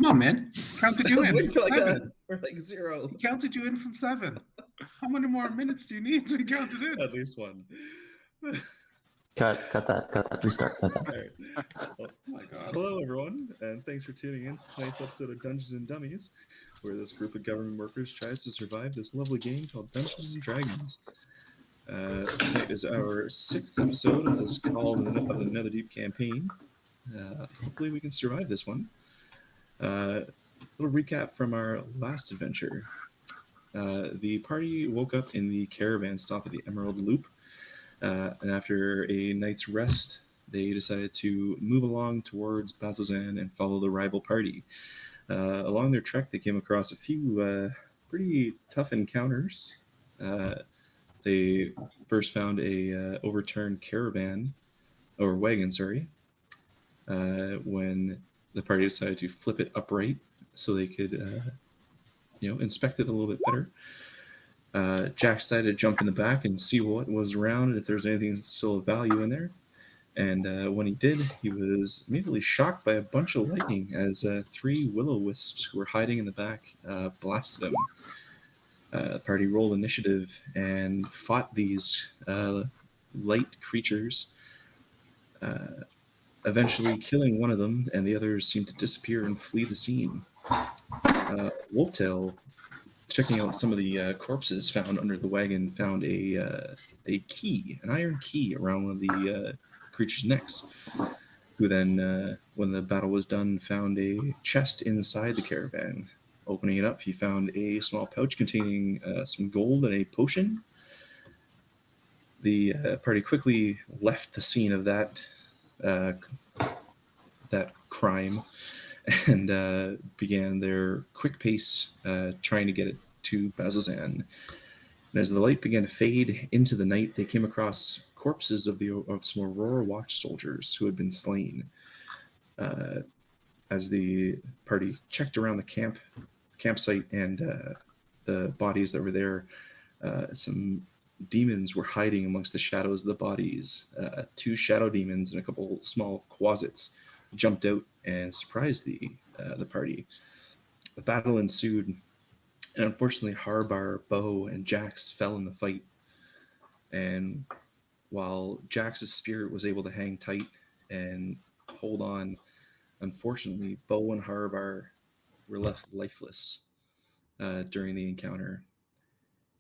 on, man. Counted you in Wait from for 7. or 0. He counted you in from 7. How many more minutes do you need to be counted in? At least one. Cut that. Restart. Cut that. All right. Well, Oh my God. hello, everyone, and thanks for tuning in to tonight's episode of Dungeons and Dummies, where this group of government workers tries to survive this lovely game called Dungeons and Dragons. Tonight is our 6th episode of this call of the Netherdeep campaign. Hopefully we can survive this one. A little recap from our last adventure. The party woke up in the caravan stop at the Emerald Loop, and after a night's rest, they decided to move along towards Bazzoxan and follow the rival party. Along their trek, they came across a few pretty tough encounters. They first found a overturned wagon, when the party decided to flip it upright so they could, inspect it a little bit better. Jack decided to jump in the back and see what was around and if there's anything still of value in there. And when he did, he was immediately shocked by a bunch of lightning as 3 will-o-wisps who were hiding in the back blasted him. The party rolled initiative and fought these light creatures, eventually killing one of them, and the others seemed to disappear and flee the scene. Wolftail, checking out some of the corpses found under the wagon, found a key, an iron key, around one of the creature's necks, who then, when the battle was done, found a chest inside the caravan. Opening it up, he found a small pouch containing some gold and a potion. The party quickly left the scene of that crime and began their quick pace trying to get it to Bazzoxan. And as the light began to fade into the night, they came across corpses of some Aurora Watch soldiers who had been slain. As the party checked around the campsite and the bodies that were there, some demons were hiding amongst the shadows of the bodies. 2 shadow demons and a couple small quasits jumped out and surprised the party. The battle ensued, and unfortunately Harabar, Bo, and Jax fell in the fight. And while Jax's spirit was able to hang tight and hold on, unfortunately Bo and Harabar were left lifeless during the encounter.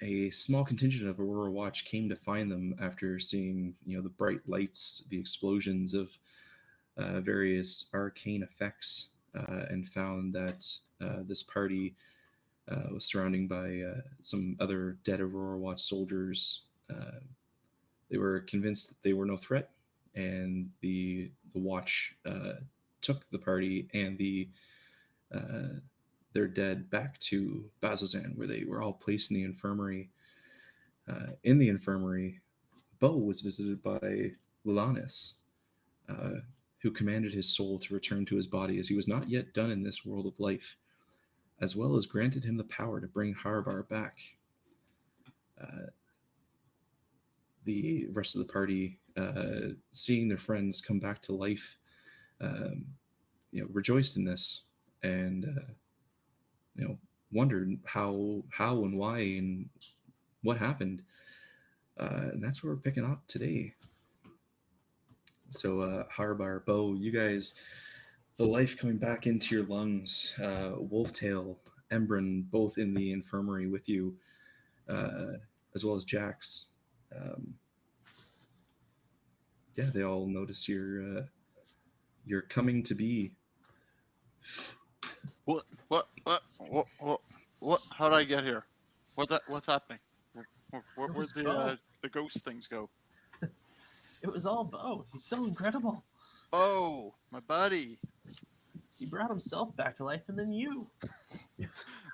A small contingent of Aurora Watch came to find them after seeing, the bright lights, the explosions of various arcane effects, and found that this party was surrounded by some other dead Aurora Watch soldiers. They were convinced that they were no threat, and the Watch took the party and their dead back to Bazzoxan, where they were all placed in the infirmary. In the infirmary, Bo was visited by Lulanis, who commanded his soul to return to his body, as he was not yet done in this world of life, as well as granted him the power to bring Harabar back. The rest of the party, seeing their friends come back to life, rejoiced in this, and wondered how and why and what happened. And that's what we're picking up today. So Harabar, Bo, you guys, the life coming back into your lungs, Wolftail, Embren, both in the infirmary with you, as well as Jax. They all notice your coming to be. What? How did I get here? What's happening? Where'd the ghost things go? It was all Bo. He's so incredible. Oh, my buddy. He brought himself back to life, and then you.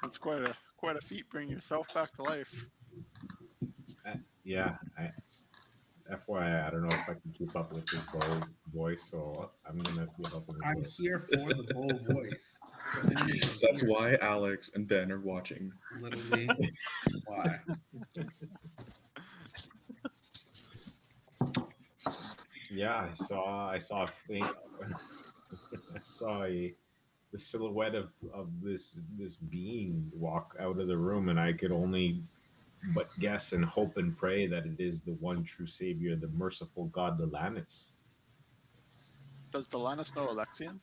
That's quite a feat, bringing yourself back to life. FYI, I don't know if I can keep up with his bold voice, so I'm gonna be helping. I'm here for the bold voice. That's why Alex and Ben are watching. Literally, why? Yeah, I saw a thing. I saw a the silhouette of this being walk out of the room, and I could only but guess and hope and pray that it is the one true savior, the merciful God, Delanis. Does Delanus know Alexian?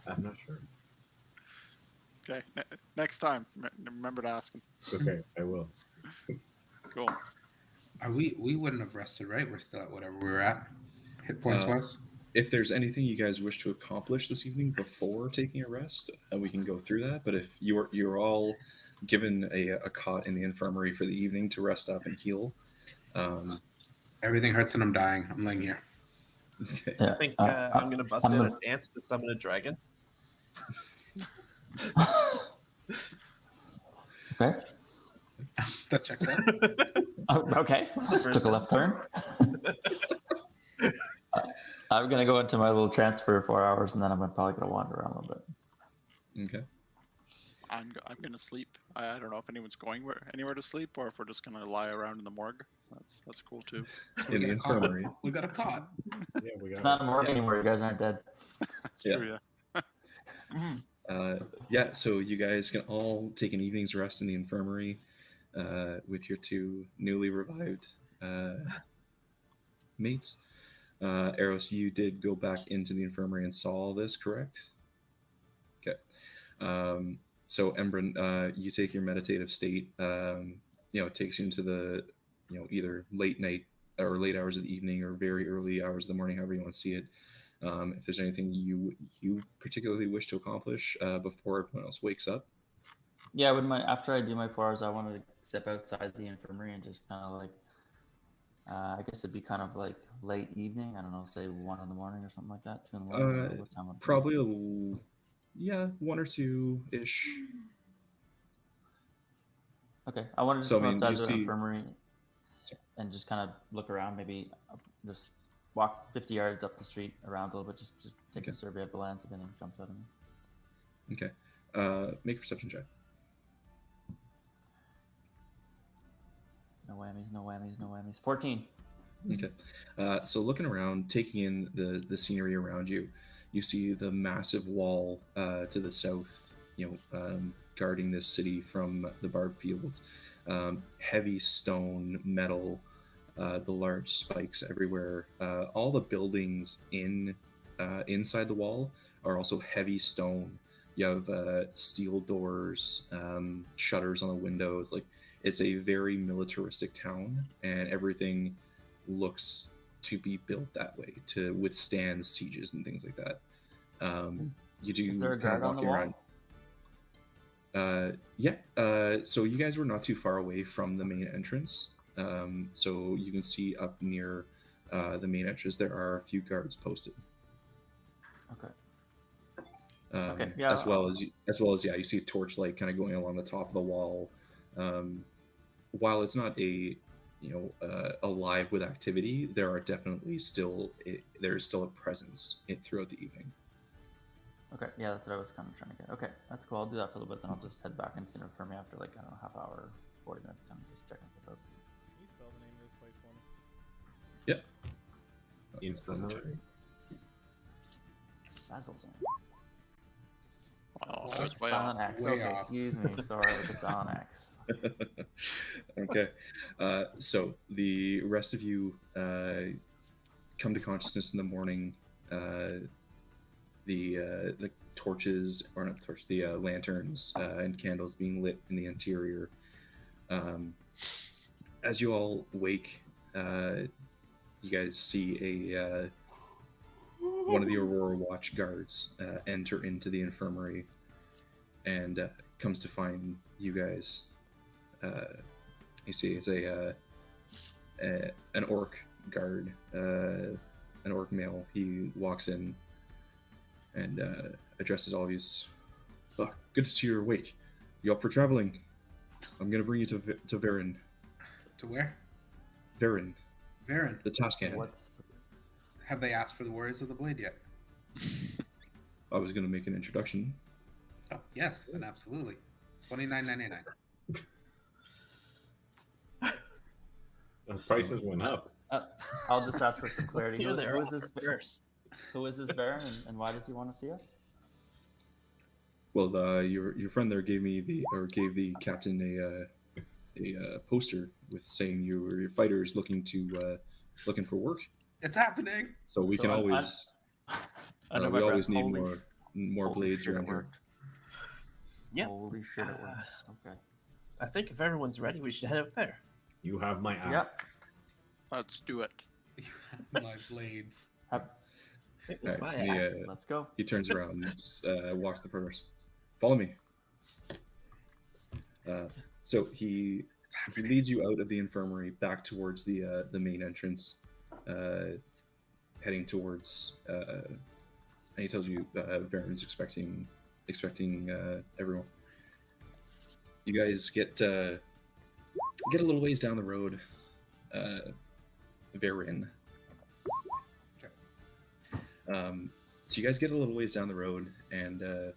I'm not sure. Okay, next time, remember to ask him. Okay, I will. Cool. We wouldn't have rested, right? We're still at whatever we were at. Hit points wise. If there's anything you guys wish to accomplish this evening before taking a rest, we can go through that. But if you're all given a cot in the infirmary for the evening to rest up and heal, Everything hurts and I'm dying. I'm laying here. okay. I think I'm gonna bust I'm out gonna- a dance to summon a dragon. Okay. That checks out. Okay. First Took a left turn. I'm gonna go into my little trance for 4 hours, and then I'm probably gonna wander around a little bit. Okay. I'm gonna sleep. I don't know if anyone's going anywhere to sleep, or if we're just gonna lie around in the morgue. That's cool too. We In the got a cot. infirmary. We got a cot. Yeah, we It's got not a morgue anymore. You guys aren't dead. That's Yeah. true. Yeah. Yeah, so you guys can all take an evening's rest in the infirmary with your two newly revived mates. Eros, you did go back into the infirmary and saw all this, correct? Okay. So Embrin, you take your meditative state. It takes you into the, either late night or late hours of the evening or very early hours of the morning, however you want to see it. If there's anything you particularly wish to accomplish before everyone else wakes up. Yeah, I wouldn't mind. After I do my 4 hours, I wanted to step outside the infirmary and just kind of like, I guess it'd be kind of like late evening. I don't know, say 1 in the morning or something like that. 2 in the morning. What time would it be? Probably 1 or 2 ish. Okay, I wanted to So, just I go mean, outside you the see- infirmary and just kind of look around. Maybe just walk 50 yards up the street around a little bit. Just take a Okay. survey of the lands if anything jumps out of me. Okay. Make a perception check. No whammies, no whammies, no whammies. 14. Okay. So looking around, taking in the scenery around you, you see the massive wall to the south, guarding this city from the Barbed Fields. Heavy stone, metal, the large spikes everywhere. All the buildings inside the wall are also heavy stone. You have steel doors, shutters on the windows. Like, it's a very militaristic town, and everything looks to be built that way to withstand sieges and things like that. You do Is there a kind of guard on the walking wall? around. Yeah. So you guys were not too far away from the main entrance. So you can see up near the main entrance there are a few guards posted. Okay. Okay, yeah. As well as you see a torchlight kind of going along the top of the wall. While it's not alive with activity, there's still a presence throughout the evening. Okay, yeah, that's what I was kind of trying to get. Okay, that's cool. I'll do that for a little bit, then I'll just head back into the infirmary after like, I don't know, half hour, 40 minutes, kind of just checking stuff out. Can you spell the name of this place for me? Yep. infirmary. Basil's in. Wow, that's way Silent off. X. Way Okay, off. excuse me. Sorry, with the Silent X. Okay. So the rest of you come to consciousness in the morning. The torches, or not torches, the lanterns and candles being lit in the interior. As you all wake, you guys see one of the Aurora Watch guards enter into the infirmary and comes to find you guys. You see it's an orc guard, an orc male. He walks in and addresses all of you. Oh, good to see you're awake. You up for traveling? I'm gonna bring you to Varen. To where? Varen, Varen. the task hand. What's Have they asked for the Warriors of the Blade yet? I was gonna make an introduction. Oh, yes, then absolutely. $29.99. The prices went up. I'll just ask for some clarity. Yeah, they're Who is this? first. Who is this Baron, and why does he want to see us? Well, your friend there gave the captain a poster with saying your fighters looking for work. It's happening. So we So can I'm- always Under we my breath, always need holy more holy blades shit, it around here. worked. Yep. Holy shit, it worked. Okay. I think if everyone's ready, we should head up there. You have my axe. Yep. Let's do it. My blades. It was Alright, my he, axe. Let's go. He turns around and walks the first. Follow me. So he leads you out of the infirmary back towards the main entrance, heading towards. And he tells you Varen's expecting everyone. You guys get a little ways down the road. Varen. So you guys get a little ways down the road, and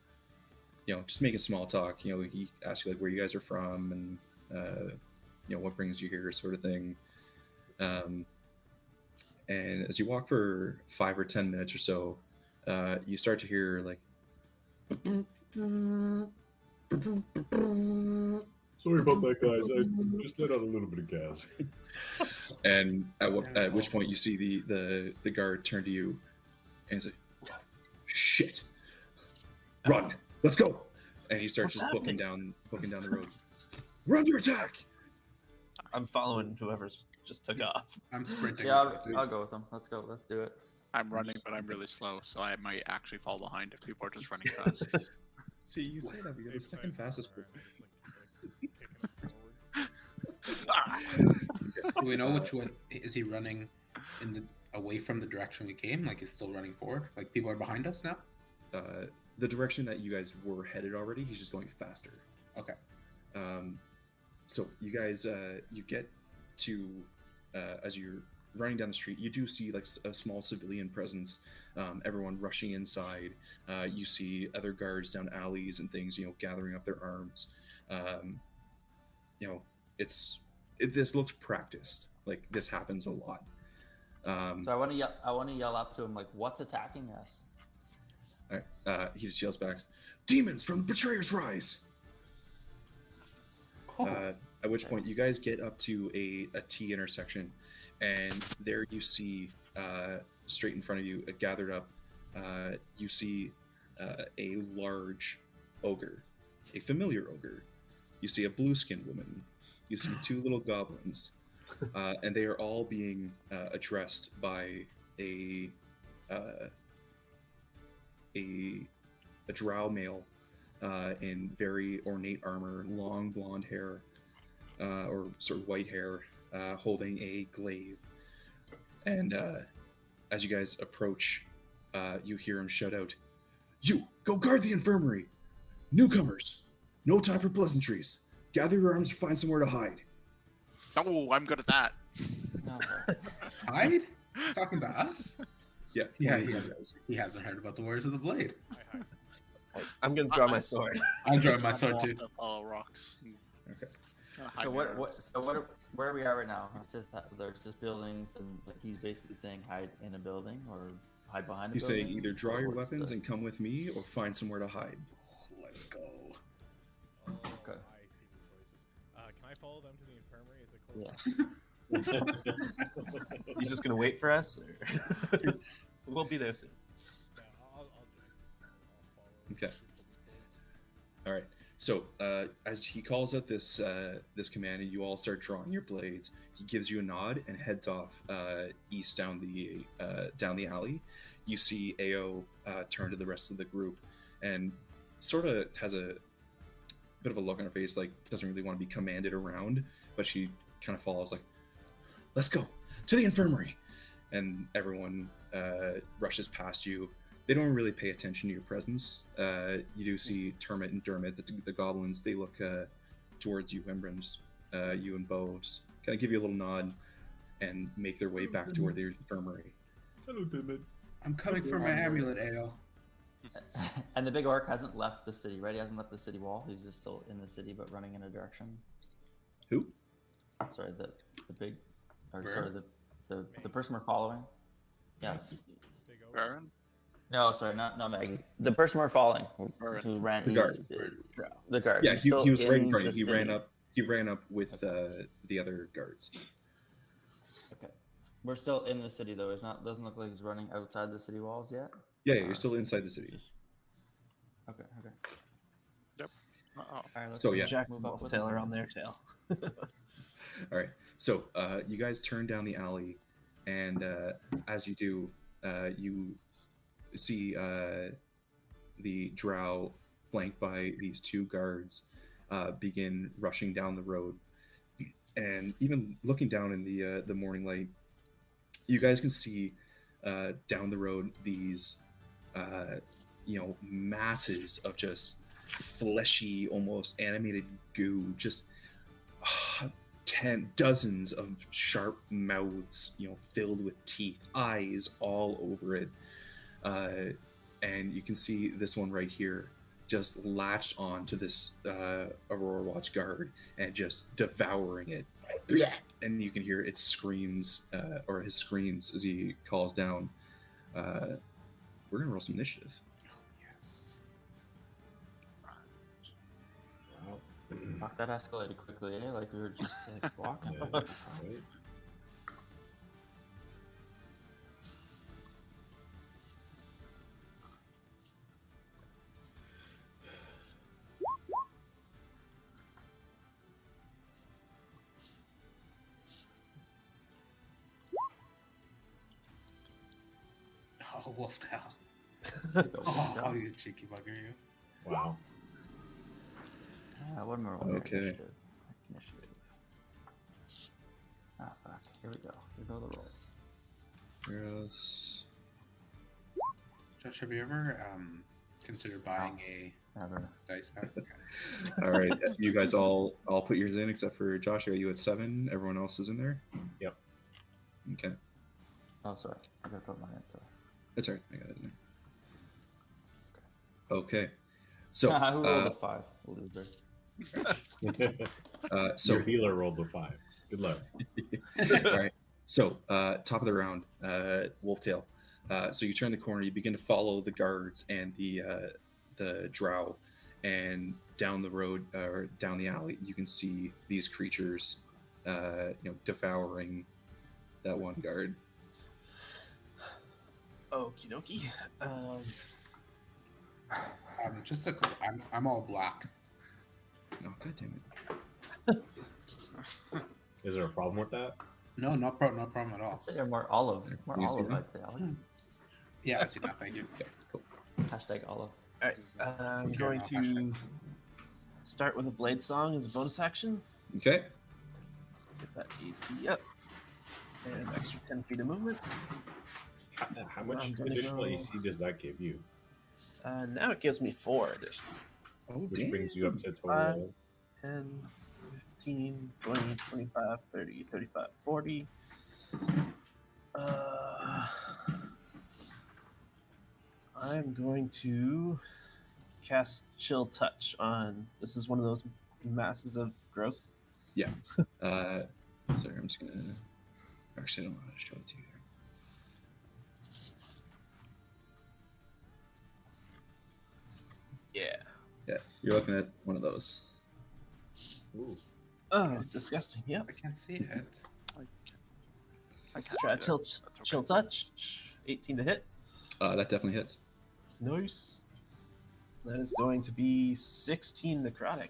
just making small talk. He asks you like where you guys are from, and what brings you here, sort of thing. And as you walk for 5 or 10 minutes or so, you start to hear like. Sorry about that, guys. I just let out a little bit of gas. And at which point you see the guard turn to you, and he's like, "Shit, run, let's go!" And he starts What's just booking happening? down the road. We're under attack. I'm following whoever's just took off. I'm sprinting. Yeah, with it, I'll go with him. Let's go. Let's do it. I'm running, but I'm really slow, so I might actually fall behind if people are just running fast. See, you say that, but you're the Safe second side fastest first, person. just, like kicking it forward. Do we know which one is he running away from the direction we came? Like he's still running forward? Like people are behind us now? The direction that you guys were headed already, he's just going faster. Okay. So you guys, you get to, as you're running down the street, you do see like a small civilian presence, everyone rushing inside. You see other guards down alleys and things, gathering up their arms. This looks practiced. Like this happens a lot. So I want to yell up to him like, "What's attacking us?" He just yells back, "Demons from the Betrayer's Rise!" Oh, At which point you guys get up to a T intersection, and there you see, straight in front of you, gathered up, you see a large ogre, a familiar ogre. You see a blue-skinned woman. You see 2 little goblins, and they are all being addressed by a drow male in very ornate armor, long blonde hair, or sort of white hair, holding a glaive. And as you guys approach, you hear him shout out, "You, go guard the infirmary! Newcomers, no time for pleasantries. Gather your arms and find somewhere to hide." Oh, I'm good at that. No, sorry. hide? Talking to us? Yeah, Yeah, he he has. hasn't. He hasn't heard about the Warriors of the Blade. I hide. I'm gonna draw my sword. I'm drawing my I'm sword off too. to follow rocks. Okay. So where are we at right now? It says that there's just buildings, and like he's basically saying hide in a building or hide behind a You say building. either draw or your what's weapons the- and come with me, or find somewhere to hide. Let's go. Oh, Okay. I see the choices. Can I follow them to the infirmary? Is it close? Yeah. You just gonna wait for us? Or... we'll be there soon. Yeah, I'll join. I'll follow. Okay. the swords. All right. So as he calls out this command, and you all start drawing your blades, he gives you a nod and heads off east down the alley. You see Ao turn to the rest of the group, and sort of has a bit of a look on her face, like doesn't really want to be commanded around, but she kind of follows, like, "Let's go to the infirmary," and everyone rushes past you. They don't really pay attention to your presence. You do see Termit and Dermot, the goblins. They look towards you, Embrons, you and Bo, kind of give you a little nod and make their way back toward the infirmary. Hello, David. I'm coming for my amulet, Ale. And the big orc hasn't left the city, right? He hasn't left the city wall. He's just still in the city, but running in a direction. Who? Sorry, the big, or Where? sorry, the person we're following. Yeah. Big ogre? Baron? No, sorry, not Maggie. The person we're following who ran The east. guard. The guard. Yeah, He's he still was right in in front of the you. He ran city. up. He ran up with the other guards. Okay. We're still in the city though. It's not. Doesn't look like he's running outside the city walls yet. Yeah, you're still inside the city. Okay. Uh-oh. All right, let's So, yeah. Jack move up with Taylor him. on their tail. All right. So you guys turn down the alley, and as you do, you see the drow, flanked by these two guards, begin rushing down the road. And even looking down in the morning light, you guys can see down the road these masses of just fleshy, almost animated goo, just dozens of sharp mouths, filled with teeth, eyes all over it. And you can see this one right here just latched on to this Aurora Watch guard and just devouring it. And you can hear its screams, or his screams as he calls down. We're going to roll some initiative. Yes. Wow. Fuck, that escalated quickly, eh? Like we were just like walking. Yeah, right. Oh, wolf tail. Go, Oh, go. you cheeky bugger, you. Wow. One more. One more. Okay. Initiative. Ah, fuck. Here we go. Here go the rolls. Yes. Josh, have you ever considered buying a Never. dice pack? Okay. All right. You guys all put yours in except for Josh. I got you at 7. Everyone else is in there? Yep. Okay. Oh, sorry. I gotta put mine in. That's all right. I got it in there. Okay. So, Who rolled a 5? Loser. so Your healer rolled the 5. Good luck. all right. So, top of the round, Wolftail. So you turn the corner, you begin to follow the guards and the drow, and down the road or down the alley, you can see these creatures, devouring that one guard. Okie dokie. Just a. I'm all black. Oh, god damn it! Is there a problem with that? No, no problem at all. I'd say you're more olive. More You see olive, that? I'd say. Alex. Yeah, I see that. Thank you. Yeah, cool. Hashtag olive. All right. I'm Okay, going I'll to start with a blade song as a bonus action. Okay. Get that AC up. And extra 10 feet of movement. How much I'm gonna additional go- AC does that give you? Now it gives me 4 additional. Oh, Which damn. brings you up to a total Five. of 10, 15, 20, 25, 30, 35, 40. I'm going to cast Chill Touch on. This is one of those masses of gross. Sorry, I'm just gonna. Actually, I don't know how to show it to you here. Yeah. Yeah, you're looking at one of those. Ooh. Oh, disgusting. Yep. I can't see it. Let's try Chill Touch. 18 to hit. That definitely hits. Nice. That is going to be 16 necrotic.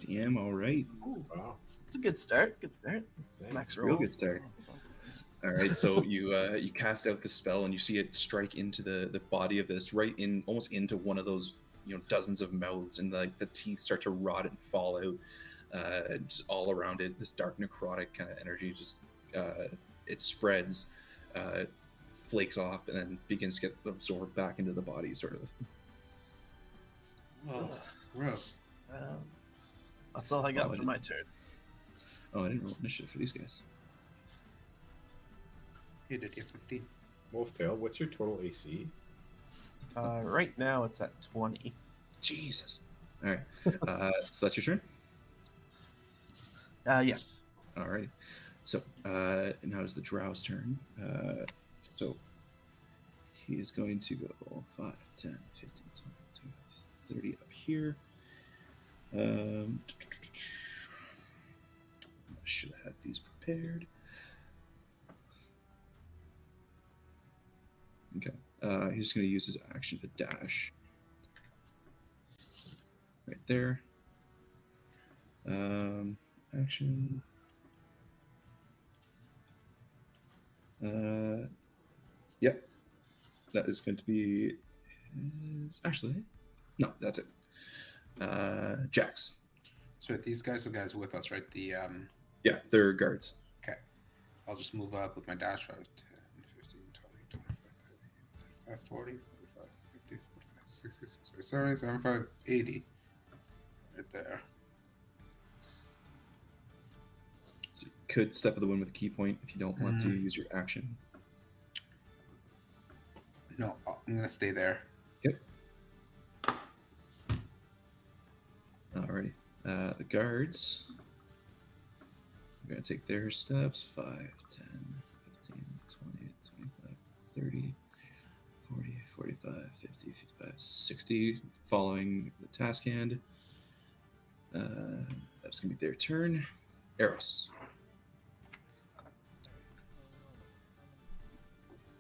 Damn, all right. Wow. It's a good start. Good start. Nice. Max Real roll. good start. All right, so you cast out the spell and you see it strike into the body of this, right in almost into one of those dozens of mouths, and the teeth start to rot and fall out, just all around it. This dark necrotic kind of energy just it spreads, flakes off, and then begins to get absorbed back into the body, sort of. Oh, gross. That's all I got Oh, I for my turn. Oh, I didn't roll initiative for these guys. You did your 15. Wolftail, what's your total AC? Right now it's at 20. Jesus. All right, so that's your turn. Yes. All right. So now is the Drow's turn. So he is going to go 5, 10, 15, 20, 30 up here. I should have had these prepared. Okay. He's going to use his action to dash. Right there. Action. Yep. That is going to be his... Actually, no, that's it. Jax. So these guys are guys with us, right? The Yeah, they're guards. Okay. I'll just move up with my dash 5, 10, 15, 20, 25, 40, 45, 50, 45, 60, 60, sorry, 75, 80. Right there. So you could step of the wind with a key point if you don't want to use your action. No, I'm gonna stay there. Yep. Alrighty. The guards are going to take their steps 5, 10, 15, 20, 25, 30, 40, 45, 50, 55, 60, following the task hand. That's going to be their turn. Eros.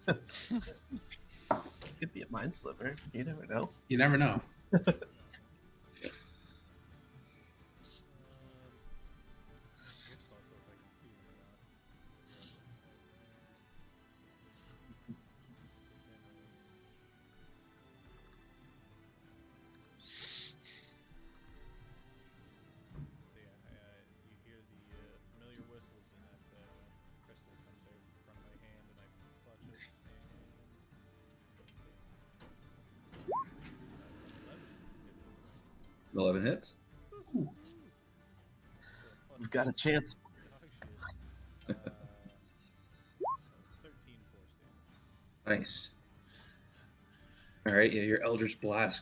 Could be a mind sliver. You never know. You never know. Guess also if I can see them or not. So yeah, you hear the familiar whistles, and that crystal comes out in front of my hand, and I clutch it, and 11 hits. You've got a chance. Oh, shit. 13 force damage. Nice. All right, yeah, your Eldritch Blast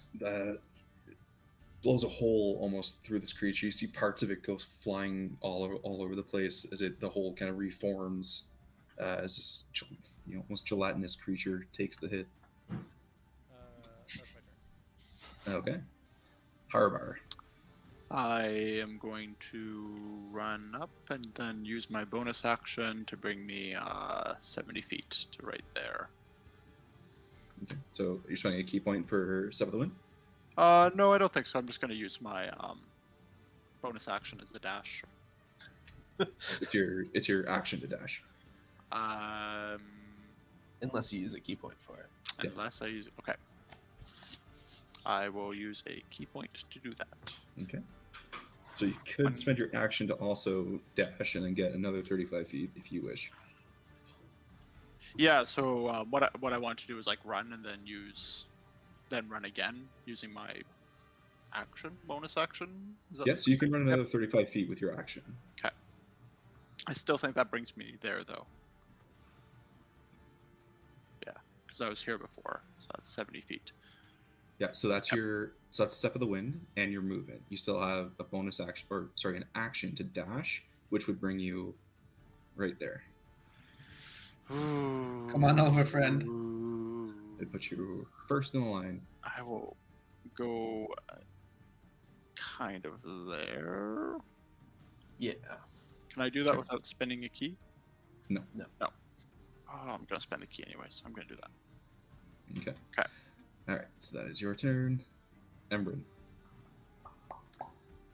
blows a hole almost through this creature. You see parts of it go flying all over the place as the whole kind of reforms as this almost gelatinous creature takes the hit. That's my turn. Okay. Harabar. I am going to run up and then use my bonus action to bring me 70 feet to right there. Okay. So you're spending a key point for Step of the Wind? No, I don't think so. I'm just going to use my bonus action as the dash. It's your action to dash. Unless you use a key point for it. Unless I use... Okay. I will use a key point to do that. Okay. So you could spend your action to also dash and then get another 35 feet if you wish. Yeah, so what I want to do is like run and then run again using my action, bonus action. Yes, you can run another 35 feet with your action. Okay. I still think that brings me there though. Yeah, because I was here before, so that's 70 feet. Yeah, so that's that's Step of the Wind and your movement. You still have a bonus action, an action to dash, which would bring you right there. Come on over, friend. It puts you first in the line. I will go kind of there. Yeah. Can I do that without spending a key? No. No. No. Oh, I'm gonna spend a key anyways. I'm gonna do that. Okay. Okay. All right, so that is your turn. Embrin.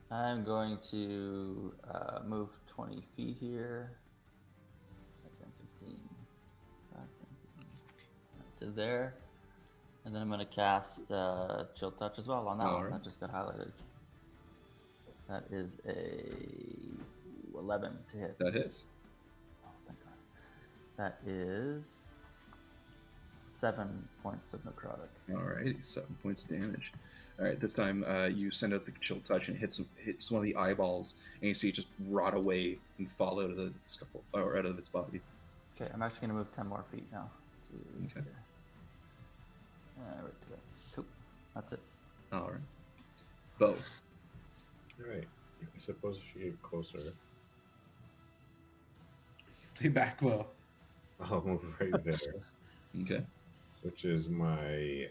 I'm going to move 20 feet here. 10, 15, 5, 10, 15, to there. And then I'm going to cast Chill Touch as well on that one. Alright. That just got highlighted. That is a 11 to hit. That hits. Oh, thank God. That is 7 points of necrotic. All right, 7 points of damage. All right, this time you send out the Chill Touch and hits one of the eyeballs, and you see it just rot away and fall out of the skull or out of its body. Okay, I'm actually going to move 10 more feet now. Okay. Right to that. Cool. That's it. All right. Bo. All right. I suppose I should get closer. Stay back, Bo. I'll move right there. Okay. which is my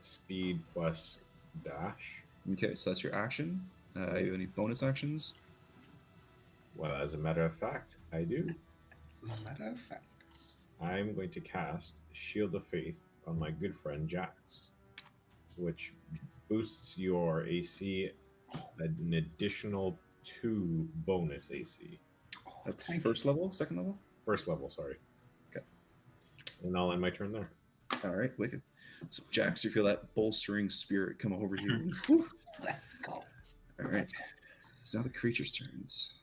speed plus dash. Okay, so that's your action. You have any bonus actions? Well, as a matter of fact, I do. As a matter of fact. I'm going to cast Shield of Faith on my good friend Jax, which boosts your AC an additional 2 bonus AC. That's Thank first level, second level? First level, sorry. Okay. And I'll end my turn there. All right, wicked. So, Jax, you feel that bolstering spirit come over you. Let's go. All right. It's now the creature's turns.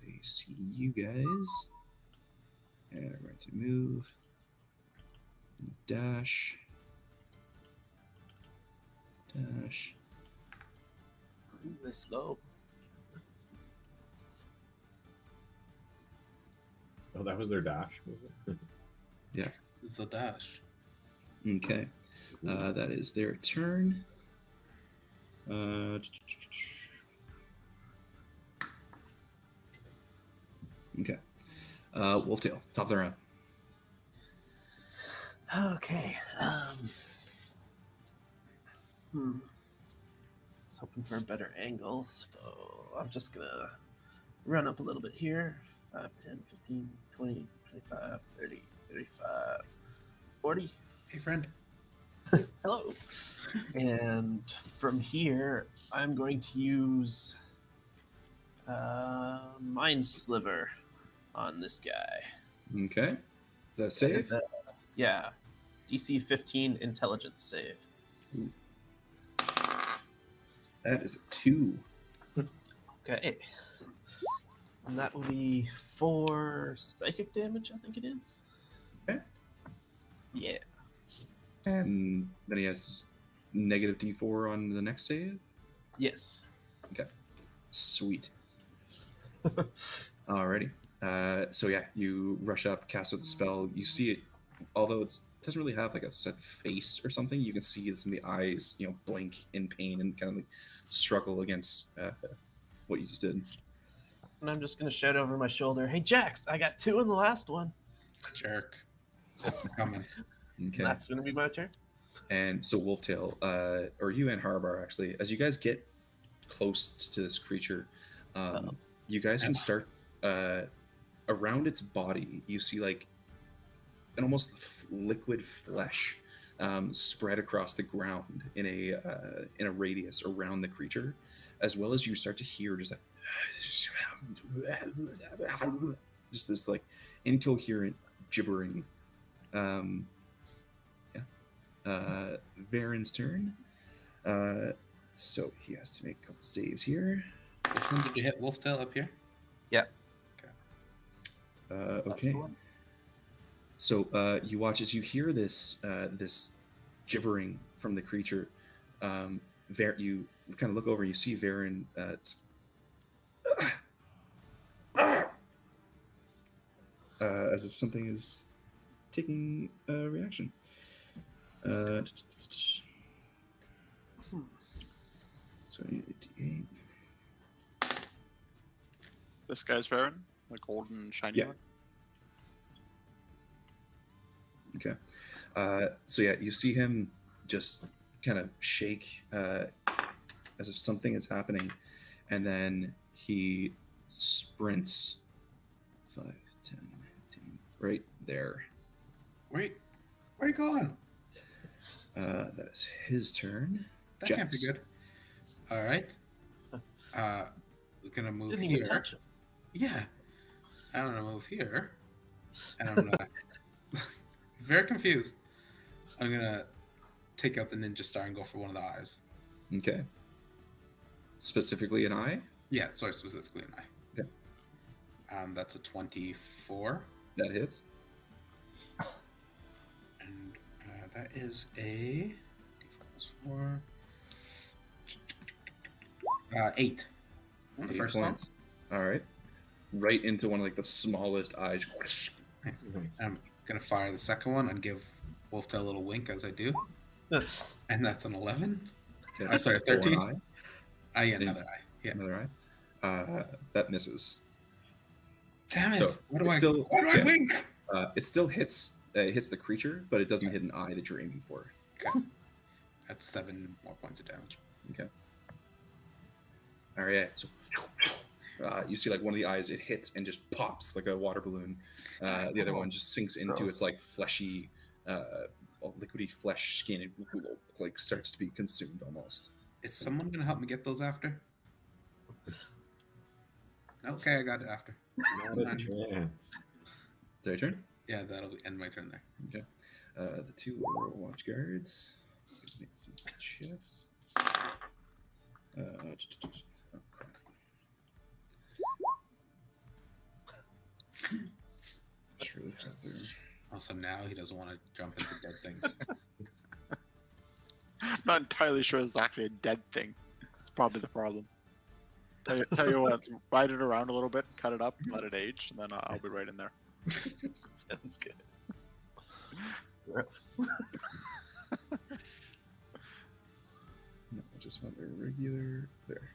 They see you guys. And I'm going to move. Dash. Dash. This slow. Oh, that was their dash, was it? It's a dash. Okay. That is their turn. Okay. Wolftail, top of the round. Okay. I was hoping for a better angle, so I'm just gonna run up a little bit here. 5, 10, 15, 20, 25, 30, 35, 40. Hey, friend. Hello. And from here, I'm going to use Mind Sliver on this guy. Okay. Is that Is save? that- yeah. DC 15 intelligence save. That is a 2. Okay. And that will be 4 psychic damage, I think it is. Okay. Yeah. And then he has negative D4 on the next save. Yes. Sweet. Alrighty. So yeah, you rush up, cast out the spell. You see it, although it doesn't really have like a set face or something. You can see some of the eyes, blink in pain and kind of like struggle against what you just did. And I'm just going to shout over my shoulder, "Hey, Jax, I got 2 in the last one." Jerk. I'm coming. Okay. That's going to be my turn. And so Wolftail, or you and Harabar actually, as you guys get close to this creature, you guys can start around its body. You see like an almost liquid flesh spread across the ground in a radius around the creature, as well as you start to hear just like just this like incoherent gibbering. Varen's turn. So he has to make a couple saves here. Which one did you hit? Wolftail up here? Yeah. Okay. That's Okay. the one. So you watch as you hear this this gibbering from the creature. You kind of look over and you see Varen as if something is taking a reaction. So I need a D8. This guy's Varen, the golden shiny Yeah. one. Okay. So yeah, you see him just kind of shake as if something is happening, and then he sprints 5, 10, 15, right there. Wait. Where are you going? That is his turn. That can't be Jax. good. All right. We're gonna move Didn't here. even touch him. Yeah. I'm gonna move here. And I'm gonna very confused. I'm gonna take out the ninja star and go for one of the eyes. Okay. Specifically an eye. Yeah, sorry, specifically an eye. Okay. That's a 24. That hits. And that is a D4 +4. 8. The 8 first one. points. All right. Right into one of like the smallest eyes. I'm gonna fire the second one and give Wolftail a little wink as I do. And that's an 11. Okay. I'm sorry, For an 13. eye. Yeah, another eye. Yeah. Another eye. That misses. Damn it! So, Why do it's I still- why do I yeah. wink? It still hits It hits the creature, but it doesn't hit an eye that you're aiming for. Okay. That's 7 more points of damage. Okay. All right. So you see like one of the eyes, it hits and just pops like a water balloon. The other one just sinks into Gross. its like fleshy, liquidy flesh skin. It like starts to be consumed almost. Is someone gonna help me get those after? Okay, I got it after. Not a chance. Is that your turn? Yeah, that'll end my turn there. Okay. The two watch guards make some checks. Oh, crap. Surely have their... Also, now he doesn't want to jump into dead things. I'm not entirely sure it's actually a dead thing. It's probably the problem. Tell you what, ride it around a little bit, cut it up, let it age, and then I'll be right in there. Sounds good. Gross. No, I just want their regular there.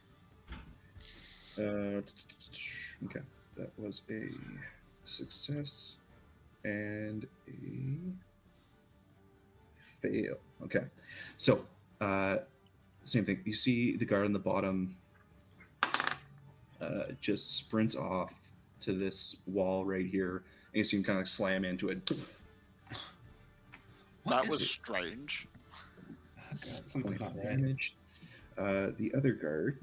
Okay, that was a success and a fail. Okay, so same thing. You see the guard on the bottom just sprints off to this wall right here, and you see him kind of like slam into it. What That is was it? strange. Oh, God, something's not right. Damage. The other guard,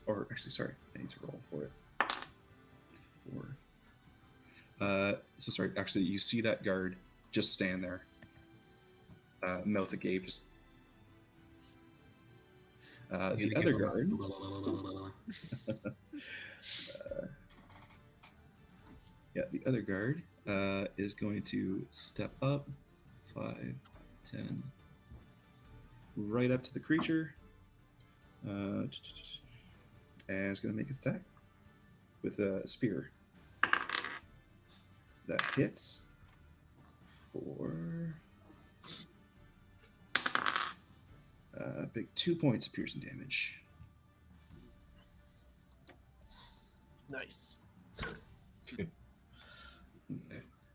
or actually, sorry, I need to roll for it. 4. So sorry. Actually, you see that guard just stand there, mouth agape. Just, the other guard. Yeah, the other guard is going to step up 5, 10, right up to the creature, and is going to make its attack with a spear. That hits for a big 2 points of piercing damage. Nice. Okay.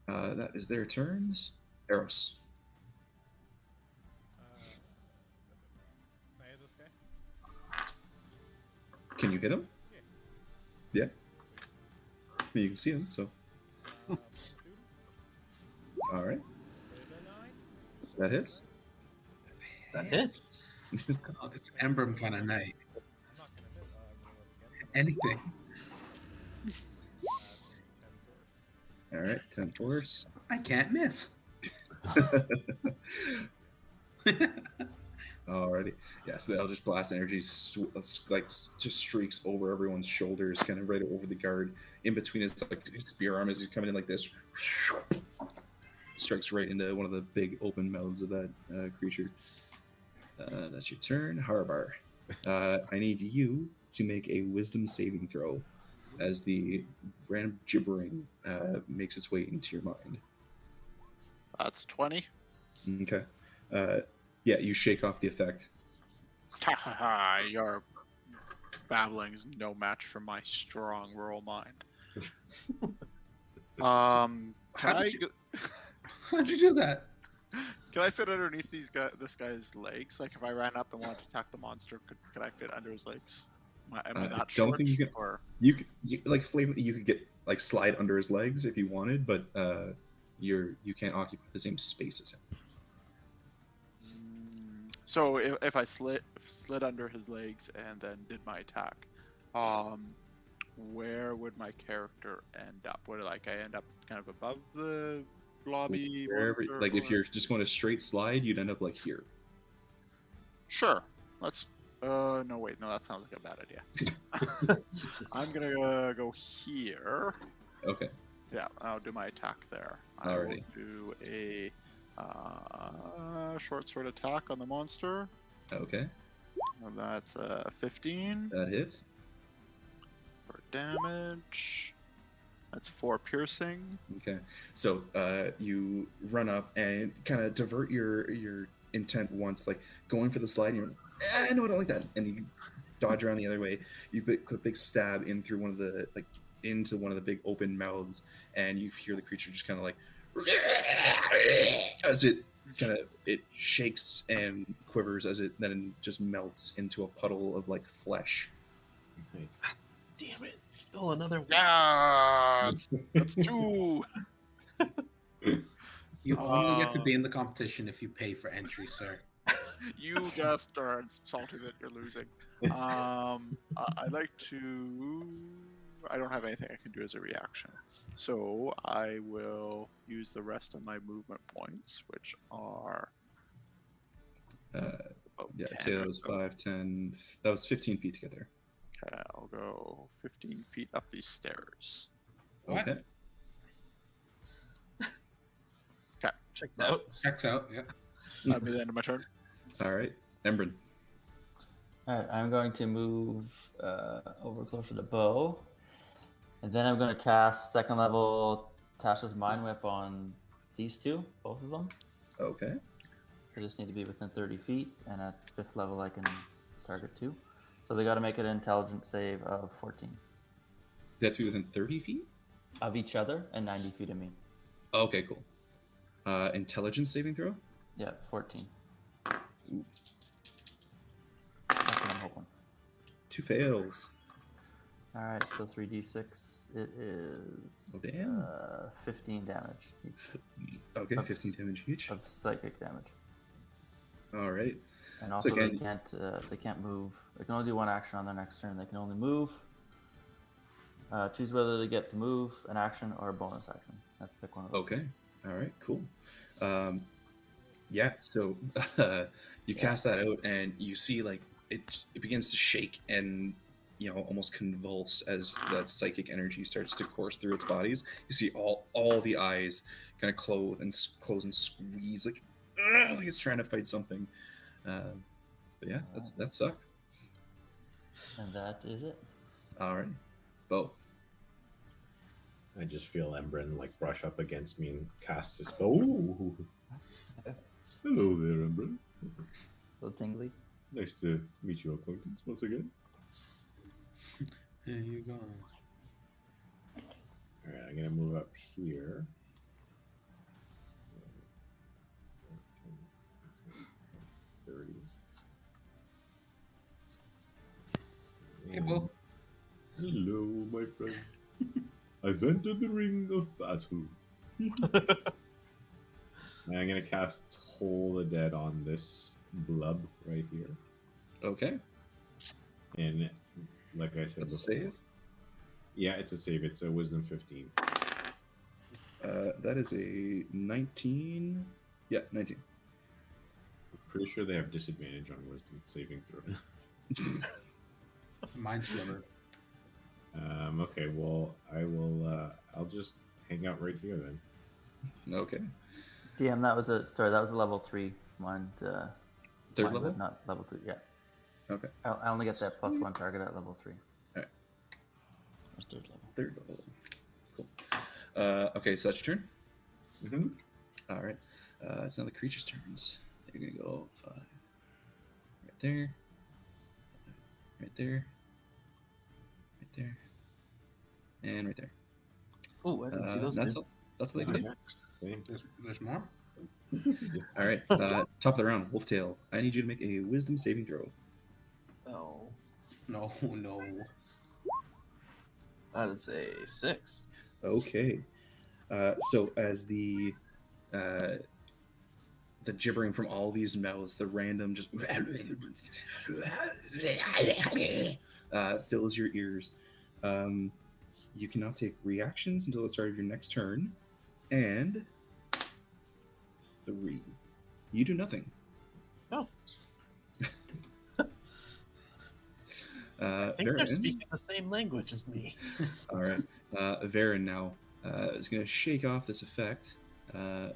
That is their turns. Eros. Can I hit this guy? Can you hit him? Yeah. Yeah. I mean, you can see him, so. Shoot him. All right. There's a 9. That hits. That hits. God, it's Emblem kind of night. I'm not gonna hit. I'm gonna roll again. Anything. It's gonna be 10 force. All right. 10 force. I can't miss. Alrighty. Yeah, so they'll just blast energy, like just streaks over everyone's shoulders, kind of right over the guard, in between his like his spear arm as he's coming in like this. Strikes right into one of the big open mouths of that creature. That's your turn, Harabar. I need you to make a wisdom saving throw as the random gibbering makes its way into your mind. That's 20. Okay. Yeah, you shake off the effect. Your babbling is no match for my strong rural mind. Can How'd you do that? I fit underneath this guy's legs? Like if I ran up and wanted to attack the monster, could I fit under his legs? Am I I not don't short? think you can- Or You could like Flame. You could get like slide under his legs if you wanted, but you can't occupy the same space as him. So if I slid under his legs and then did my attack, where would my character end up? Would I end up kind of above the lobby? Wherever, monster, like if or- you're just going a straight slide, you'd end up like here. Sure. Let's. No, wait. No, that sounds like a bad idea. I'm gonna go here. Okay. Yeah, I'll do my attack there. I will Alrighty. do a short sword attack on the monster. Okay. And that's 15 That hits. for damage. That's 4 piercing. Okay. So you run up and kind of divert your intent once, like going for the slide, and you're like, no, I don't like that. And you dodge around the other way. You put a big stab in through one of the like into one of the big open mouths, and you hear the creature just kind of like as it shakes and quivers as it then just melts into a puddle of like flesh. Nice. Damn it! Stole another one. Yeah, that's 2. You only get to be in the competition if you pay for entry, sir. You just are salty that you're losing. I'd like to. I don't have anything I can do as a reaction, so I will use the rest of my movement points, which are. Yeah, 10 I'd say or that was so. 5, 10. That was 15 feet together. Okay, I'll go 15 feet up these stairs. What? Okay. Checks out. Checks out. Yeah. That'll be the end of my turn. All right, Embrin. All right, I'm going to move over closer to Bo, and then I'm going to cast second level Tasha's Mind Whip on these two, both of them. Okay. They just need to be within 30 feet, and at 5th level I can target 2. So they got to make an intelligence save of 14 They have to be within 30 feet? of each other and 90 feet of me. Okay, cool. Intelligence saving throw? Yeah, 14. Ooh. That's what I'm hoping. 2 fails. All right, so 3d6. It is Oh, damn. 15 damage each Okay, Of- 15 damage each. of psychic damage. All right. And also, again- they can't move. They can only do one action on their next turn. They can only move. Choose whether they get to move, an action, or a bonus action. Have to pick one of those. Okay. All right, cool. Yeah, so you cast that out and you see like it begins to shake and almost convulse as that psychic energy starts to course through its bodies. You see all the eyes kind of close and squeeze like it's trying to fight something. But yeah, that sucked. And that is it. All right, Bo. I just feel Embrin like brush up against me and cast his spell. Ooh. Hello there, Embrin. A little tingly. Nice to meet your acquaintance once again. There you go. Alright, I'm gonna move up here. 30. Hey, Bo. Hello, my friend. I've entered the ring of battle. And I'm gonna cast Toll the Dead on this blub right here. Okay, And like I said that's a before, save. Yeah, it's a save. It's a Wisdom 15. That is a 19. Yeah, 19. I'm pretty sure they have disadvantage on Wisdom saving throw. Mind Sliver. Okay, well, I'll just hang out right here then. Okay. DM, that was a level 3 mind. Third mind level? whip, not level 2. Yeah. Okay. I only get that +1 target at level 3. Alright. Or 3rd level. Third level. Cool. Okay, so that's your turn. Mm-hmm. All right. It's now the creature's turns. They're gonna go 5. Right there. Right there. Right there. And right there. Oh, I didn't see those That's two. all. That's all they can do. Same. There's more? All right. Top of the round, Wolftail. I need you to make a Wisdom saving throw. Oh, No. that is a 6. Okay. So as the gibbering from all these mouths, the random just fills your ears. You can now take reactions until the start of your next turn, and 3. You do nothing. Oh. I think they're Varen. speaking the same language as me. All right. Varen now is going to shake off this effect. 5.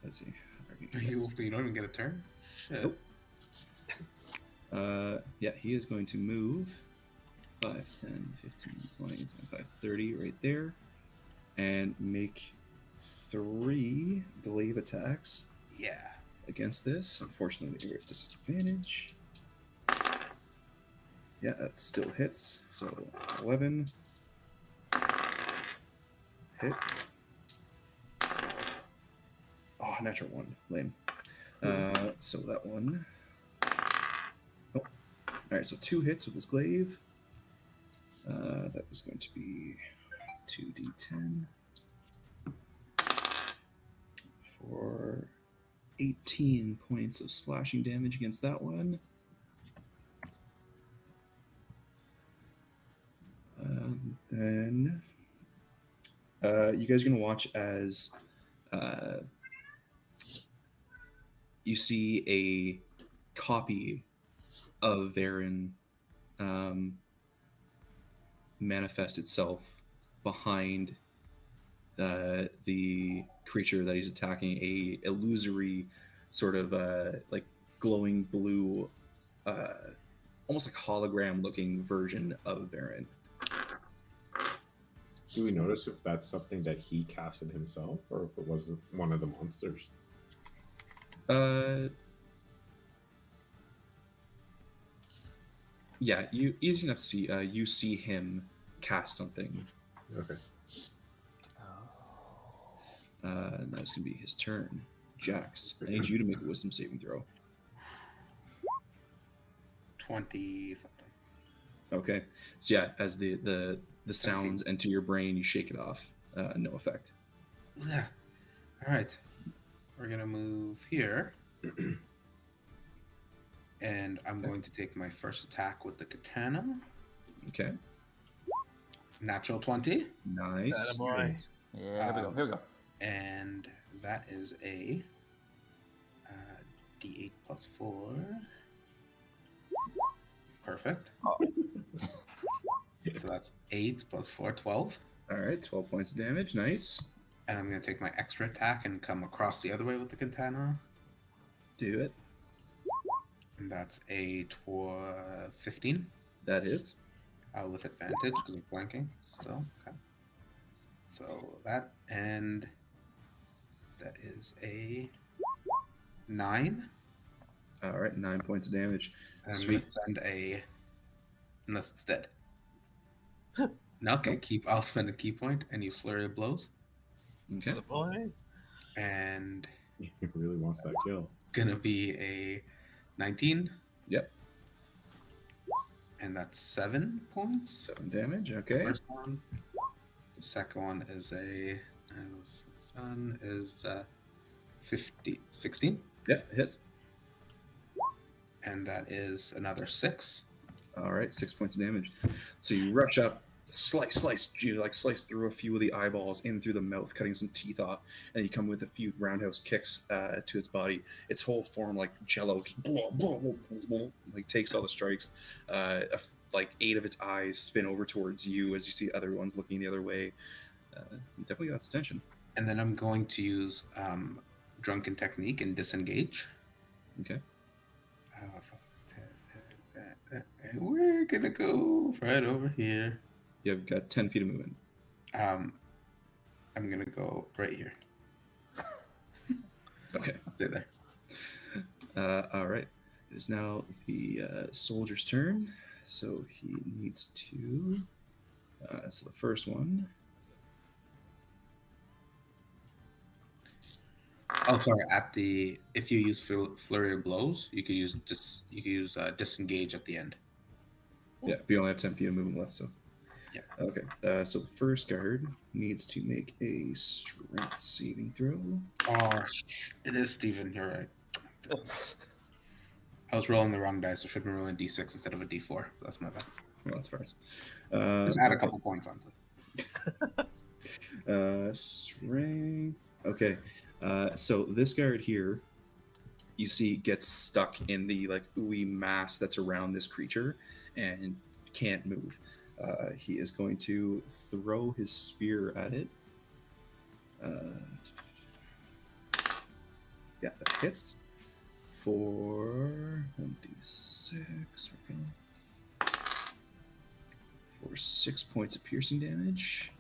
Let's see. You don't even get a turn? Shit. Nope. Yeah, he is going to move 5, 10, 15, 20, 25, 30 right there. And make 3 glaive attacks Yeah. against this. Unfortunately, you're at disadvantage. Yeah, that still hits. So 11. Hit. Oh, natural 1. Lame. So that one. Oh. Alright, so 2 hits with his glaive. That was going to be 2d10 for 18 points of slashing damage against that one. Then you guys are going to watch as you see a copy of Varen manifest itself behind the creature that he's attacking, a illusory sort of like glowing blue, almost like hologram looking version of Varen. Do we notice if that's something that he casted himself, or if it was one of the monsters? Yeah, you easy enough to see. You see him cast something. Okay. And that's gonna be his turn. Jax, I need you to make a wisdom saving throw. 20 something. Okay. So yeah, as the sounds enter your brain, you shake it off. No effect. Yeah. All right. We're gonna move here, and I'm going to take my first attack with the katana. Okay. Natural 20. Nice. Attaboy. Yeah, here we go. Here we go. And that is a D8 plus 4. Perfect. Oh. So that's 8 plus 4, 12. All right, 12 points of damage. Nice. And I'm going to take my extra attack and come across the other way with the katana. Do it. And that's a 15 That hits. with advantage because I'm flanking still. Okay. So that, and that is a 9. All right, 9 points of damage. And I'm going to Sweet. spend unless it's dead. No, okay, I'll spend a key point and use flurry of blows. Okay. Attaboy. And He really wants that kill. gonna be a 19. Yep. And that's 7 points. 7 damage. Okay. First one. The second one is is 16. Yep, hits. And that is another 6. All right, 6 points of damage. So you rush up, slice, you slice through a few of the eyeballs, in through the mouth, cutting some teeth off, and you come with a few roundhouse kicks to its body. Its whole form, like jello, just like takes all the strikes. Like 8 of its eyes spin over towards you as you see other ones looking the other way. Definitely got its attention. And then I'm going to use Drunken Technique and disengage. Okay. We're gonna go right over here. You've got 10 feet of movement. I'm gonna go right here. Okay. Stay there. All right. It is now the soldier's turn. So he needs to. So the first one. Oh, sorry. If you use flurry of blows, you could use disengage at the end. Yeah, we only have 10 feet of movement left, so. Yeah. Okay. So the first guard needs to make a strength saving throw. Oh, it is Steven. You're right. I was rolling the wrong dice. I should have been rolling D6 instead of a D4. That's my bad. Well, that's fine. Just add a couple points onto it. Strength. Okay. So this guard here, you see, gets stuck in the like ooey mass that's around this creature and can't move. He is going to throw his spear at it. Yeah, that hits for 1d6. For 6 points of piercing damage.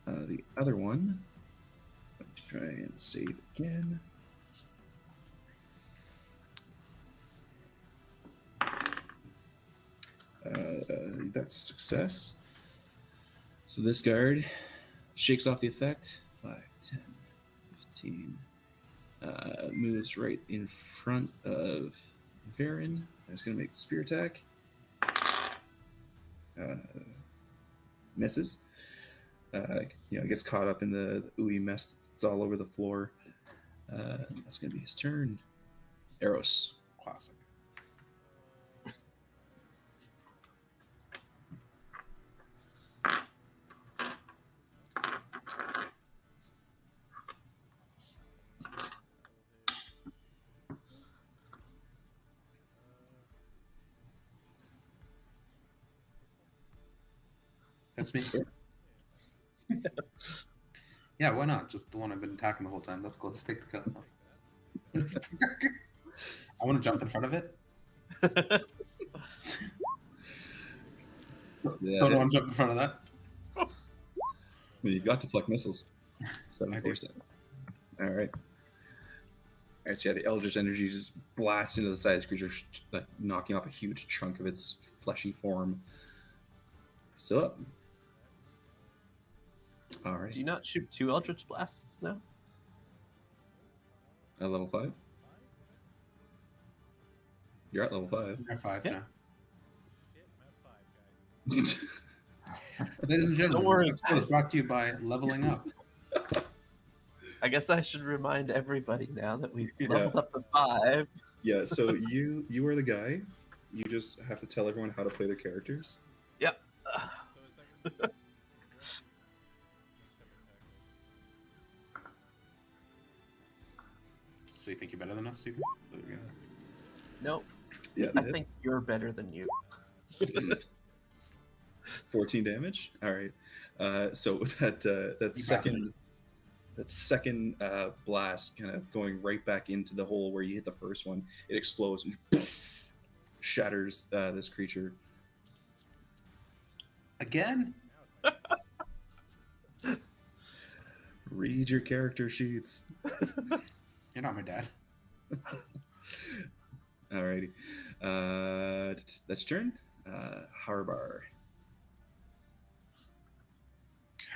The other one, I'm going to try and save again. That's a success. So this guard shakes off the effect. 5, 10, 15. Moves right in front of Varen. That's going to make the spear attack. Misses. Gets caught up in the ooey mess that's all over the floor. That's going to be his turn. Eros. Classic. That's me. Yeah, why not? Just the one I've been attacking the whole time. Let's go. Just take the kill. I want to jump in front of it. Don't want to jump in front of that. Well, you've got deflect missiles. 747. All right. All right, so yeah, the Eldritch energy just blasts into the side of this creature, like knocking off a huge chunk of its fleshy form. Still up. All right. Do you not shoot 2 Eldritch Blasts now? At level 5? You're at level 5. You're at 5 Yeah. now. Shit, I'm at 5, guys. Ladies and gentlemen, Don't worry, this episode is brought to you by Leveling Up. I guess I should remind everybody now that we've Yeah. leveled up to 5. Yeah, so you are the guy. You just have to tell everyone how to play their characters. Yep. So is that So you think you're better than us, Stephen? Nope. Yeah, I think you're better than you. 14 damage. All right. So with that second blast, kind of going right back into the hole where you hit the first one, it explodes and shatters this creature. Again? Read your character sheets. You're not my dad. Alrighty. That's your turn. Harabar.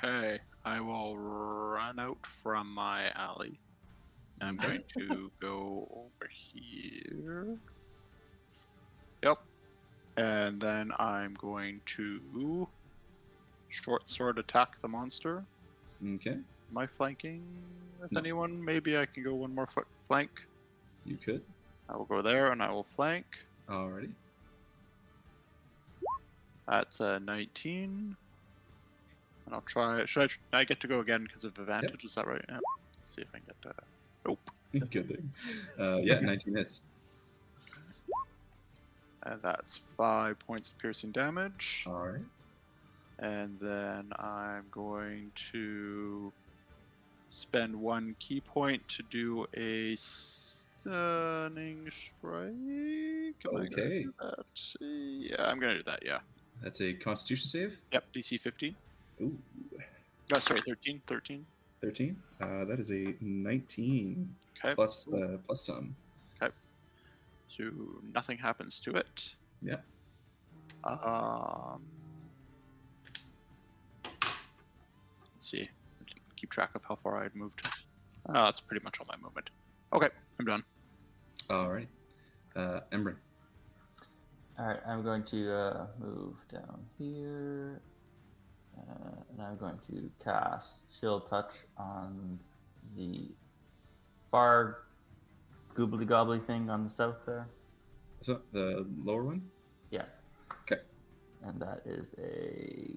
Okay, I will run out from my alley. I'm going to go over here. Yep. And then I'm going to short sword attack the monster. Okay, Am I flanking with No. anyone? Maybe I can go one more foot flank. you could. I will go there and I will flank. Alrighty. That's a 19. And I'll try. I get to go again because of advantage? Is that right? Yeah. Let's see if I can get that. Nope. Good thing. Yeah, 19 hits. And that's 5 points of piercing damage. Alright. And then I'm going to spend 1 key point to do a stunning strike. Am I gonna Okay. do that? Yeah, I'm gonna do that. Yeah. That's a Constitution save. Yep. DC 15. Ooh, Oh, sorry, 13. 13. 13. That is a 19 Okay. plus some. So nothing happens to it. Yeah. Let's see. I didn't keep track of how far I had moved. That's pretty much all my movement. Okay, I'm done. Alright. Embryn. Alright, I'm going to move down here. And I'm going to cast Shield Touch on the far goobly gobbly thing on the south there. So the lower one? Yeah. Okay. And that is a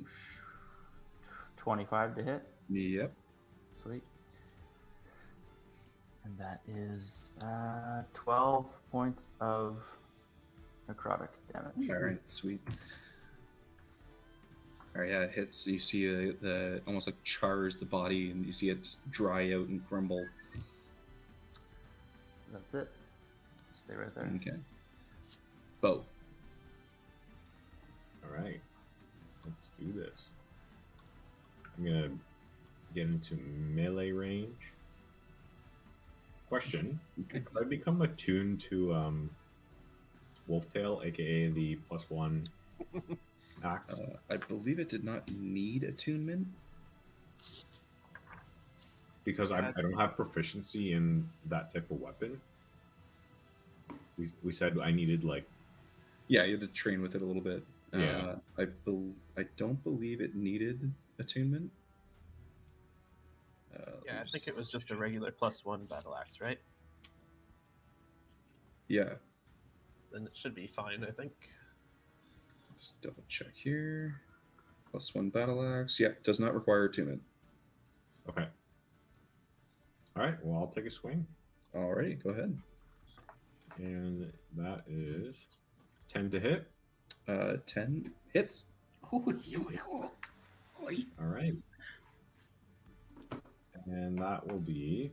25 to hit. Yep. Sweet. And that is 12 points of necrotic damage. Alright, sweet. Alright, yeah, it hits. You see the almost like chars the body, and you see it just dry out and crumble. That's it. Stay right there. Okay. Bow. All right, let's do this. I'm gonna get into melee range. Question: Have I become attuned to Wolftail, aka the +1 axe? I believe it did not need attunement. Because I don't have proficiency in that type of weapon. We said I needed like Yeah, you had to train with it a little bit. Yeah. I don't believe it needed attunement. Yeah, I think it was just a regular +1 battle axe, right? Yeah. Then it should be fine, I think. Let's double check here. +1 battle axe. Yeah, does not require attunement. okay. All right. Well, I'll take a swing, Alrighty, go ahead. and that is 10 to hit. 10 hits. All right. And that will be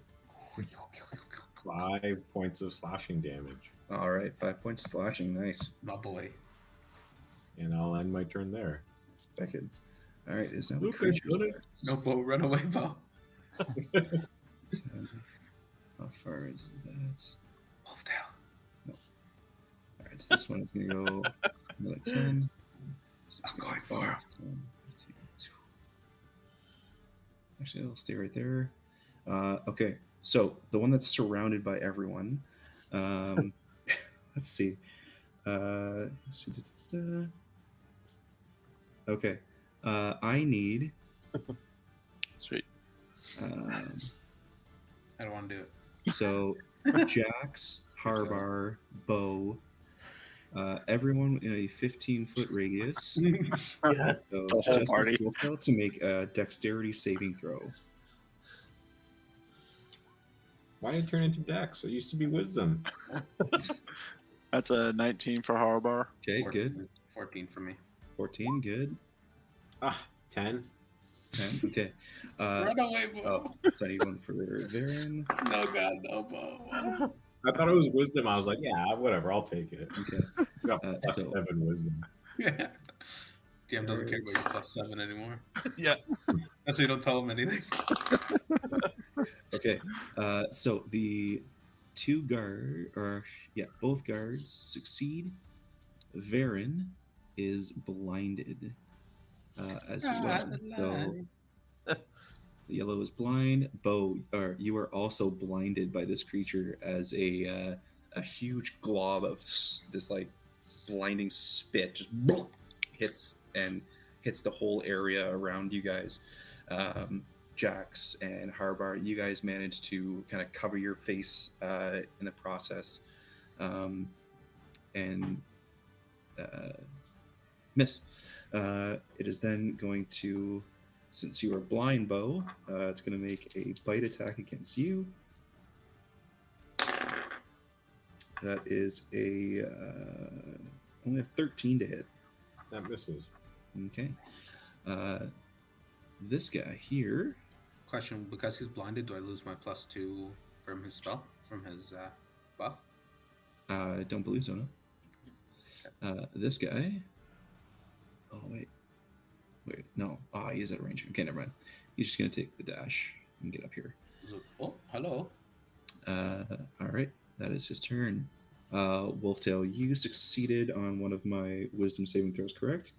5 points of slashing damage, All right, 5 points slashing. Nice. My boy. and I'll end my turn there. Second. All right, is now the Lucas, creature's run it. turn. No, Bo, run away, Bo. 10. How far is that? Wolf tail. All right, so this one is going to go another 10. This is I'm gonna going go for 10, 15, 2. Actually, it'll stay right there. Okay, so the one that's surrounded by everyone. Let's see. Okay, I need. Sweet. I don't want to do it. So Jax, Harabar, Bo, everyone in a 15-foot radius. Yes. So The whole just party. fail to make a dexterity saving throw. Why did it turn into Dex? It used to be Wisdom. That's a 19 for Harabar. Okay, good. 14 for me. 14, good. 10. 10, okay. Run away, Bo. Oh, so I need one for Varen. No, God, no, Bo. I thought it was Wisdom. I was like, yeah, whatever, I'll take it. Okay. Got plus So- 7 Wisdom. Yeah. DM doesn't care about your +7 anymore. Yeah. That's why you don't tell him anything. Okay. So the both guards succeed. Varen is blinded as well. So the yellow is blind. Bo, you are also blinded by this creature as a huge glob of this like blinding spit just hits the whole area around you guys. Jax and Harabar, you guys managed to kind of cover your face in the process and miss. It is then going to, since you are blind, Bo, it's going to make a bite attack against you. That is only a 13 to hit. That misses. Okay. This guy here. Question: because he's blinded, do I lose my +2 from his spell, from his buff? I don't believe so, no. This guy. Oh, wait, no. He is at range. Okay, never mind. He's just going to take the dash and get up here. Oh, hello. All right, that is his turn. Wolftail, you succeeded on one of my wisdom saving throws, correct?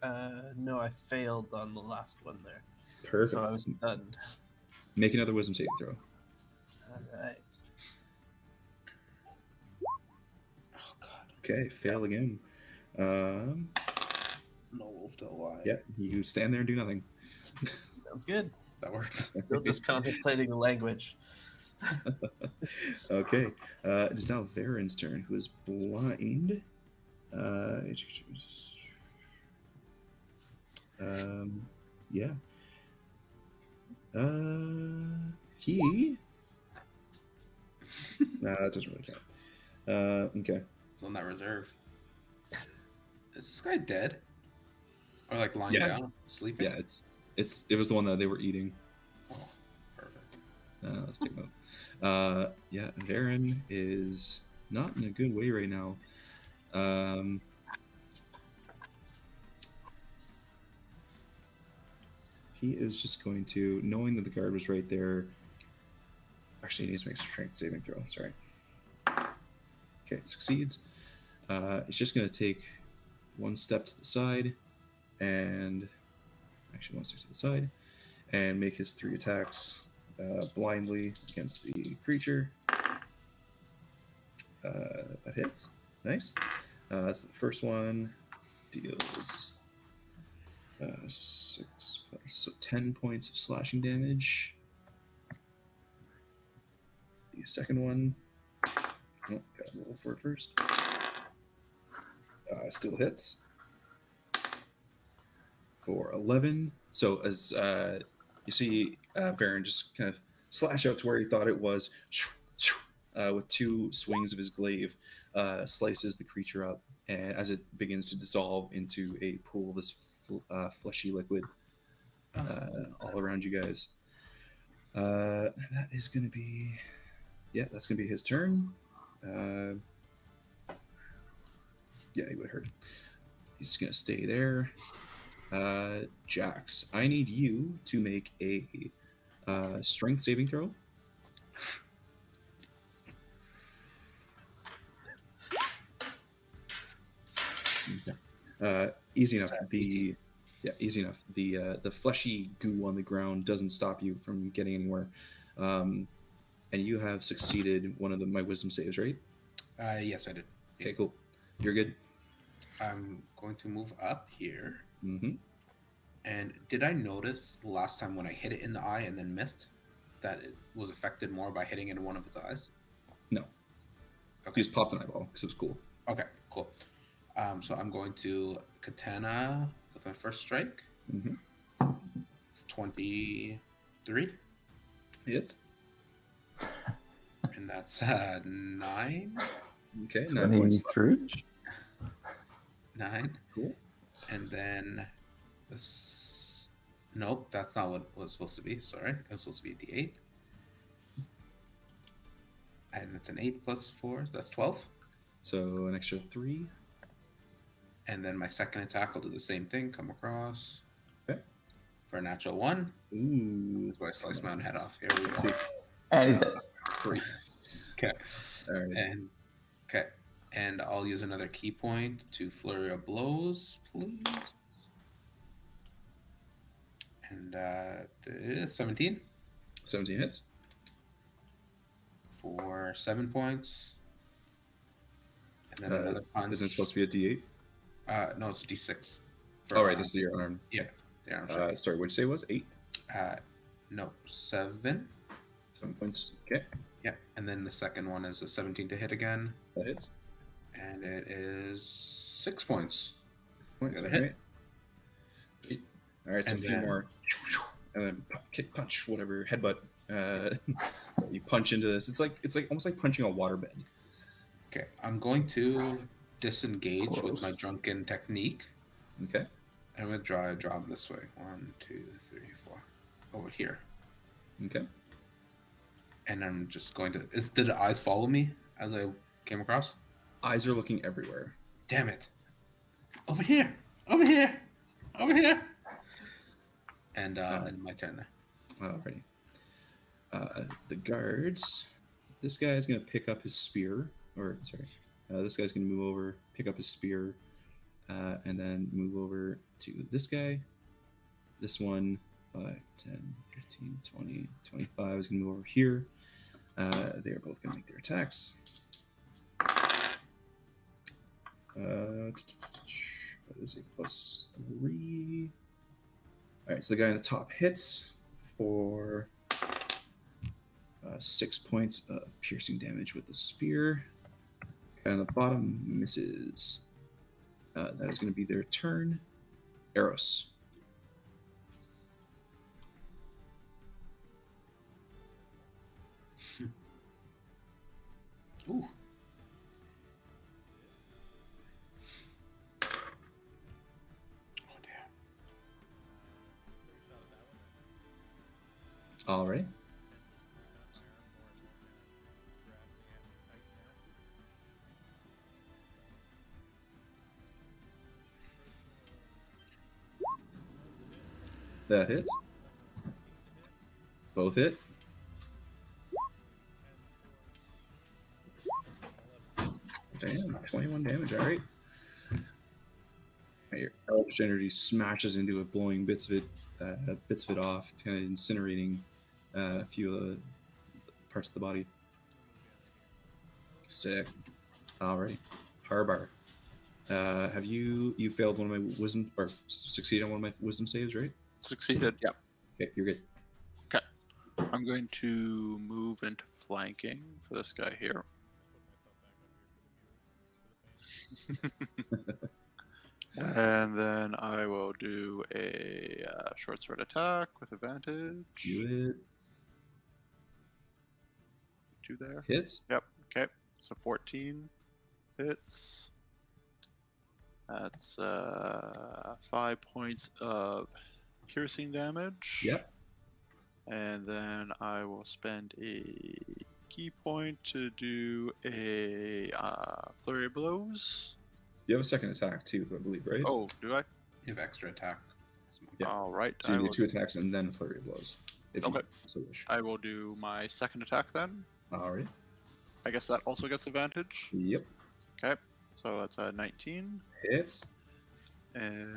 No, I failed on the last one there. Perfect. So I was stunned. Make another wisdom saving throw. Alright. Oh God. Okay, fail again. No wolf tail. Why? Yeah, you stand there and do nothing. Sounds good. That works. Still just contemplating the language. Okay, it is now Varen's turn, who is blind. Yeah. He. Nah, that doesn't really count. Okay. It's on that reserve. Is this guy dead? Or like lying Yeah. down, sleeping? Yeah, it was the one that they were eating. Oh, perfect. Let's take note. Yeah, Varen is not in a good way right now. He is just going to, knowing that the guard was right there. Actually, he needs to make a strength saving throw. Sorry. Okay, succeeds. He's just going to take one step to the side and actually 1 stick to the side, and make his 3 attacks blindly against the creature. That hits. Nice. That's the first one. Deals 6 plus, so 10 points of slashing damage. The second one, oh, gotta roll for it first. Still hits for 11. So as you see, Baron just kind of slash out to where he thought it was, with 2 swings of his glaive, slices the creature up, and as it begins to dissolve into a pool of this fleshy liquid all around you guys. That is going to be, that's going to be his turn. Yeah, he would hurt. He's going to stay there. Jax, I need you to make a strength saving throw. Okay. Easy enough. Easy enough. The fleshy goo on the ground doesn't stop you from getting anywhere. And you have succeeded one of my wisdom saves, right? Yes, I did. Okay, cool. You're good. I'm going to move up here. Mm-hmm. And did I notice last time when I hit it in the eye and then missed that it was affected more by hitting into one of its eyes? No. Okay. You just popped an eyeball because it was cool. Okay, cool. So I'm going to katana with my first strike. Mm-hmm. 23. Hits. And that's 9. Okay, 9 points. 23. 9. Cool. And then this. Nope, that's not what it was supposed to be. Sorry, it was supposed to be a D8. And it's an 8 plus 4. That's 12. So an extra 3. And then my second attack will do the same thing. Come across. Okay. For a natural 1. Ooh. That's where I slice my own head off. Here we Let's go. see. And he's dead. 3. Okay. All right. And I'll use another key point to flurry of blows, please. And 17 17 hits. for 7 points. And then another punch. Isn't it supposed to be a D8? No, it's a D6. Oh, right. This is your arm. Yeah. The arm strike. Sorry, what'd you say it was? 8? No, 7. 7 points. Okay. Yeah. And then the second one is a 17 to hit again. That hits. And it is 6 points. Points. Got a All hit. right. All right, so And a few then- more. And then kick, punch, whatever, headbutt. You punch into this. It's like almost like punching a waterbed. Okay. I'm going to disengage with Close. my drunken technique. Okay. I'm going to draw a job this way. 1, 2, 3, 4. Over here. Okay. And I'm just going to... Did the eyes follow me as I came across? Eyes are looking everywhere. Damn it. Over here. Over here. Over here. And my turn there. Alrighty. The guards. This guy is going to pick up his spear. This guy's going to move over, pick up his spear, and then move over to this guy. This one, 5, 10, 15, 20, 25 is going to move over here. They are both going to make their attacks. That is a +3. All right, so the guy on the top hits for 6 points of piercing damage with the spear. Guy on the bottom misses. That is going to be their turn. Eros. Ooh. Oh, damn. All right. That hits. Both hit. Damn, 21 damage. All right. Your eldritch energy smashes into it, blowing bits of it off, kind of incinerating a few of the parts of the body. Sick. Alright. Harabar. Have you failed one of my wisdom, or succeeded on one of my wisdom saves, right? Succeeded. Yep. Okay, you're good. Okay. I'm going to move into flanking for this guy here. Just put myself back up here for the viewers. And then I will do a short sword attack with advantage. Do it. 2 there. Hits. Yep. Okay. So 14 hits. That's 5 points of piercing damage. Yep. And then I will spend a key point to do a flurry of blows. You have a second attack too, I believe, right? Oh, do I? You have extra attack. Yeah. All right. So you I do will, 2 attacks and then flurry of blows. If Okay. you so wish. I will do my second attack then. Alright. I guess that also gets advantage. Yep. Okay. So that's a 19. Hits. And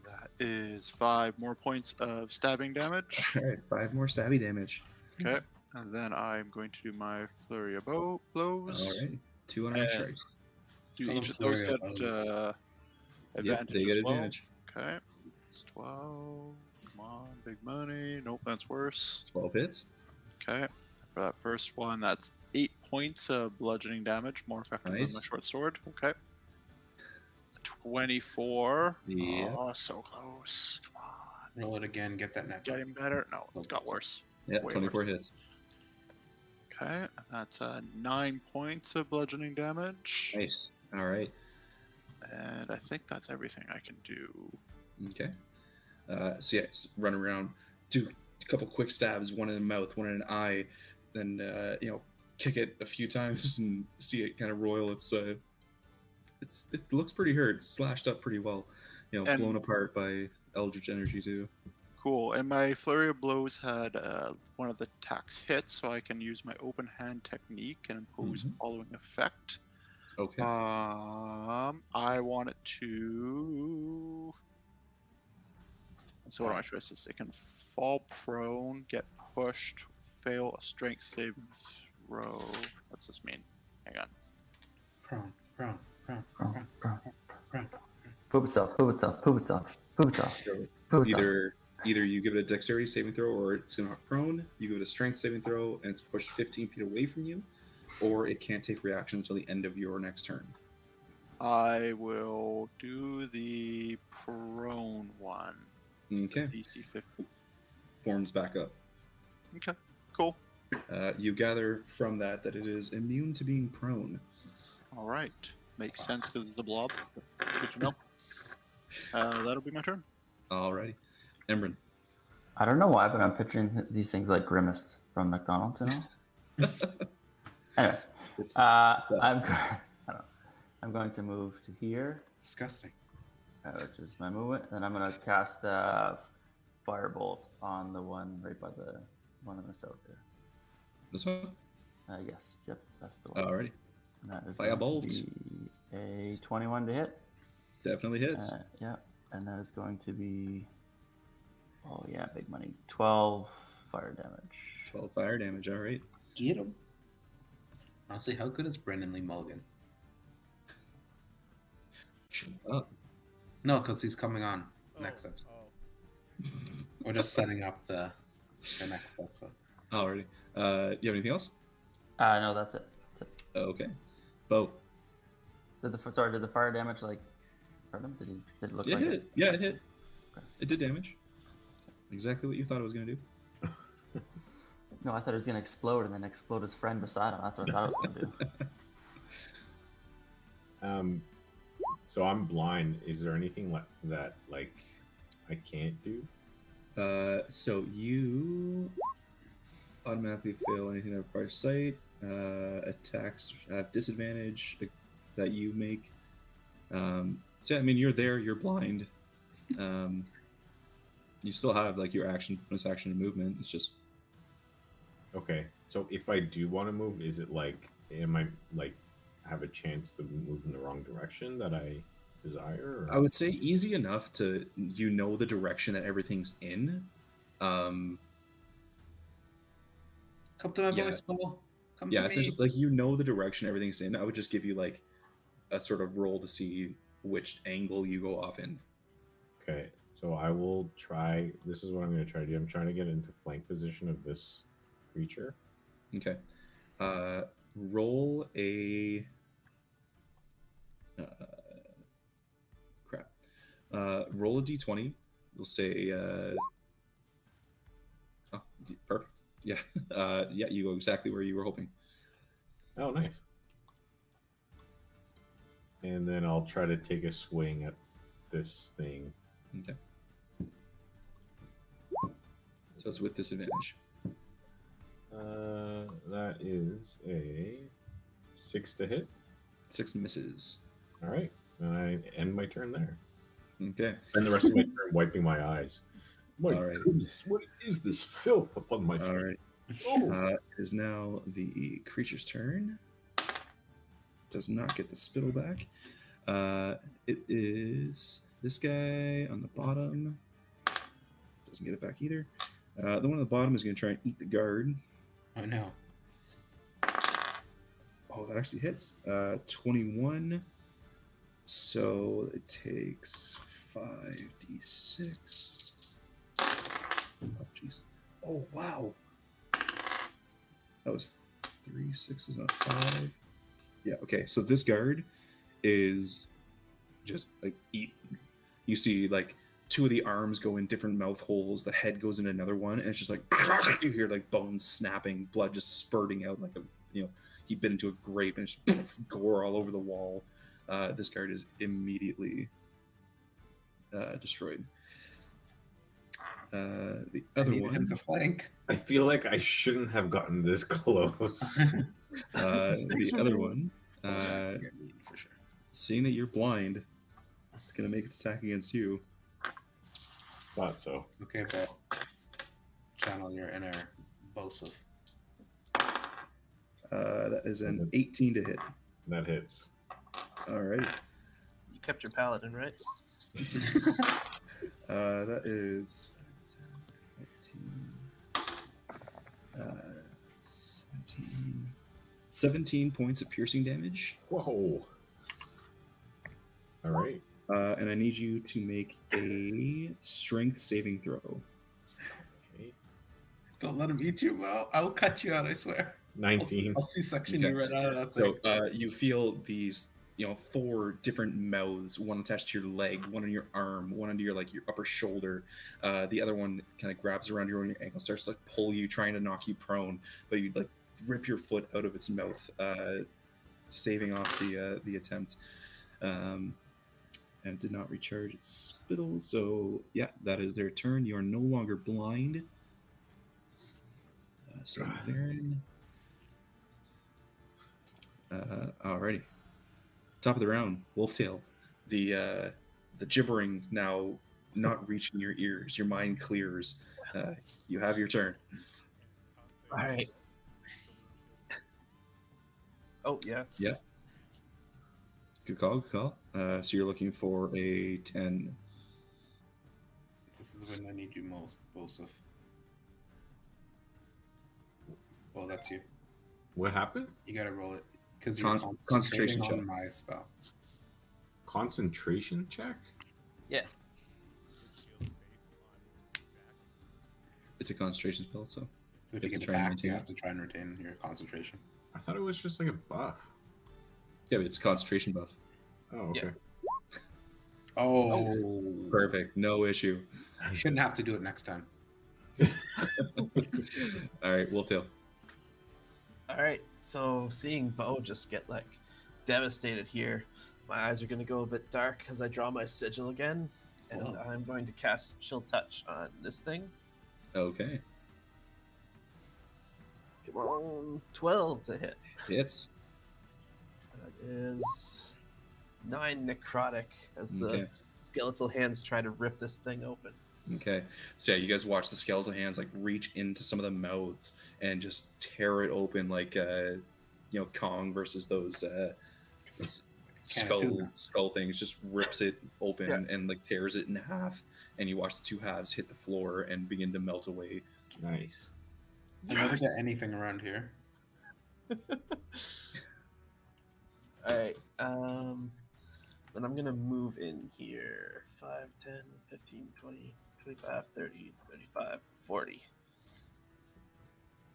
that is 5 more points of stabbing damage. Alright, 5 more stabby damage. Okay. And then I'm going to do my flurry of blows. Alright. 2 unarmed And- strikes. Do Call each them of those flurry get of blows. advantage Yep, they get as well? advantage. Okay. It's 12. Come on, big money. Nope, that's worse. 12 hits. Okay. For that first one, that's 8 points of bludgeoning damage, more effective than my Nice. short sword. Okay. 24. Yep. Oh, so close. Come on. Roll it again. Get that net. Getting better? No, it got worse. Yeah, Way 24 worse. hits. Okay. That's 9 points of bludgeoning damage. Nice. Alright. And I think that's everything I can do. Okay. So yeah, run around, do a couple quick stabs, one in the mouth, one in an eye, then kick it a few times and see it kind of roil. It looks pretty hurt, it's slashed up pretty well, And- blown apart by eldritch energy too. Cool. And my flurry of blows had one of the attacks hit, so I can use my open hand technique and impose the following effect. Okay. I want it to. So what are my choices? It can fall prone, get pushed, fail a strength saving throw. What's this mean? Hang on. Prone. Poop itself. Either you give it a dexterity saving throw, or it's going to prone. You give it a strength saving throw, and it's pushed 15 feet away from you, or it can't take reaction until the end of your next turn. I will do the prone one. Okay. DC 50. Forms back up. Okay. Cool. You gather from that it is immune to being prone. All right. Makes sense because it's a blob. Good to know. That'll be my turn. Alrighty. Emran. I don't know why, but I'm picturing these things like Grimace from McDonald's, you know? Anyway, It's- I'm going to move to here, Disgusting. which is my movement. Then I'm going to cast Firebolt on the one right by the one in the south there. This one? Yes, yep, that's the one. Alrighty. And that is Firebolt. going to be a 21 to hit. Definitely hits. Yeah, and that is going to be, oh yeah, big money. 12 fire damage. 12 fire damage, alright. Get him. Honestly, how good is Brendan Lee Mulligan? Shut up. No, because he's coming on next Oh, episode. oh. We're just setting up the next episode. Alrighty. You have anything else? No, that's it. Okay. Bo. Did the fire damage like hurt him? Did it look Yeah, like it hit. Yeah, it hit. Okay. It did damage. Exactly what you thought it was going to do. No, I thought it was gonna explode and then explode his friend beside him. That's what I thought it was gonna do. So I'm blind. Is there anything that like I can't do? So you automatically fail anything that requires sight. Attacks have disadvantage that you make. So yeah, I mean, you're there. You're blind. You still have like your bonus action and movement. It's just Okay. So if I do want to move, is it like am I like have a chance to move in the wrong direction that I desire? Or... I would say easy enough to the direction that everything's in. Come to my Yeah. voice, Paul. Come Yeah, to essentially, me. like the direction everything's in. I would just give you like a sort of roll to see which angle you go off in. Okay, so I will try. This is what I'm going to try to do. I'm trying to get into flank position of this creature. Okay. Roll a crap. Roll a d20. We'll say perfect. Yeah. Yeah, you go exactly where you were hoping. Oh, nice. And then I'll try to take a swing at this thing. Okay. So it's with disadvantage. That is a 6 to hit. 6 misses. All right, and I end my turn there. Okay. And the rest of my turn wiping my eyes. My All right. goodness, what is this filth upon my face? All right. Oh. It is now the creature's turn. Does not get the spittle back. It is this guy on the bottom. Doesn't get it back either. The one on the bottom is going to try and eat the guard. I know. Oh, that actually hits. 21. So it takes 5d6. Oh, jeez. Oh, wow. That was 3 6s, not 5. Yeah, okay. So this guard is just like eat. You see like 2 of the arms go in different mouth holes. The head goes in another one, and it's just like you hear like bones snapping, blood just spurting out like he bit into a grape, and just gore all over the wall. This guard is immediately destroyed. The other Needed him one, to flank. I feel like I shouldn't have gotten this close. the other one, For sure. seeing that you're blind, it's gonna make its attack against you. Thought so. Okay, but channel your inner Bosef. That is an 18 to hit. That hits. All right. You kept your paladin, right? That is 17 points of piercing damage. Whoa. All right. And I need you to make a strength saving throw. Okay. Don't let him eat you, Mo. I will cut you out, I swear. 19. I'll see-section Okay. you right out of that thing. So you feel these, 4 different mouths, one attached to your leg, one on your arm, one under your upper shoulder. The other one kind of grabs around your ankle, starts to pull you, trying to knock you prone, but you rip your foot out of its mouth, saving off the attempt, and did not recharge its spittle. So yeah, that is their turn. You are no longer blind. So Baron. Alrighty. Top of the round, Wolftail. The gibbering now not reaching your ears. Your mind clears. You have your turn. All right. Oh, yeah. Yeah. Good call. So you're looking for a 10. This is when I need you most, Bosef. Oh, that's you. What happened? You gotta roll it. Because you're concentration concentrating check. on my spell. Concentration check? Yeah. It's a concentration spell, so So if You you have get to try and attacked, you maintain have to try and retain your concentration. I thought it was just like a buff. yeah, but it's a concentration buff. Oh, okay. Yeah. Oh. Perfect, no issue. You shouldn't have to do it next time. All right, Wolftail. All right. So seeing Bo just get devastated here, my eyes are going to go a bit dark as I draw my sigil again, and Wow. I'm going to cast Chill Touch on this thing. Okay, Come on, 12 to hit. hits. That is 9 necrotic as the Okay. skeletal hands try to rip this thing open. Okay, so yeah, you guys watch the skeletal hands reach into some of the mouths and just tear it open like Kong versus those can of tuna. skull thing. It just rips it open and like tears it in half, and you watch the two halves hit the floor and begin to melt away. Nice. I never get anything around here. All right. Then I'm gonna move in here. 5, 10, 15, 20, 25, 30, 35, 40.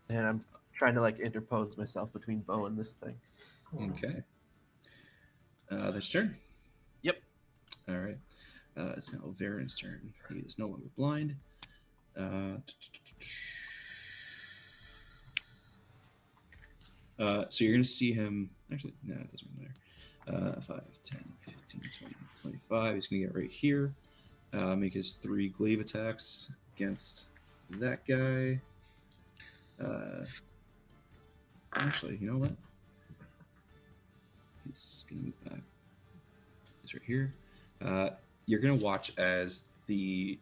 And I'm trying to like interpose myself between Bo and this thing. Okay. That's your turn. Yep. All right. It's now Varen's turn. He is no longer blind. So you're going to see him. Actually, no, it doesn't matter. 5, 10, 15, 20, 25. He's going to get right here. Make his 3 glaive attacks against that guy. Actually, you know what? He's going to move back. He's right here. You're going to watch as the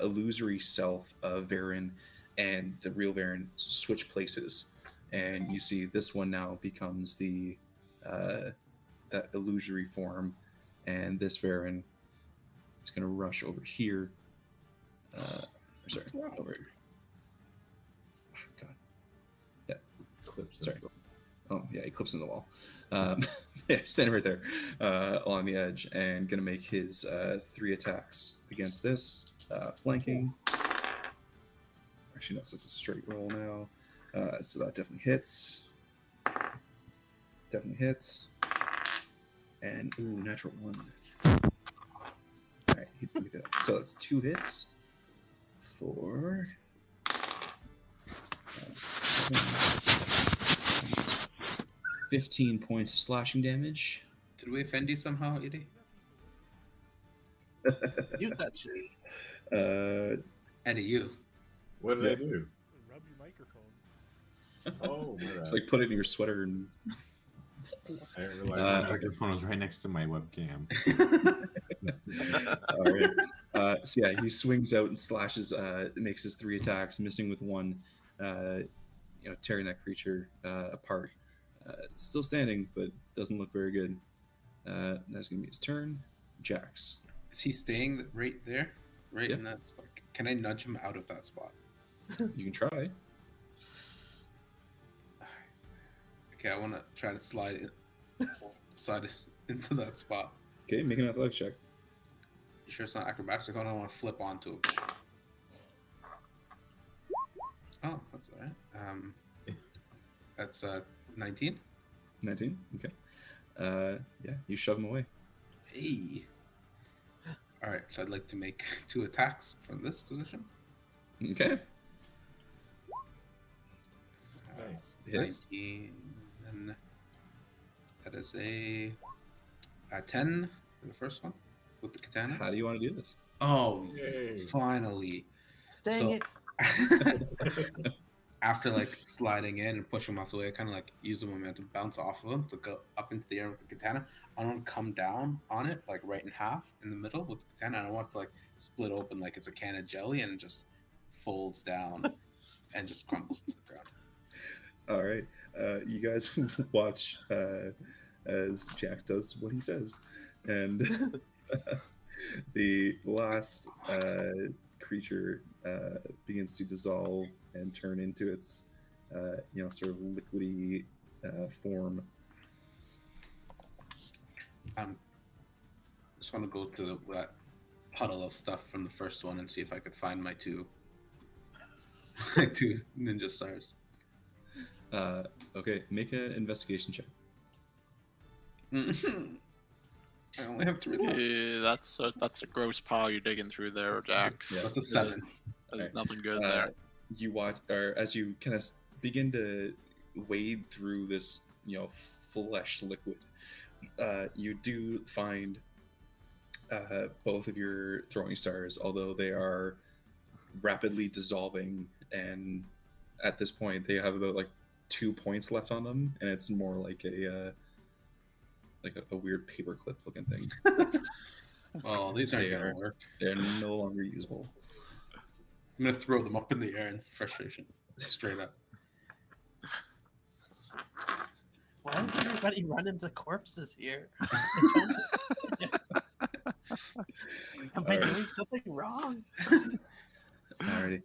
illusory self of Varen and the real Varen switch places. And you see this one now becomes the that illusory form, and this Varen is going to rush over here. Sorry, over. Oh, God. Yeah. Clips. Sorry. Oh, yeah, he clips in the wall. Yeah, standing right there along the edge, and going to make his 3 attacks against this. Flanking. Actually, no, so it's a straight roll now. So that definitely hits. Definitely hits. And, ooh, natural 1. All right, so that's 2 hits for 15 points of slashing damage. Did we offend you somehow, Edie? You touch it. Eddie, you. What did I do? Rub your microphone. Oh, my bad. It's like put it in your sweater and. I didn't realize my microphone was right next to my webcam. All right. So yeah, he swings out and slashes. Makes his 3 attacks, missing with 1. Tearing that creature apart. It's still standing, but doesn't look very good. That's gonna be his turn. Jax. Is he staying right there? Right Yeah. in that spot? Can I nudge him out of that spot? You can try. Okay, I want to try to slide into that spot. Okay, make an athletics check. You sure it's not acrobatics? I don't want to flip onto him. Oh, that's all right. That's 19. 19. Okay. Yeah, you shove him away. Hey. All right, so I'd like to make 2 attacks from this position. Okay. Nice. 19. And that is a 10 for the first one with the katana. How do you want to do this? Oh, Yay. finally. Dang So- it. After like sliding in and pushing him off the way, I kind of like use the momentum, bounce off of him to go up into the air with the katana. I don't come down on it like right in half in the middle with the katana. I don't want it to like split open like it's a can of jelly and just folds down and just crumbles to the ground. All right. You guys watch as Jax does what he says, and the last creature begins to dissolve and turn into its, sort of liquidy form. Just want to go to that puddle of stuff from the first one and see if I could find my 2 ninja stars. Okay, make an investigation check. I only have 3 left. Yeah, that's a gross pile you're digging through there, Jax. Yeah. That's a 7. There's nothing good there. You watch, or as you kind of begin to wade through this, flesh liquid, you do find both of your throwing stars, although they are rapidly dissolving, and at this point they have about like 2 points left on them, and it's more like a weird paperclip looking thing. Oh, these aren't gonna work. They're no longer usable. I'm gonna throw them up in the air in frustration, straight up. Why is everybody running to corpses here? Am I doing something wrong? Alrighty.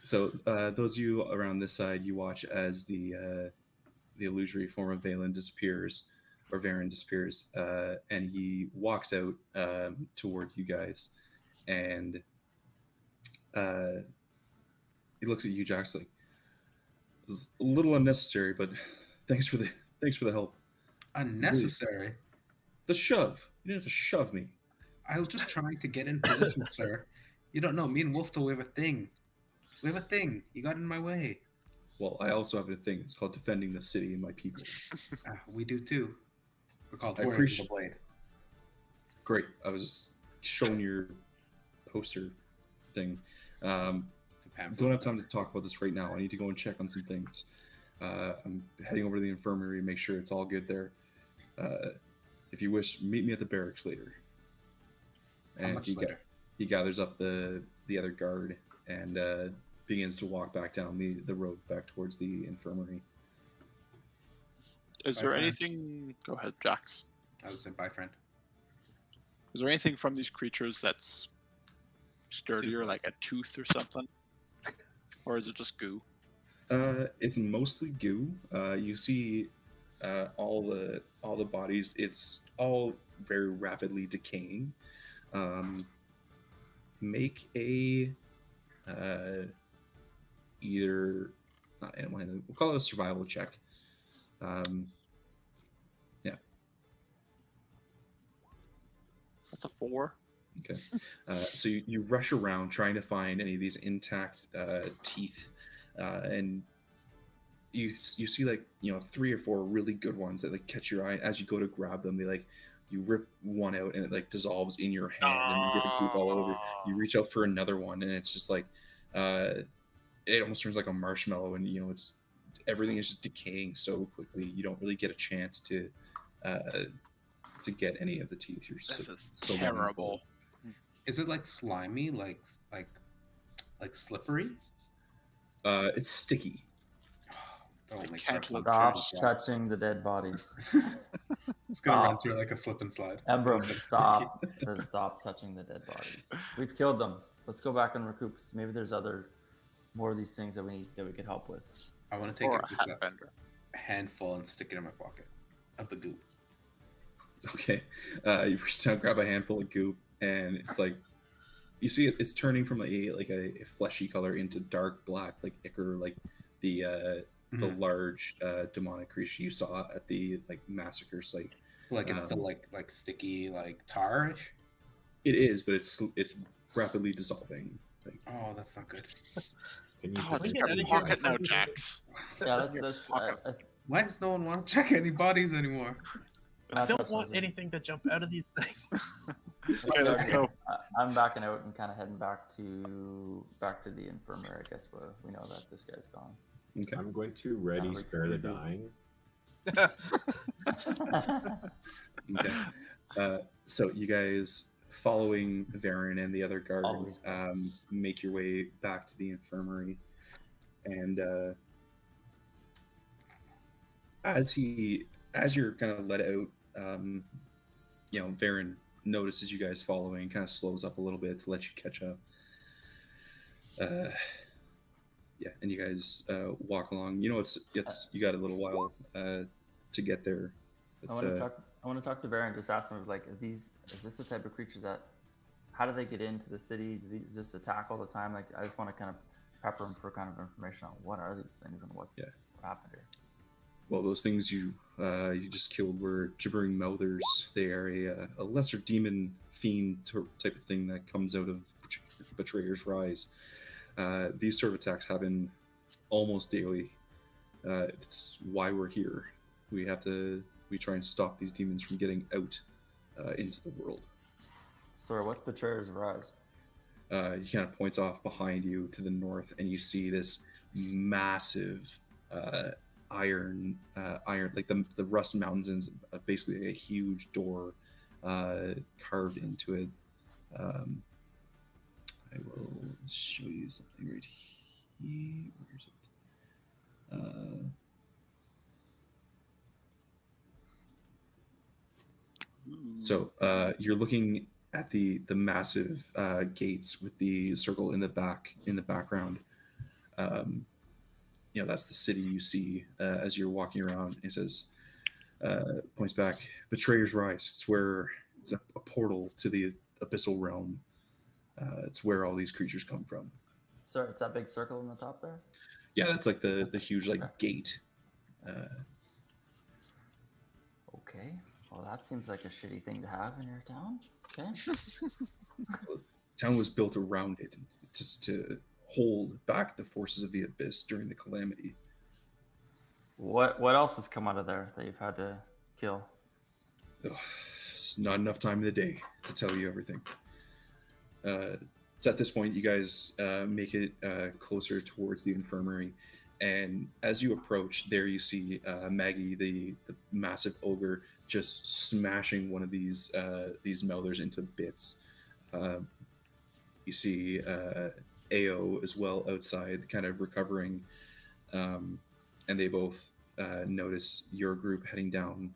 So those of you around this side, you watch as the illusory form of Valen disappears, or Varen disappears, and he walks out toward you guys, and he looks at you, Jax, like, "This is a little unnecessary, but thanks for the help." Unnecessary. The shove. You didn't have to shove me. I was just trying to get in position, sir. You don't know. Me and Wolfto, we have a thing. We have a thing. You got in my way. Well, I also have a thing. It's called defending the city and my people. We do too. We're called I Warriors of appreciate- the Blade. Great. I was showing your poster thing. It's a pamphlet. Don't have time to talk about this right now. I need to go and check on some things. I'm heading over to the infirmary and make sure it's all good there. If you wish, meet me at the barracks later. How much later? He gathers up the other guard and begins to walk back down the road back towards the infirmary. Is Bye, there friend. anything? Go ahead, Jax. I was saying bye, friend. Is there anything from these creatures that's sturdier, like a tooth or something? Or is it just goo? It's mostly goo. You see all the bodies. It's all very rapidly decaying. Make a either not animal handling. We'll call it a survival check. Yeah. That's a 4. Okay. So you rush around trying to find any of these intact teeth, and you see, like, 3 or 4 really good ones that like catch your eye. As you go to grab them, they like, you rip one out and it like dissolves in your hand and you get a goop all over. You reach out for another one and it's just like it almost turns like a marshmallow, and it's everything is just decaying so quickly. You don't really get a chance to get any of the teeth. You're This so, is so long. terrible. Is it like slimy, like slippery? It's sticky. Oh my Can't God. look Stop Cheers. touching the dead bodies. It's gonna run Stop. through like a slip and slide. Embro, It's like stop. Stop touching the dead bodies. We've killed them. Let's go back and recoup. Maybe there's more of these things that we could help with. I want to take Or it a just hat a bender. handful and stick it in my pocket of the goop. Okay. You reach down, grab a handful of goop, and it's like you see it's turning from a fleshy color into dark black, like ichor, like the large demonic creature you saw at the massacre site. Like it's still like sticky, like tarish. It is, but it's rapidly dissolving. Like, Oh, that's not good. Can you Oh, it's defend in get out your of here pocket now, before these- Jax. Yeah, Your that's pocket. Why does no one want to check any bodies anymore? I don't want anything to jump out of these things. Okay, let's go. I'm backing out and kind of heading back to the infirmary. I guess we know that this guy's gone. okay. I'm going to ready Kinda spare the recruit. dying. Okay. So you guys, following Varen and the other guard, Always. make your way back to the infirmary, and as you're kind of let out, Varen notices you guys following, kind of slows up a little bit to let you catch up. Yeah, and you guys walk along. It's you got a little while to get there. I But, want to talk to Baron. Just ask him, like, is this the type of creature that? How do they get into the city? Is this attack all the time? Like, I just want to kind of pepper him for kind of information on what are these things and what happened here. well, those things you just killed were gibbering mouthers. They are a lesser demon fiend type of thing that comes out of Betrayer's Rise. These sort of attacks happen almost daily. It's why we're here. We try and stop these demons from getting out into the world. Sorry, what's Betrayer's Rise? He kind of points off behind you to the north, and you see this massive iron, like the Rust Mountains, is basically a huge door carved into it. I will show you something right here. Where is it? So you're looking at the massive gates with the circle in the background. That's the city you see as you're walking around. He says, points back, Betrayer's Rise. It's a portal to the abyssal realm. It's where all these creatures come from. Sorry, it's that big circle in the top there. Yeah, that's like the huge Okay. gate. Okay. Well, that seems like a shitty thing to have in your town. Okay. Town was built around it just to hold back the forces of the abyss during the calamity. What else has come out of there that you've had to kill? Ugh, it's not enough time in the day to tell you everything. So at this point, you guys make it closer towards the infirmary, and as you approach, there you see Maggie, the massive ogre, just smashing one of these melders into bits. You see Ao as well outside, kind of recovering, and they both notice your group heading down.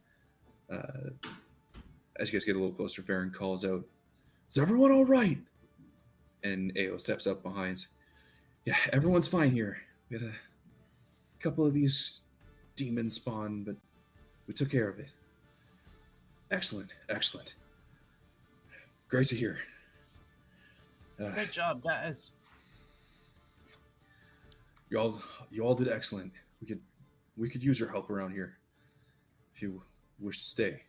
As you guys get a little closer, Varen calls out, "Is everyone all right?" And Ao steps up behind. "Yeah, everyone's fine here. We had a couple of these demons spawn, but we took care of it." Excellent. Great to hear. Great job, guys. You all did excellent. We could use your help around here if you wish to stay.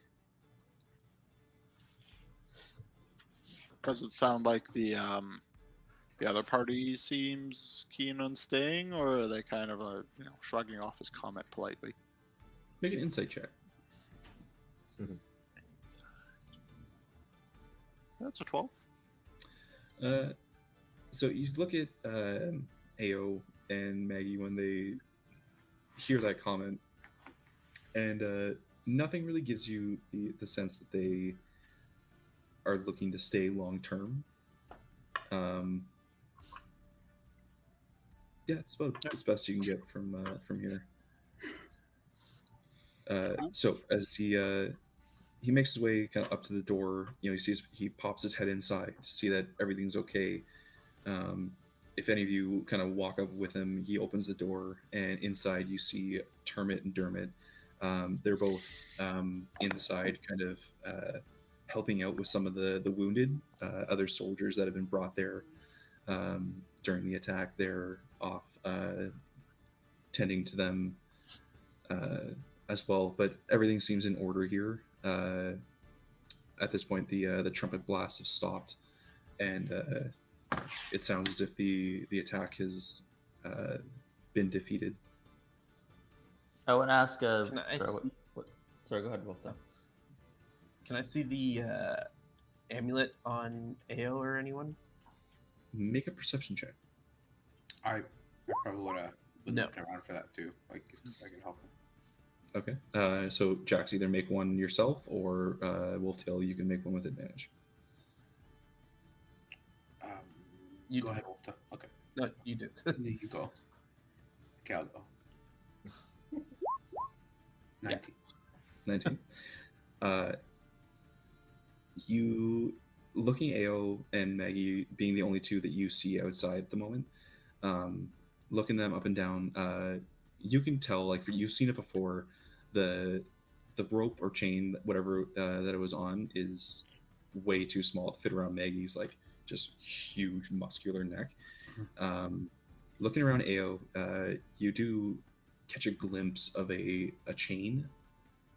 Does it sound like the other party seems keen on staying, or are they kind of shrugging off his comment politely? Make an insight check. That's a 12. So you look at Ao and Maggie when they hear that comment, and nothing really gives you the sense that they are looking to stay long term. Yeah, it's about as best you can get from here. So as he makes his way kind of up to the door, he pops his head inside to see that everything's okay. If any of you kind of walk up with him, he opens the door, and inside you see Termit and Dermot. They're both inside, kind of helping out with some of the wounded other soldiers that have been brought there during the attack. They're off tending to them as well, but everything seems in order here. At this point, the trumpet blasts have stopped, and it sounds as if the attack has been defeated. I want to ask. Can I Sorry, go ahead, Wolfdown. Can I see the amulet on Ao or anyone? Make a perception check. I probably would have been No. looking around for that too. Like, if I can help him. Okay. So Jax, either make one yourself, or Wolftail, you can make one with advantage. You Go ahead, Wolfta. Okay. No, you do. You go. Okay, I'll go. 19. 19. You, looking Ao and Maggie being the only two that you see outside at the moment, looking them up and down, you can tell, like, you've seen it before, the rope or chain, whatever that it was on, is way too small to fit around Maggie's, like, just huge muscular neck. Looking around Ao, you do catch a glimpse of a chain,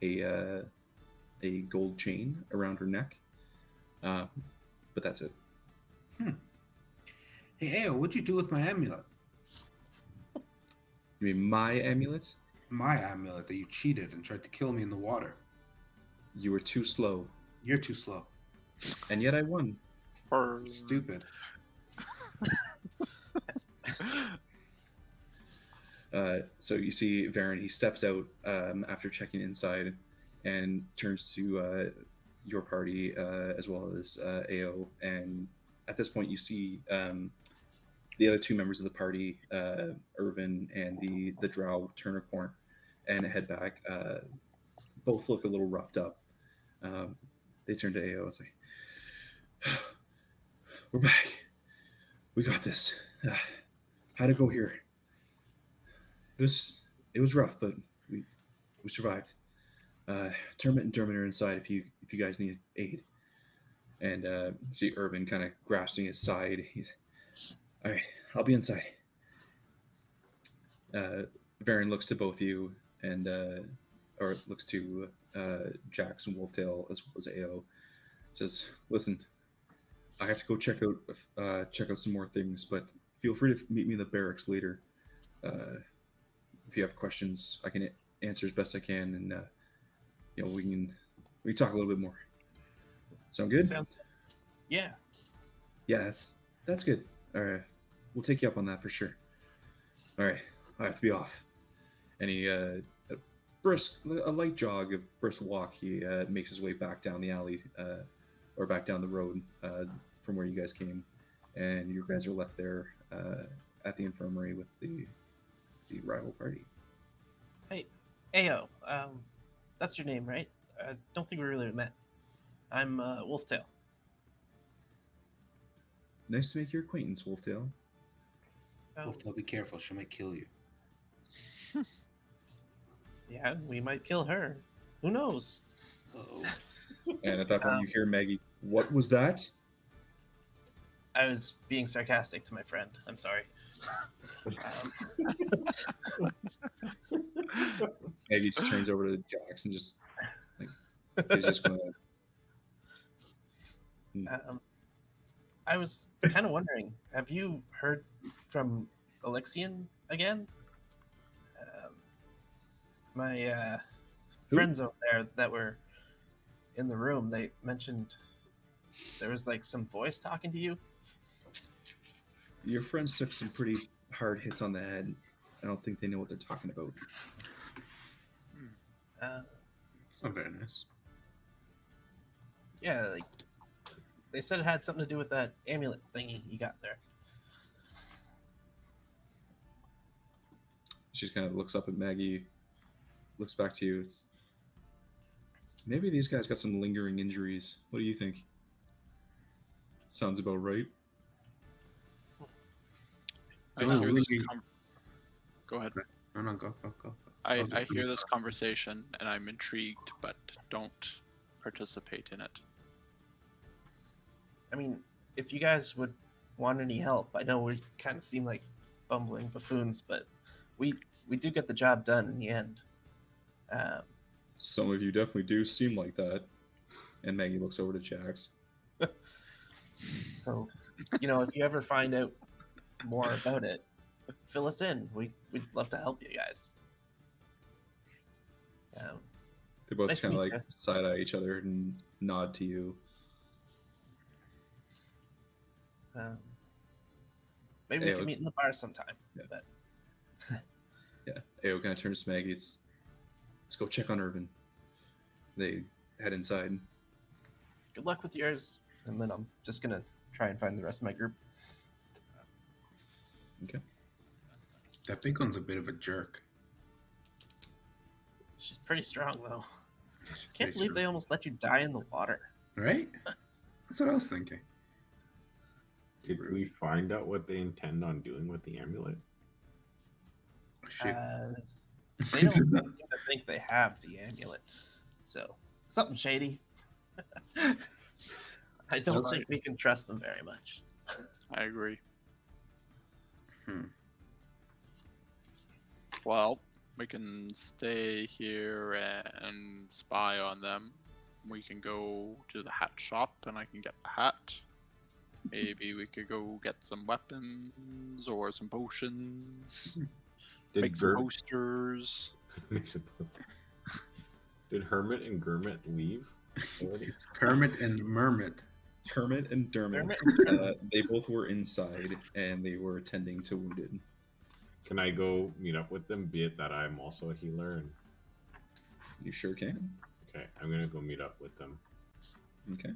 a gold chain around her neck, but that's it. Hey, Ao, what'd you do with my amulet? You mean my amulet? My amulet that you cheated and tried to kill me in the water. You were too slow, You're too slow. and yet I won. Stupid. So you see Varen, he steps out after checking inside and turns to your party as well as Ao. And at this point, you see the other two members of the party, Irvin and the drow, turn a corner and head back. Both look a little roughed up. they turn to AO and say, "We're back. We got this. How'd it go here? It was rough, but we survived. Termit and Dermot are inside if you guys need aid." And see Irvin kind of grasping his side. He's, "All right, I'll be inside." Baron looks to both you and or looks to Jax and Wolftail as well as AO. Says, "Listen, I have to go check out some more things, but feel free to meet me in the barracks later. If you have questions, I can answer as best I can, and we can talk a little bit more. Sound good?" Sounds good. Yeah. Yeah, that's good. All right, we'll take you up on that for sure. All right, I have to be off. And he a light jog, a brisk walk. He makes his way back down the alley, or back down the road from where you guys came, and you guys are left there at the infirmary with the rival party. Hey, Ao, that's your name, right? I don't think we really met. I'm Wolftail. Nice to make your acquaintance, Wolftail. Oh, Wolftail, be careful. She might kill you. yeah, we might kill her. Who knows? Uh-oh. And at that point, you hear Maggie. "What was that?" I was being sarcastic to my friend. I'm sorry. Maggie just turns over to Jax and just he's just gonna. I was kind of wondering, have you heard from Alexian again? My Who? friends over there that were in the room, they mentioned there was like some voice talking to you. Your friends took some pretty hard hits on the head. I don't think they know what they're talking about. It's not very nice. Yeah, like they said it had something to do with that amulet thingy you got there. She kind of looks up at Maggie, looks back to you. Maybe these guys got some lingering injuries. What do you think? Sounds about right. I Oh, hear this. really? Go ahead. No, go. I hear this conversation and I'm intrigued, but don't participate in it. I mean, if you guys would want any help, I know we kind of seem like bumbling buffoons, but we do get the job done in the end. Some of you definitely do seem like that. And Maggie looks over to Jax. So, if you ever find out more about it, fill us in. We'd love to help you guys. They both Nice to kind of meet like you. side eye each other and nod to you. Maybe Hey, we can meet in the bar sometime. Yeah. But Yeah, Ao kind of turns to Maggie. Let's go check on Irvin. They head inside. good luck with yours. And then I'm just gonna try and find the rest of my group. Okay. That big one's a bit of a jerk. She's pretty strong though. She's Can't pretty believe they strong. almost let you die in the water. Right? That's what I was thinking. Did we find out what they intend on doing with the amulet? Oh, shit. They don't seem to think they have the amulet. So something shady. I don't Alright. think we can trust them very much. I agree. Hmm. Well, we can stay here and spy on them. We can go to the hat shop and I can get the hat. Maybe we could go get some weapons or some potions. Make some posters. Did Hermit and Gurmit leave already? It's Kermit and Mermit. Hermit and Dermot, Dermot they both were inside and they were attending to wounded. Can I go meet up with them, be it that I'm also a healer? And You sure can. okay, I'm gonna go meet up with them. Okay.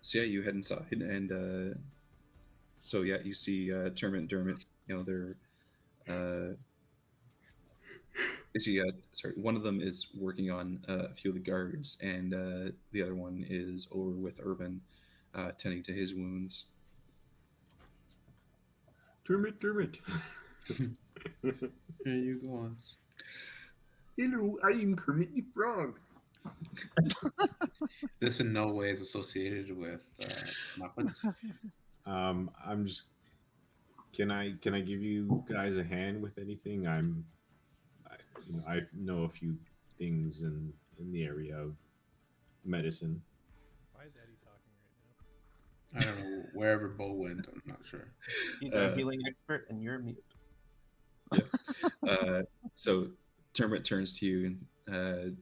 So yeah, you head inside, and so yeah, you see Termit and Dermot. They're Sorry, one of them is working on a few of the guards, and the other one is over with Urban, tending to his wounds. Dermot. Here you go on. Hello, I am Kermit the Frog. This in no way is associated with Muppets. I'm just. Can I give you guys a hand with anything? I know a few things in the area of medicine. Why is Eddie talking right now? I don't know wherever Bo went. I'm not sure. He's our healing expert, and you're mute. So Termit turns to you and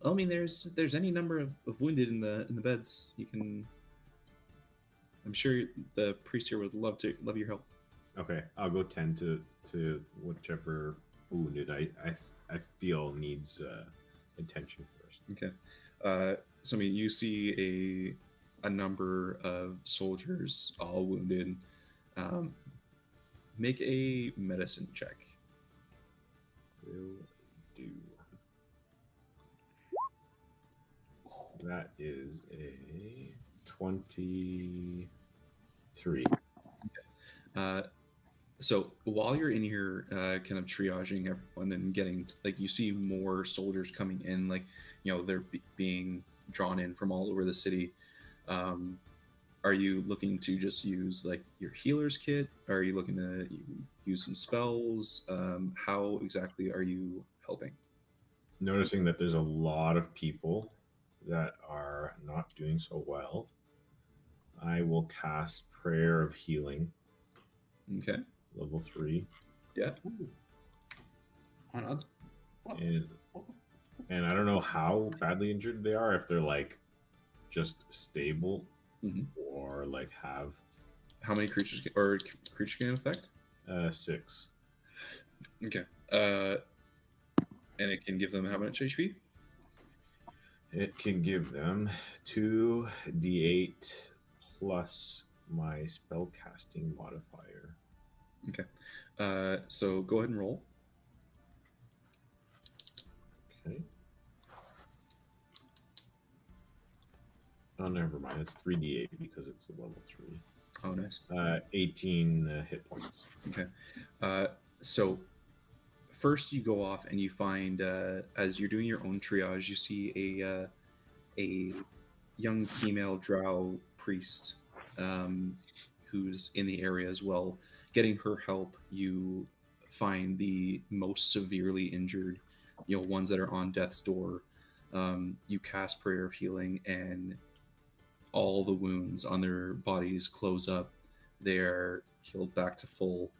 I mean, there's any number of wounded in the beds. You can. I'm sure the priest here would love your help. Okay, I'll go tend to whichever wounded I feel needs attention first. Okay. So I mean, you see a number of soldiers all wounded. Make a medicine check. Will do. That is a 23. So while you're in here, kind of triaging everyone and getting you see more soldiers coming in, they're being drawn in from all over the city. Are you looking to just use your healer's kit? Are you looking to use some spells? How exactly are you helping? Noticing that there's a lot of people that are not doing so well, I will cast Prayer of Healing. Okay. Level 3. Yeah. And I don't know how badly injured they are, if they're just stable or have. How many creatures can affect? 6. Okay. And it can give them how much HP? It can give them 2d8 plus my spellcasting modifier. Okay. So go ahead and roll. Okay. Oh, never mind. It's 3d8 because it's a level 3. Oh, nice. 18 hit points. Okay. So first you go off and you find, as you're doing your own triage, you see a young female drow priest who's in the area as well. Getting her help, you find the most severely injured, ones that are on death's door. You cast Prayer of Healing, and all the wounds on their bodies close up. They're healed back to full,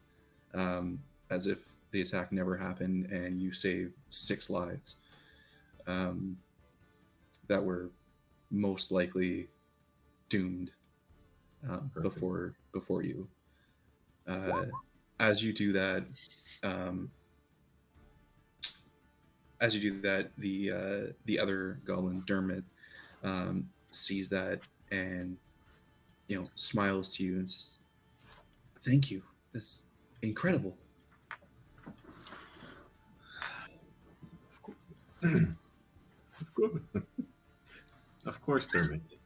as if the attack never happened, and you save 6 lives that were most likely doomed before you. As you do that, the other goblin, Dermot, sees that and smiles to you and says, "Thank you. That's incredible." Of course, Dermot.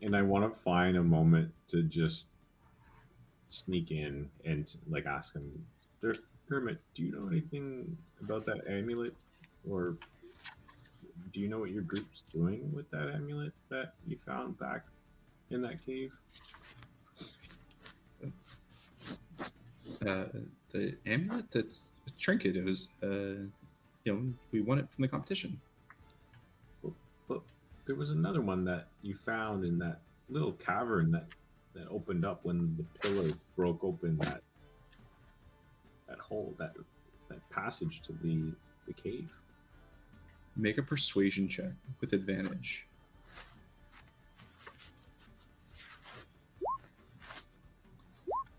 And I want to find a moment to just sneak in and ask him, Dermot, do you know anything about that amulet, or do you know what your group's doing with that amulet that you found back in that cave? The amulet, that's a trinket. It was, we won it from the competition. But there was another one that you found in that little cavern that opened up when the pillar broke open that hole, that passage to the cave. Make a persuasion check with advantage.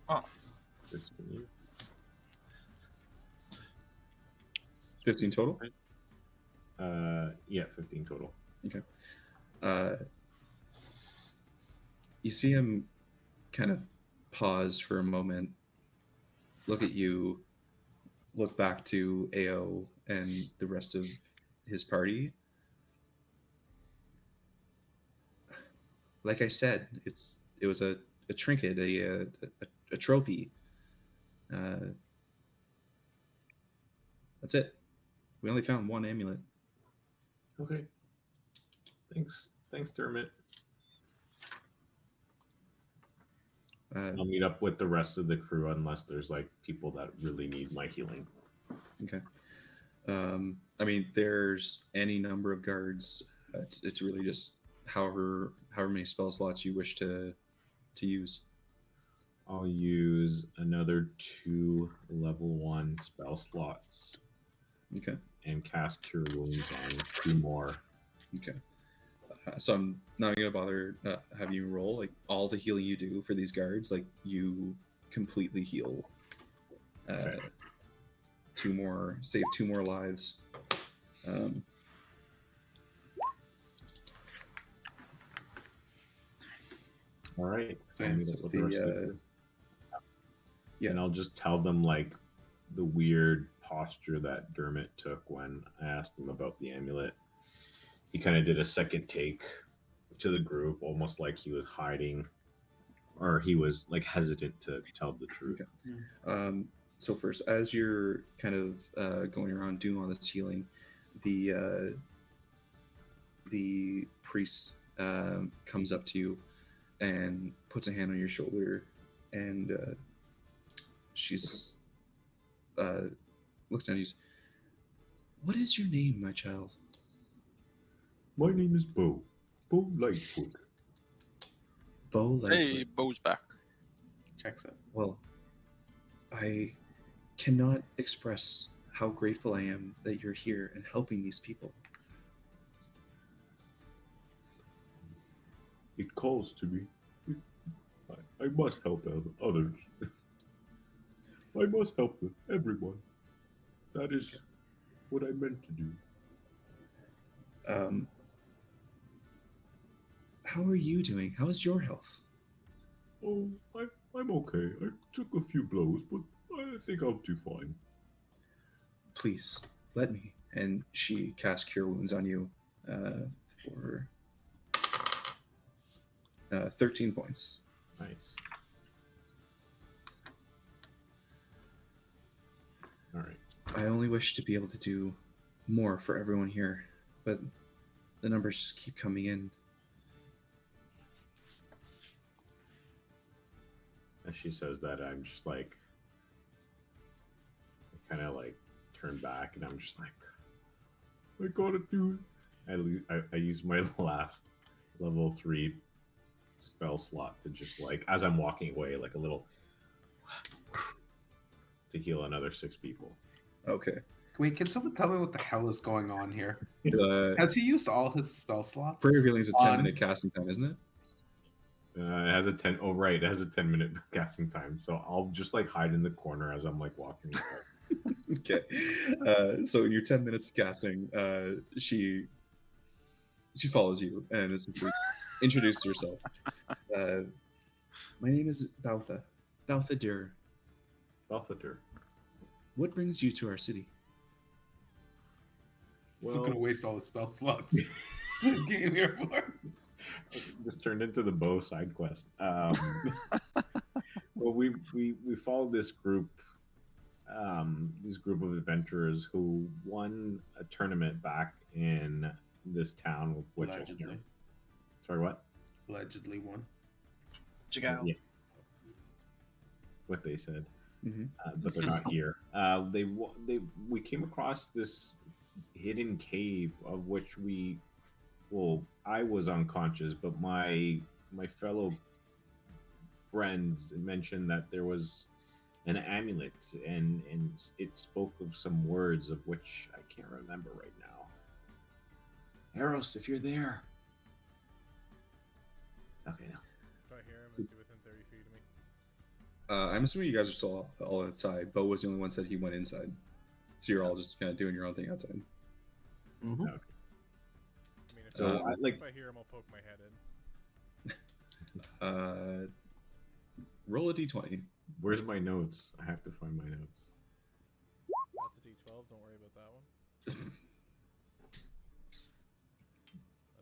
Oh. 15 total? Yeah, 15 total. Okay. You see him kind of pause for a moment, look at you, look back to Ao and the rest of his party. Like I said, it was a trinket, a trophy. That's it. We only found one amulet. Okay. Thanks, Dermot. I'll meet up with the rest of the crew unless there's like people that really need my healing. Okay. I mean, there's any number of guards. It's really just however many spell slots you wish to use. I'll use another 2 level 1 spell slots Okay. and cast Cure Wounds on 2 more. Okay. So I'm not gonna bother having you roll. Like all the healing you do for these guards, like you completely heal. Okay. Save 2 more lives. All right. So I'll meet up with the rest of the crew. Yeah. And I'll just tell them like the weird posture that Dermot took when I asked him about the amulet. He kind of did a second take to the group, almost like he was hiding, or he was like hesitant to tell the truth. Okay. So first, as you're kind of going around doing all this healing, the priest comes up to you and puts a hand on your shoulder, and she's looks down at you. What is your name, my child? My name is Bo Lightfoot. Bo Lightfoot. Hey, Bo's back. Checks out. Well, I cannot express how grateful I am that you're here and helping these people. It calls to me. I must help others. I must help everyone. That is what I meant to do. How are you doing? How is your health? Oh, I'm okay. I took a few blows, but I think I'll do fine. Please, let me. And she casts Cure Wounds on you for 13 points. Nice. All right. I only wish to be able to do more for everyone here, but the numbers just keep coming in. As she says that, I'm just like, I kind of like turn back, and I'm just like, I gotta do it. I use my last level 3 spell slot to just like, as I'm walking away, like a little to heal another 6 people. Okay. Wait, can someone tell me what the hell is going on here? The Has he used all his spell slots? Prayer of Healing is a On- 10-minute casting time, isn't it? It has a 10. Oh, right. It has a 10-minute casting time. So I'll just like hide in the corner as I'm like walking away. Okay. So in your 10 minutes of casting, she follows you and essentially introduces herself. My name is Baltha. Baltha Dur. Balthadur. What brings you to our city? Still gonna waste all his spell slots. Came here for. This turned into the Bow side quest. Well, we followed this group of adventurers who won a tournament back in this town of which Allegedly. Sorry, what? Allegedly one. Chagao. Yeah. What they said, Mm-hmm. but they're not here. We came across this hidden cave of which I was unconscious, but my fellow friends mentioned that there was an amulet, and it spoke of some words of which I can't remember right now. Eros, if you're there. Okay, now. Do I hear him? Is he within 30 feet of me? I'm assuming you guys are still all outside. Bo was the only one that said he went inside. So you're all just kind of doing your own thing outside. Mm-hmm. Okay. I mean, if, So, if I hear him, I'll poke my head in. Roll a d20. Where's my notes? I have to find my notes. 12. Don't worry about that one.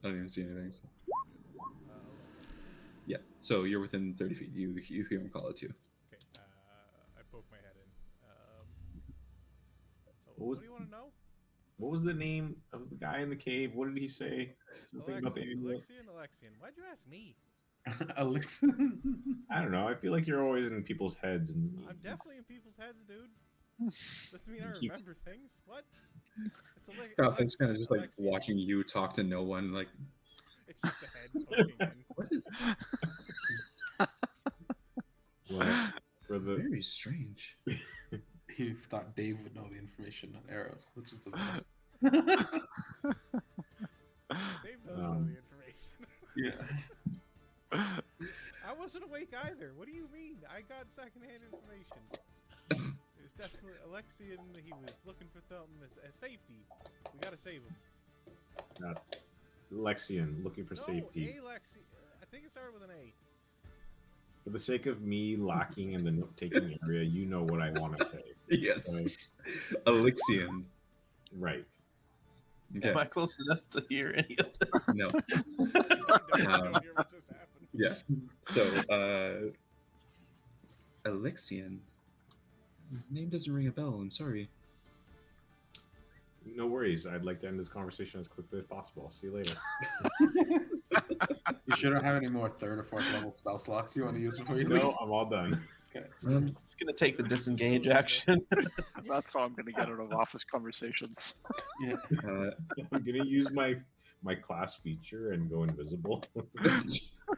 I don't even see anything. So. Uh, Yeah, so you're within 30 feet. You hear him call it too. okay. I poke my head in. What What was- do you want to know? What was the name of the guy in the cave? What did he say? Something about the amulet? Alexian. Why'd you ask me? Alex. I don't know. I feel like you're always in people's heads, and I'm definitely in people's heads, dude. Doesn't mean I Keep- remember things. What? It's It's kind of just like Alexian. watching you talk to no one. Like, It's just a head poking in. what is well, for the very strange? He thought Dave would know the information on arrows, which is the best. Dave does know the information. Yeah. I wasn't awake either. What do you mean? I got secondhand information. It was definitely Alexian. He was looking for something as safety. We gotta save him. that's Lexian looking for No, safety. Alexian. I think it started with an A. For the sake of me lacking in the note-taking area, you know what I want to say. Yes, Right? Elixian. Right. Okay. Am I close enough to hear any of that? No. I don't hear what just happened. Yeah. So, Elixian. Name doesn't ring a bell. I'm sorry. No worries. I'd like to end this conversation as quickly as possible. I'll see you later. You shouldn't have any more 3rd or 4th level spell slots you want to use before you leave. No, I'm all done. It's gonna take the disengage action. That's how I'm going to get out of office conversations. Yeah. I'm gonna use my class feature and go invisible.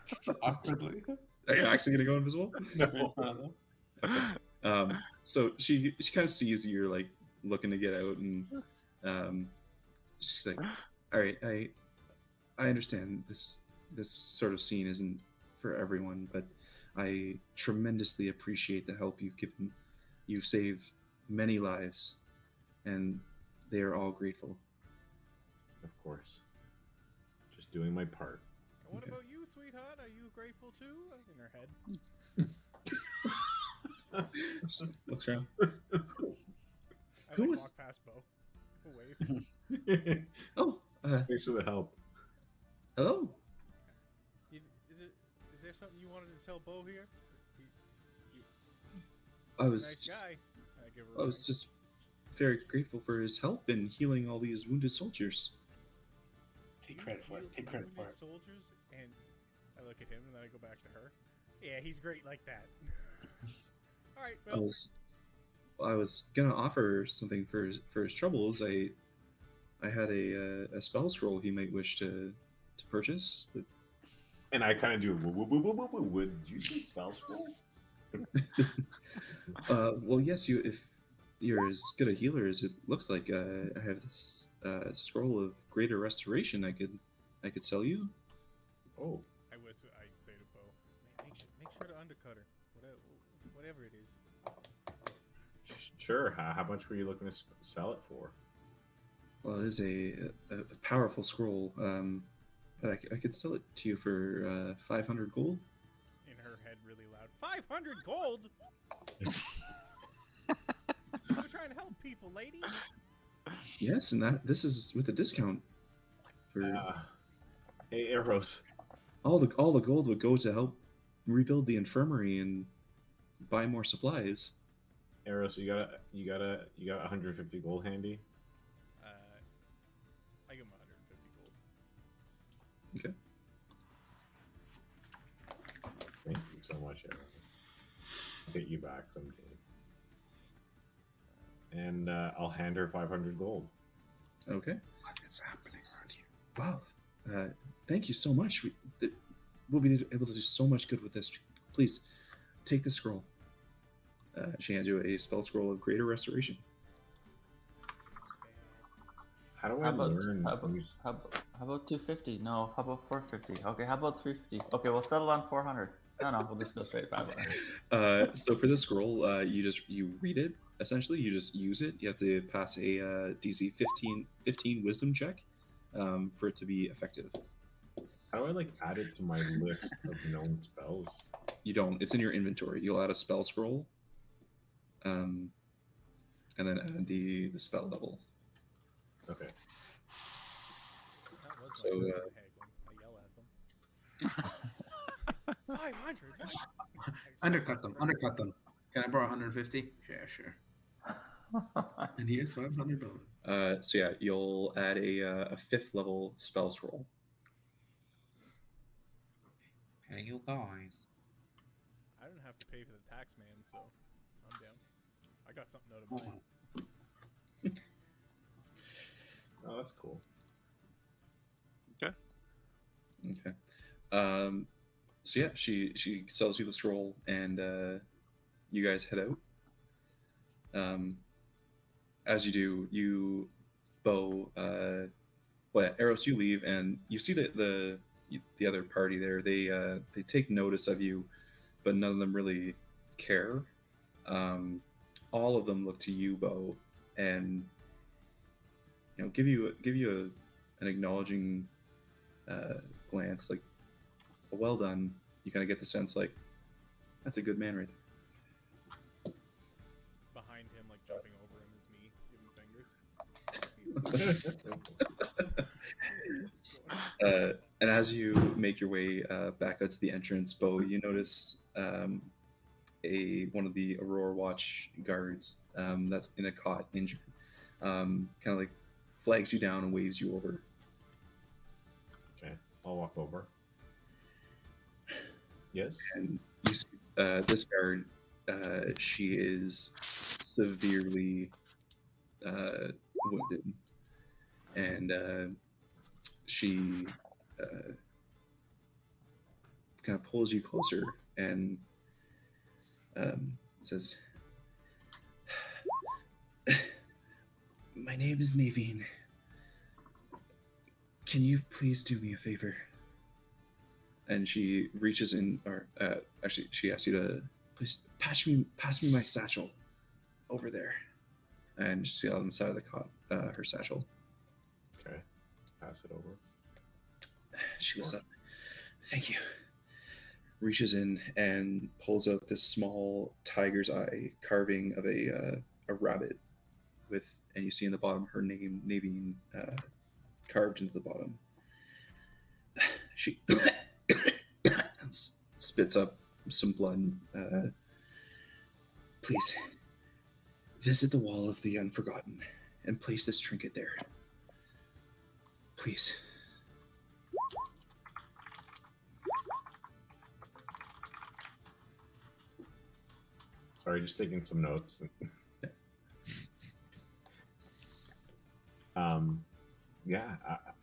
Just awkwardly. Are you actually gonna go invisible? No. So she kind of sees you're like looking to get out, and she's like, "All right, I understand this sort of scene isn't for everyone, but I tremendously appreciate the help you've given. You've saved many lives, and they are all grateful." Of course. Just doing my part. And what Okay. about you, sweetheart? Are you grateful too? In her head. Looks around. I Who like was- walk past Bo. Wave. Oh, Thanks for the help. hello. Is there something you wanted to tell Bo here? I He's was a nice guy. I give her I a was wink. just very grateful for his help in healing all these wounded soldiers. Take You credit for it. heal Take credit for wounded it. Soldiers, and I look at him, and then I go back to her. Yeah, he's great like that. All right, I was gonna offer something for his troubles. I had a spell scroll he might wish to purchase. But And I kind of do. Would you do spell scroll? well, yes, if you're as good a healer as it looks like, I have this scroll of greater restoration. I could sell you. Oh, I say to Bo, man, make sure to undercut her, whatever it is. sure. How much were you looking to sell it for? Well, it is a powerful scroll, but I could sell it to you for 500 gold. In her head, really loud. 500 gold. We're trying to help people, lady. Yes, and this is with a discount. For Hey, Eros. all the gold would go to help rebuild the infirmary and buy more supplies. Eros, you got 150 gold handy. I give him 150 gold. Okay. Thank you so much, Eros. I'll get you back someday. And I'll hand her 500 gold. Okay. What is happening around here? Wow. Thank you so much. We'll be able to do so much good with this. Please take the scroll. She hands you a spell scroll of greater restoration. How do I How about, learn? how about 250? No, how about 450? Okay, how about 350? Okay, we'll settle on 400. No, we'll just go straight 500. So for the scroll, you read it. Essentially, you just use it. You have to pass a DC 15 wisdom check for it to be effective. How do I add it to my list of known spells? You don't. It's in your inventory. You'll add a spell scroll. and then add the spell level. Okay. That was So, my version of haggling. I yell at them. 500. What? Undercut them. Undercut them. Can I borrow 150? Yeah, sure. And here's $500. So yeah, you'll add a 5th level spell scroll. Hey, you guys. I don't have to pay for the tax man, so I'm down. I got something out of mine. Oh, that's cool. Okay. So yeah, she sells you the scroll, and you guys head out. As you do, you bow. Eros, you leave, and you see that the other party there. They take notice of you, but none of them really care. All of them look to you, Bo, and give you an acknowledging glance, like a well done. You kind of get the sense like that's a good man right Behind him, like jumping over him, is me, giving fingers. And as you make your way back out to the entrance, Bo, you notice one of the Aurora Watch guards that's in a cot, injured, kind of like flags you down and waves you over. Okay, I'll walk over. Yes. And you see this guard, she is severely wounded, and she kind of pulls you closer and says, "My name is Naveen. Can you please do me a favor?" And she reaches in, or actually, she asks you to please pass me my satchel over there. And you see on the side of the cot, her satchel. Okay, pass it over. She lifts up. Thank you. Reaches in and pulls out this small tiger's eye carving of a rabbit with, and you see in the bottom her name, Naveen, carved into the bottom. She spits up some blood. Please visit the wall of the Unforgotten and place this trinket there. Please. Sorry, just taking some notes. Yeah,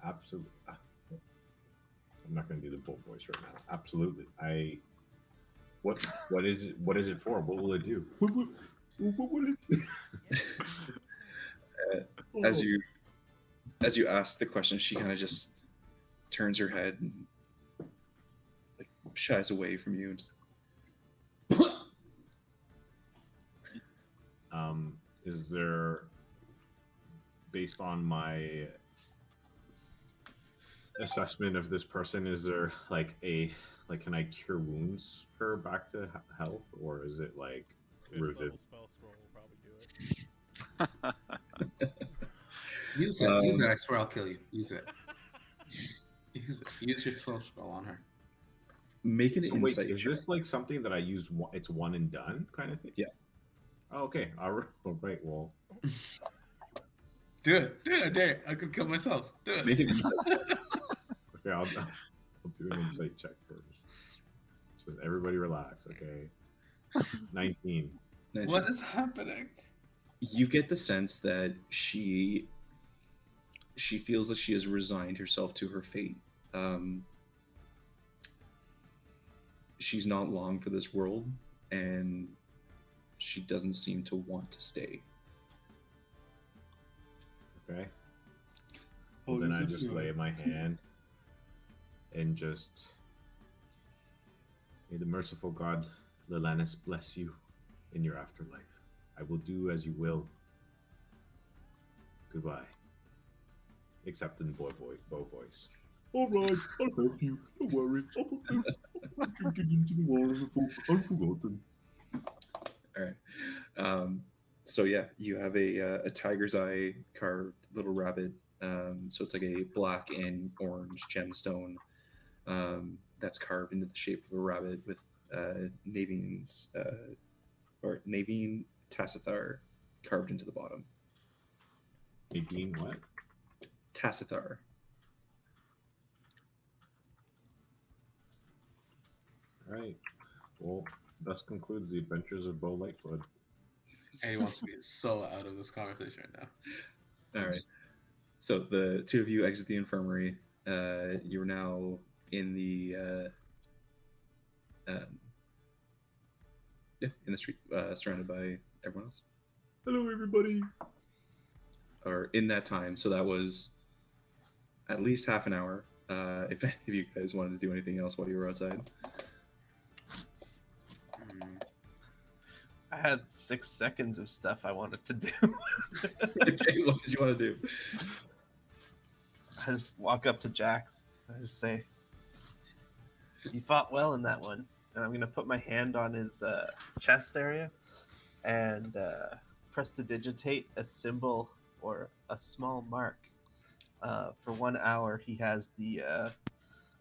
absolutely. I'm not going to do the bull voice right now. Absolutely. What is it? What is it for? What will it do? What will it do? As you ask the question, she kind of just turns her head and like shies away from you. Is there, based on my assessment of this person, is there can I cure wounds her back to health, or is it like rooted? Spell scroll will probably do it. Use it. Use it. I swear I'll kill you. Use it. Use it. Use your spell scroll on her. Make an So wait, insight is check. this like something that I use? It's one and done kind of thing. Yeah. Oh, okay. All right. Well. Do it. Do it. I dare it. I could kill myself. Do it. Make an insight check. Okay, I'll do an insight check first. So everybody relax, okay? 19. What is happening? You get the sense that she feels that she has resigned herself to her fate. She's not long for this world, and she doesn't seem to want to stay. Okay. Well, then I just lay my hand and just, may the merciful God, Lilanus, bless you in your afterlife. I will do as you will. Goodbye. Except in bow voice. All right, I'll help you. Don't worry. I'll put the trinket into the wall of the Unforgotten. All right. So yeah, you have a tiger's eye carved little rabbit. So it's like a black and orange gemstone that's carved into the shape of a rabbit with Navine's or Navine Tassithar carved into the bottom. Nadine, what? Tassithar. All right. Well, thus concludes the adventures of Bo Lightfoot. He wants to be so out of this conversation right now. All right. So the two of you exit the infirmary. You're now in the in the street, surrounded by everyone else. Hello, everybody. Or in that time, so that was at least half an hour. If any of you guys wanted to do anything else while you were outside. I had 6 seconds of stuff I wanted to do. Okay, what did you want to do? I just walk up to Jax. I just say, "You fought well in that one." And I'm gonna put my hand on his chest area and prestidigitate a symbol or a small mark. For 1 hour, he has the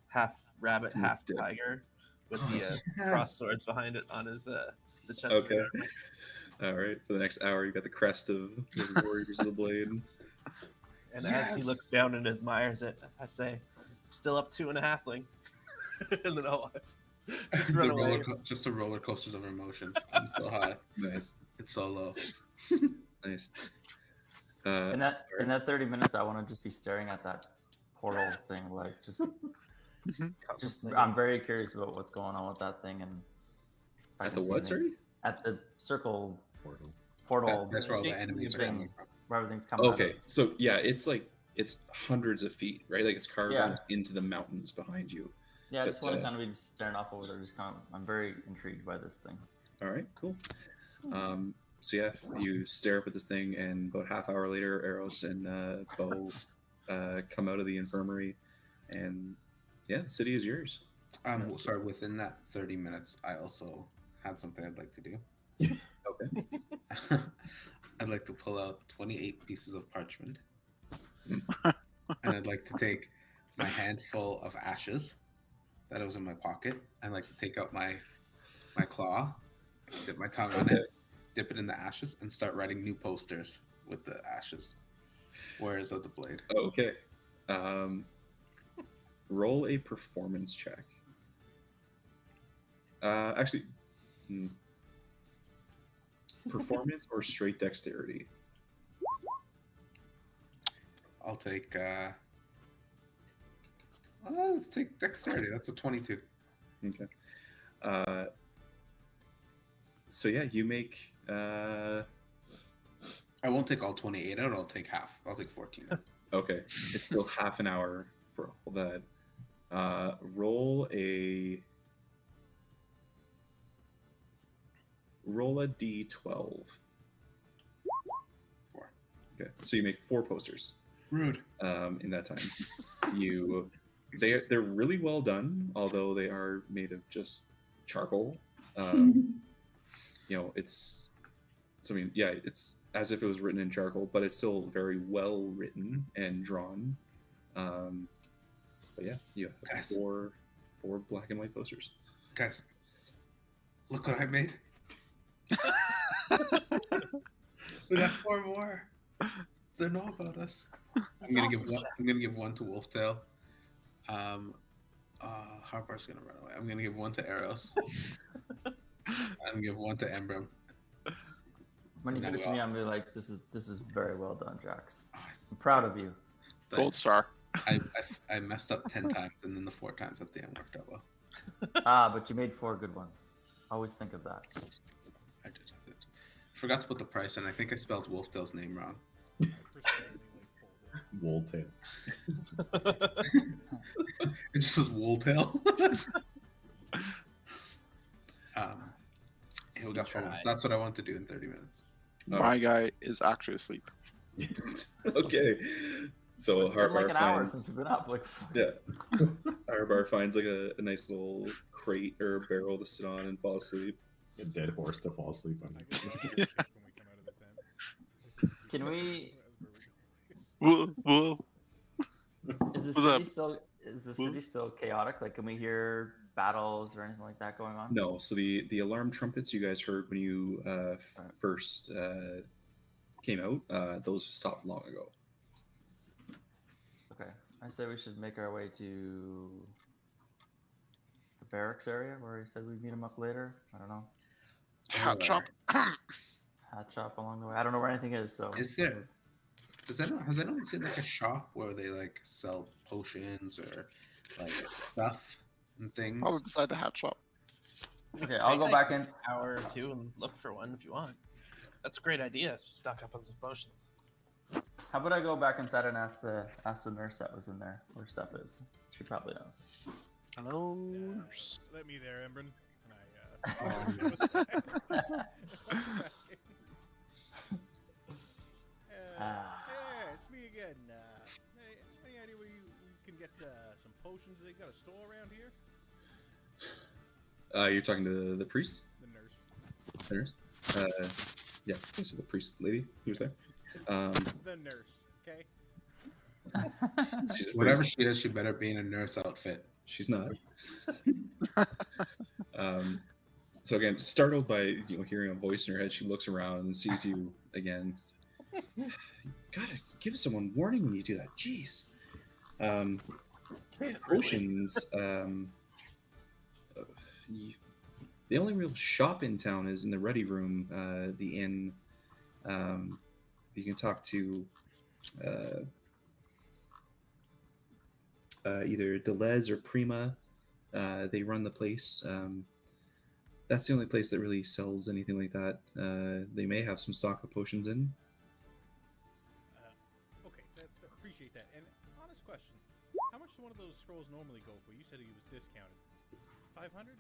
half rabbit, half tiger with the cross swords behind it on his the chest. Okay. All right. For the next hour, you got the crest of the Warriors of the Blade. And as he looks down and admires it, I say, "I'm still up 2 and a halfling." And then I'll just run away. Just the roller coasters of emotion. I'm so high. Nice. It's so low. Nice. In that 30 minutes, I want to just be staring at that portal thing, like just I'm very curious about what's going on with that thing and if I At can the see what, anything. sorry? At the circle Portal. That's where all the enemies are coming things, from. where everything's coming out of. Okay, so yeah, it's hundreds of feet, right? Like it's carved Yeah. into the mountains behind you. Yeah, I just But, want to kind of be staring off over there. Just kind of, I'm very intrigued by this thing. All right, cool. So yeah, you stare up at this thing, and about half hour later, Eros and Bo come out of the infirmary, and yeah, the city is yours. Sorry, within that 30 minutes, I also had something I'd like to do. Okay. I'd like to pull out 28 pieces of parchment. And I'd like to take my handful of ashes that was in my pocket. I'd like to take out my claw, dip my tongue on it, dip it in the ashes, and start writing new posters with the ashes. Warriors of the Blade. Okay. Roll a performance check. Actually, performance or straight dexterity? I'll take let's take dexterity. That's a 22. Okay. So yeah, you make I won't take all 28 out. I'll take half. I'll take 14 out. okay. It's still half an hour for all that. Roll a d12. 4. Okay, so you make 4 posters. Rude. In that time, they're really well done, although they are made of just charcoal. It's as if it was written in charcoal, but it's still very well written and drawn. But yeah, you have Guys. four black and white posters. Guys, look what I made. We got 4 more. They know about us. I'm gonna give one to Wolftail. Harabar's gonna run away. I'm gonna give one to Eros. I'm gonna give one to Embrim. When you give it to Well. me, I'm gonna be like, this is very well done, Jax. I'm proud of you. Gold star. I messed up 10 times, and then the 4 times at the end worked out well. But you made 4 good ones. Always think of that. I did. Forgot to put the price in. I think I spelled Wolftail's name wrong. Wooltail. It just says Wooltail. We got 4 more. That's what I want to do in 30 minutes. My guy is actually asleep. Okay, so It's been like Harabar an hour finds since we've been up. Like, yeah, Harabar finds like a nice little crate or a barrel to sit on and fall asleep. A dead horse to fall asleep on. When we come out of the tent. city still chaotic? Like, can we hear battles or anything like that going on? No, so the alarm trumpets you guys heard when you first came out, those stopped long ago. Okay, I say we should make our way to the barracks area where he said we'd meet him up later. I don't know. Hat shop. Hat shop along the way. I don't know where anything is. So Is there? Has anyone seen like a shop where they like sell potions or like stuff and things? Probably beside the hat shop. Okay, I'll go back in. An hour or two and look for one if you want. That's a great idea. Stock up on some potions. How about I go back inside and ask the nurse that was in there where stuff is? She probably knows. Hello. Let me there, Embrin. Yeah, it's me again. Any idea where you can get some potions? They got a store around here? You're talking to the priest? The nurse. The nurse? Yeah, this is the priest lady who's there. The nurse, okay? She's a Whatever priest. she is, she better be in a nurse outfit. She's not. So again, startled by hearing a voice in her head, she looks around and sees you again. You gotta give someone warning when you do that. Jeez. Potions. The only real shop in town is in the Ready Room, the inn. You can talk to either Deleuze or Prima. They run the place. That's the only place that really sells anything like that. They may have some stock of potions in. Okay, appreciate that. And honest question, how much do one of those scrolls normally go for? You said he was discounted. 500?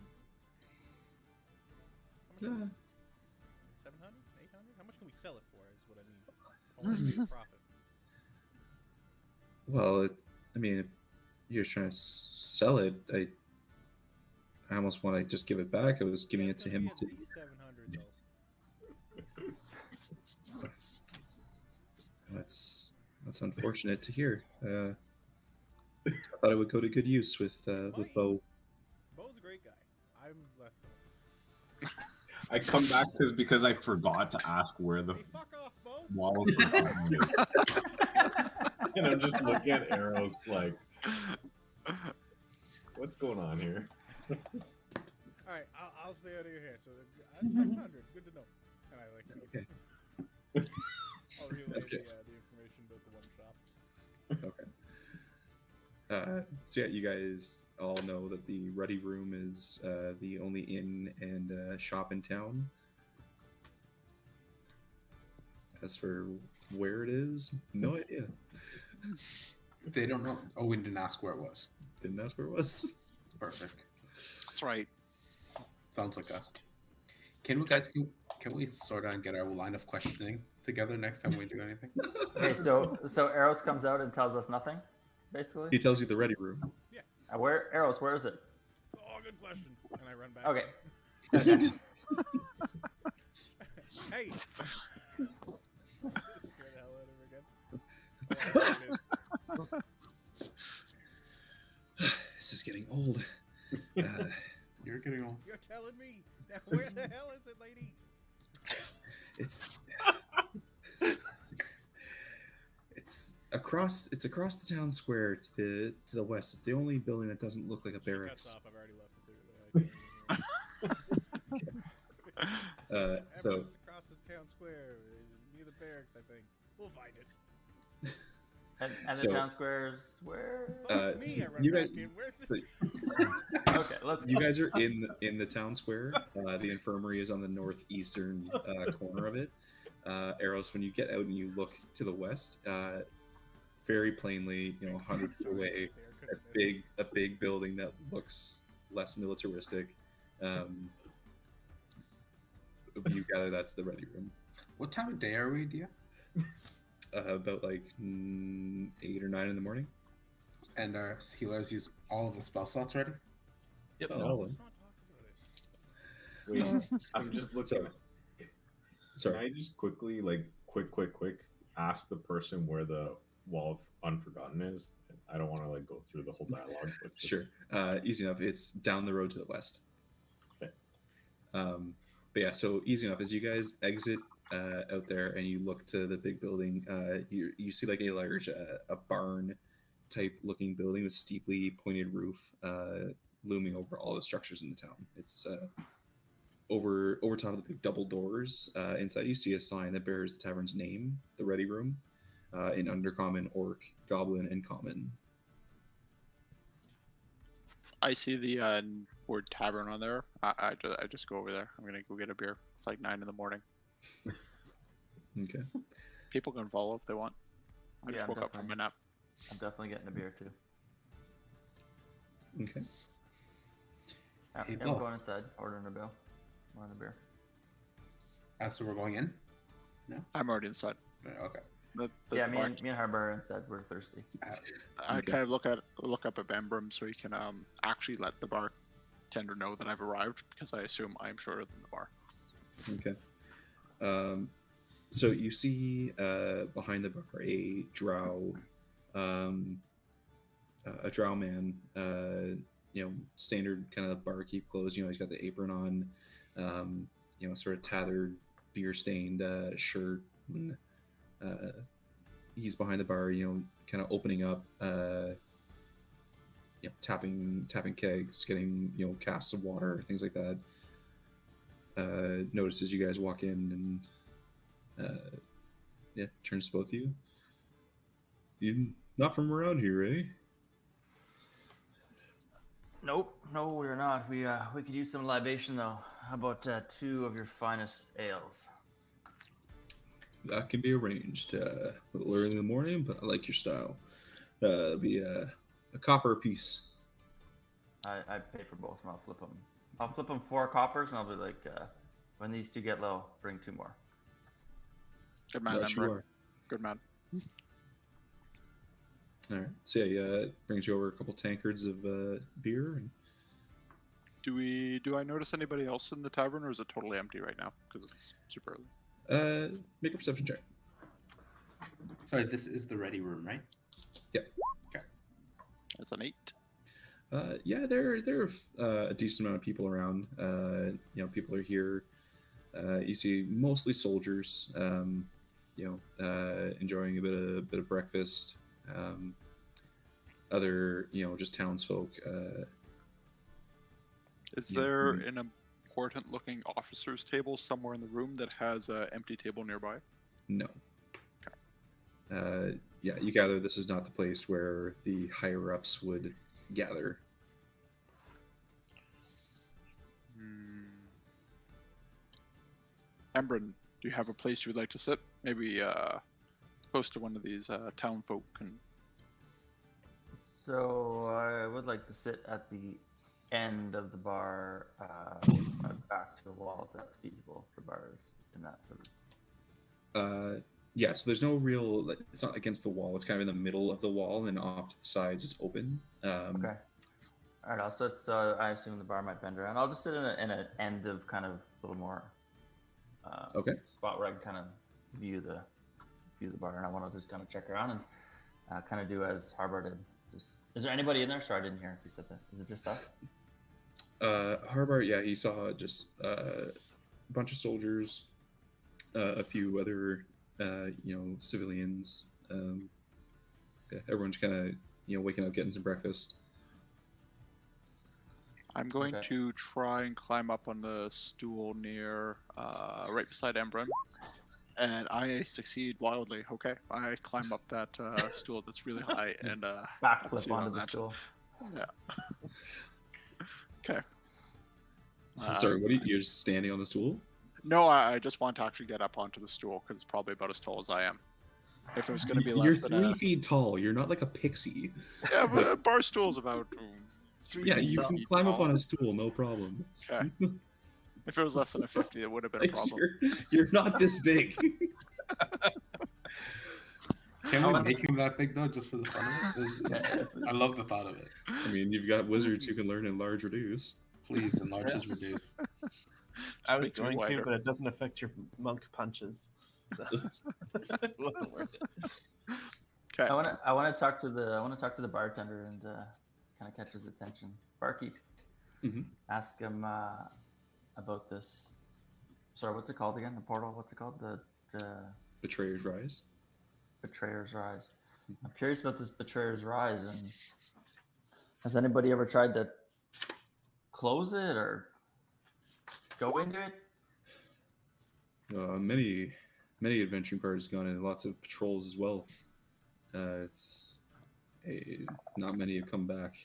How much? 700? 800? How much can we sell it for? Is what I mean. If I want to make a profit. Well, I mean, if you're trying to sell it, I almost want to just give it back. I was giving it to him. At least 700 though. That's unfortunate to hear. I thought it would go to good use with Bo. Bo's a great guy. I'm less so. I come back to because I forgot to ask where the Hey, fuck off, Bo! walls were going. And I'm just looking at arrows like, what's going on here? Alright, I'll stay out of your hair. So that's 700. Good to know. And I like Okay. I'll relay Okay. the information about the one shop. Okay. So yeah, you guys all know that the Ready Room is the only inn and shop in town. As for where it is, no idea. They don't know. Oh, we didn't ask where it was. Didn't ask where it was. Perfect. That's right. Sounds like us. Can we sort of get our line of questioning together next time we do anything? Okay, so Eros comes out and tells us nothing, basically. He tells you the Ready Room. Where Eros? Where is it? Oh, good question. And I run back. Okay. Hey! Scare the hell out of him again. Oh, there it is. This is getting old. You're getting old. You're telling me. Now, where the hell is it, lady? It's across the town square to the west. It's the only building that doesn't look like a She barracks. cuts off. I've already left it. So It's across the town square. It's near the barracks, I think. We'll find it. And the So- town squares where? Fuck me, so I run you back guys- in. Where's this? Okay, let's you go. guys are in the town square. The infirmary is on the northeastern corner of it. Eros, when you get out and you look to the west, very plainly, 100 feet away, a big building that looks less militaristic. You gather that's the Ready Room. What time of day are we, Dia? About like 8 or 9 in the morning. And our healers use all of the spell slots ready? Yep. Not all of Let's them. not talk about it. Wait, I'm just looking. Can Sorry. I just quickly, quick, ask the person where the Wall of Unforgotten is. I don't want to like go through the whole dialogue. But just... Sure. Easy enough. It's down the road to the west. Okay. But yeah, so easy enough. As you guys exit out there and you look to the big building, you see like a large a barn type looking building with steeply pointed roof looming over all the structures in the town. It's over top of the big double doors. Inside you see a sign that bears the tavern's name, the Ready Room, in Undercommon, Orc, Goblin, and Common. I see the word tavern on there. I just go over there. I'm gonna go get a beer. It's like 9 in the morning. Okay. People can follow if they want. I just I'm woke up from my nap. I'm definitely getting a beer too. Okay. Yeah, Hey, we're Bill. going inside, ordering a bill. Ordering a beer. So we're going in? I'm already inside. Okay. Yeah, me and Harabar are inside. We're thirsty. I Okay. kind of look up at Bambrum so he can actually let the bartender know that I've arrived because I assume I'm shorter than the bar. Okay. So you see behind the bar a drow man, standard kind of barkeep clothes. He's got the apron on, sort of tattered, beer stained shirt. And, he's behind the bar, kind of opening up, tapping kegs, getting casks of water, things like that. Notices you guys walk in and turns to both of you. You're not from around here, eh? Nope, no, we're not. We could use some libation though. How about 2 of your finest ales? That can be arranged. A little early in the morning, but I like your style. It'll be a copper a piece. I pay for both, and I'll flip them. I'll flip them 4 coppers, and I'll be like, when these 2 get low, bring 2 more. Good man, That you Ember. are. Good man. All right. So yeah, brings you over a couple tankards of beer. And... Do I notice anybody else in the tavern, or is it totally empty right now because it's super early? Make a perception check. Sorry, this is the Ready Room, right? Yeah. Okay. That's an 8. Yeah, there are a decent amount of people around. People are here. You see mostly soldiers. Enjoying a bit of breakfast. Other, just townsfolk. Is there an important-looking officer's table somewhere in the room that has an empty table nearby? No. You gather this is not the place where the higher-ups would gather. Embrin, do you have a place you would like to sit? Maybe close to one of these town folk. So I would like to sit at the end of the bar, back to the wall, if that's feasible for bars in that sort of. Yeah, so there's no real, it's not against the wall, it's kind of in the middle of the wall, and off to the sides is open. Okay. All right, I'll sit, so I assume the bar might bend around. I'll just sit in an end of kind of a little more Okay. spot where I can kind of view the bar, and I want to just kind of check around and kind of do as Harabar did. Is there anybody in there? Sorry, I didn't hear if you said that. Is it just us? Harabar, yeah, he saw just a bunch of soldiers, a few other, civilians. Everyone's kind of, waking up, getting some breakfast. I'm going Okay. to try and climb up on the stool near, right beside Embrin. And I succeed wildly. Okay, I climb up that stool that's really high and Backflip see how onto the that's- stool. Yeah. Okay. Sorry, what are you're just standing on the stool? No, I just want to actually get up onto the stool because it's probably about as tall as I am. If it was going to be You're less than 3 feet tall. You're not like a pixie. yeah, but a bar stool's about 3 Yeah, you can feet climb up tall. on a stool, no problem. Okay. If it was less than a 50, it would have been a Like, problem. you're not this big. Can we make him that big though, just for the fun of it? I love the thought of it. I mean, you've got wizards who can learn enlarge reduce. Please, enlarge is reduced. I was Speak to going to, wider. but it doesn't affect your monk punches. So it wasn't worth it. Okay. I want to talk to the bartender and kind of catch his attention. Barkeep, ask him about this. Sorry, what's it called again? The portal. What's it called? The Betrayer's Rise. Betrayer's Rise. I'm curious about this Betrayer's Rise, and has anybody ever tried to close it or go into it? Many adventuring parties gone in, lots of patrols as well. Not many have come back.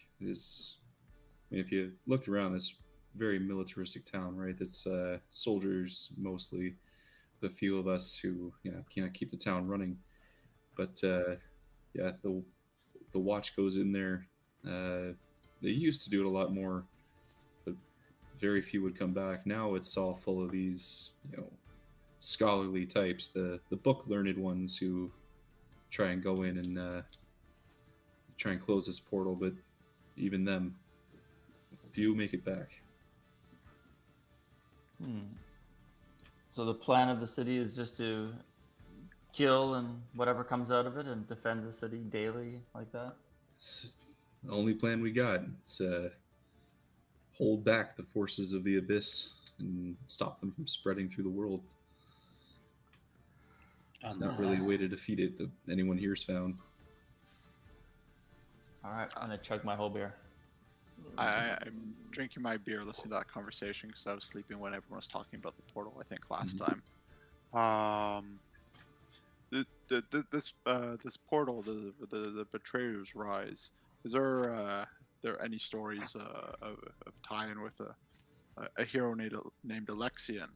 If you looked around, this very militaristic town, right? That's soldiers mostly. The few of us who can't keep the town running. But the watch goes in there. They used to do it a lot more, but very few would come back. Now it's all full of these, scholarly types, the book learned ones who try and go in and try and close this portal, but even them, few make it back. So the plan of the city is just to kill and whatever comes out of it and defend the city daily like that? It's the only plan we got. It's hold back the forces of the abyss and stop them from spreading through the world. It's not really a way to defeat it that anyone here's found. All right, I'm gonna chug my whole beer. I'm drinking my beer, listening to that conversation because I was sleeping when everyone was talking about the portal. I think last time. This portal, the Betrayer's Rise. Is there any stories of tie-in with a hero named Alexian?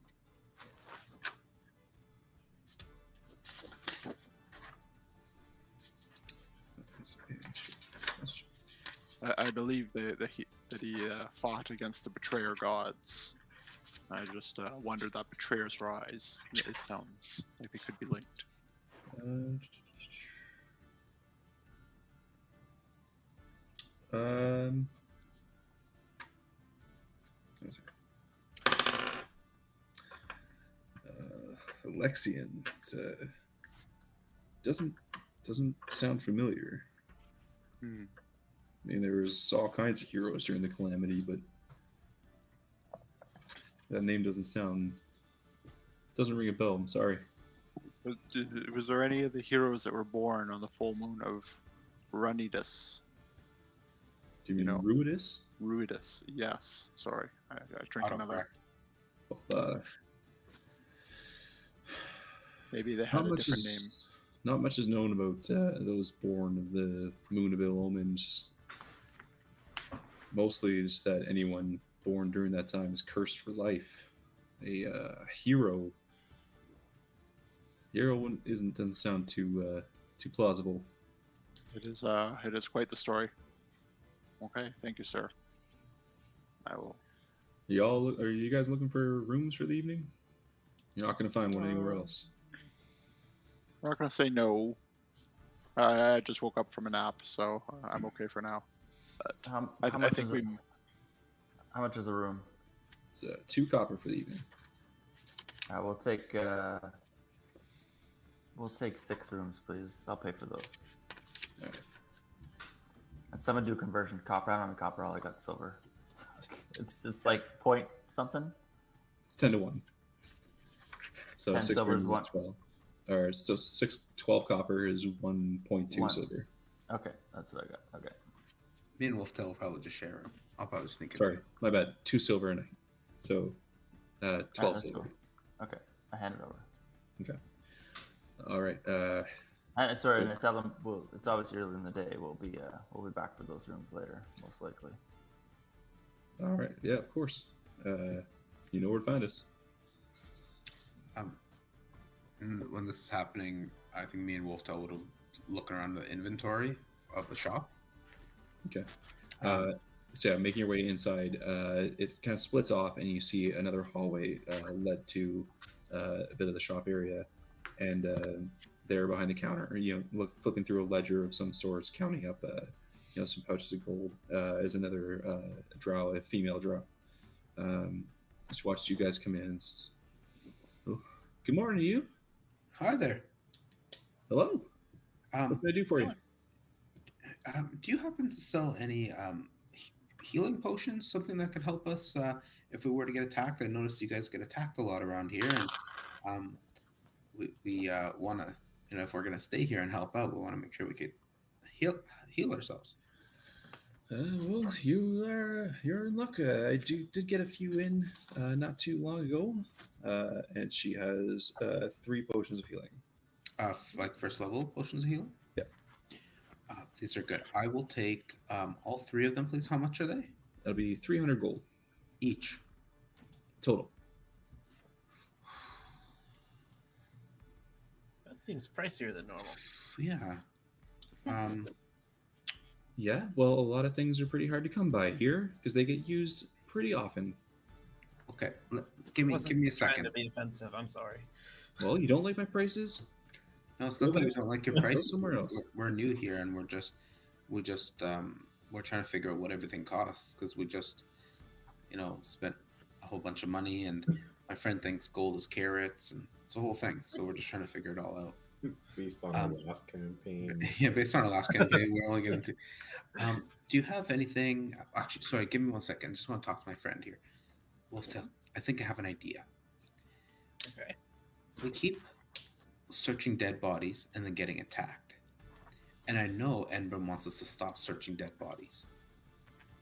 I believe that he fought against the Betrayer gods. I just wondered that Betrayer's Rise. It sounds like they could be linked. Alexian doesn't sound familiar. I mean, there was all kinds of heroes during the Calamity, but that name doesn't ring a bell. I'm sorry. Was there any of the heroes that were born on the full moon of Runidus? Do you mean Ruidus? Ruidus, yes. Sorry, I drink another. Maybe they had a different name. Not much is known about those born of the moon of ill omens. Mostly is that anyone born during that time is cursed for life. A hero doesn't sound too plausible. It is quite the story. Okay, thank you, sir. I will. Are you guys looking for rooms for the evening? You're not going to find one anywhere else. I'm not gonna say no. I just woke up from a nap, so I'm okay for now. But I think we. How much is a room? It's 2 copper for the evening. We'll take 6 rooms, please. I'll pay for those. All right. And someone do conversion to copper. I don't have copper. All I got silver. It's like point something. It's 10 to 1. So 10 6 silver rooms is is one. 12. Or so 12 copper is 1.2 silver. Okay, that's what I got. Okay. Me and Wolftail will probably just share them. I'll probably sneak it. Sorry, my bad. 2 silver a night. So 12 silver. Cool. Okay, I hand it over. Okay. All right. Sorry, and I tell them, well, it's obviously early in the day. We'll be back for those rooms later, most likely. All right. Yeah, of course. You know where to find us. When this is happening, I think me and Wolftail would look around the inventory of the shop. Okay. So yeah, making your way inside, it kind of splits off, and you see another hallway led to a bit of the shop area, and there behind the counter, flipping through a ledger of some sorts, counting up, some pouches of gold, is another drow, a female drow. Just watched you guys come in. Oh, good morning to you. Hi there. Hello. What can I do for you? Do you happen to sell any healing potions? Something that could help us if we were to get attacked? I noticed you guys get attacked a lot around here, and um, we want to, if we're gonna stay here and help out, we want to make sure we could heal ourselves. Well, you're in luck. I did get a few in not too long ago, and she has 3 potions of healing. Like first level potions of healing. Yeah. These are good. I will take all 3 of them, please. How much are they? That'll be 300 gold Each. total. That seems pricier than normal. Yeah. Yeah, well, a lot of things are pretty hard to come by here because they get used pretty often. Okay. Give me a Trying second. to be offensive. I'm sorry. Well, you don't like my prices? No, it's not that we don't like your Go prices. somewhere else. We're new here, and we're trying to figure out what everything costs because we just, spent a whole bunch of money, and my friend thinks gold is carrots, and it's a whole thing. So we're just trying to figure it all out. Based on the last campaign. Yeah, based on our last campaign, we're only getting to. Do you have anything? Actually, sorry, give me 1 second. I just want to talk to my friend here. Wolftail, I think I have an idea. Okay. We keep searching dead bodies and then getting attacked. And I know Enbrim wants us to stop searching dead bodies.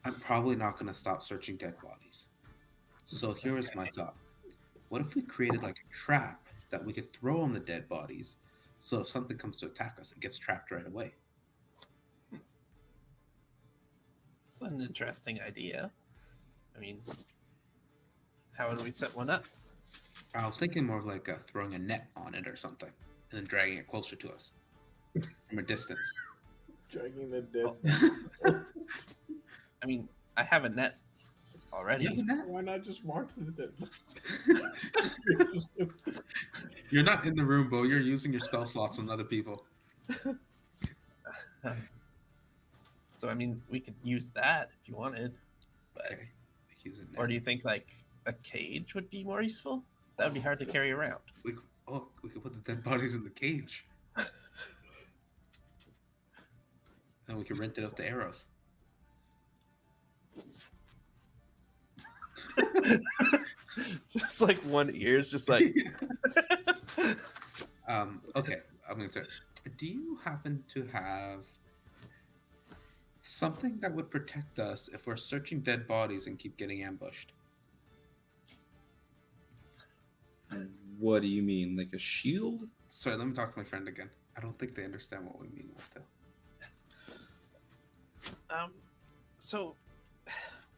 I'm probably not going to stop searching dead bodies. So here is my thought. What if we created like a trap that we could throw on the dead bodies, so if something comes to attack us, it gets trapped right away? It's an interesting idea. I mean, how would we set one up? I was thinking more of like throwing a net on it or something, and then dragging it closer to us from a distance. Dragging the dead. I mean, I have a net already. You have a net? Why not just mark the dead? You're not in the room, Bo. You're using your spell slots on other people. So I mean, we could use that if you wanted. But, Okay. Use it now. or do you think like a cage would be more useful? That would be hard to carry around. We could put the dead bodies in the cage. Then we can rent it out to arrows. Just like one ear is just like. Okay, I'm going to. Do you happen to have something that would protect us if we're searching dead bodies and keep getting ambushed? What do you mean, like a shield? Sorry, let me talk to my friend again. I don't think they understand what we mean with that. So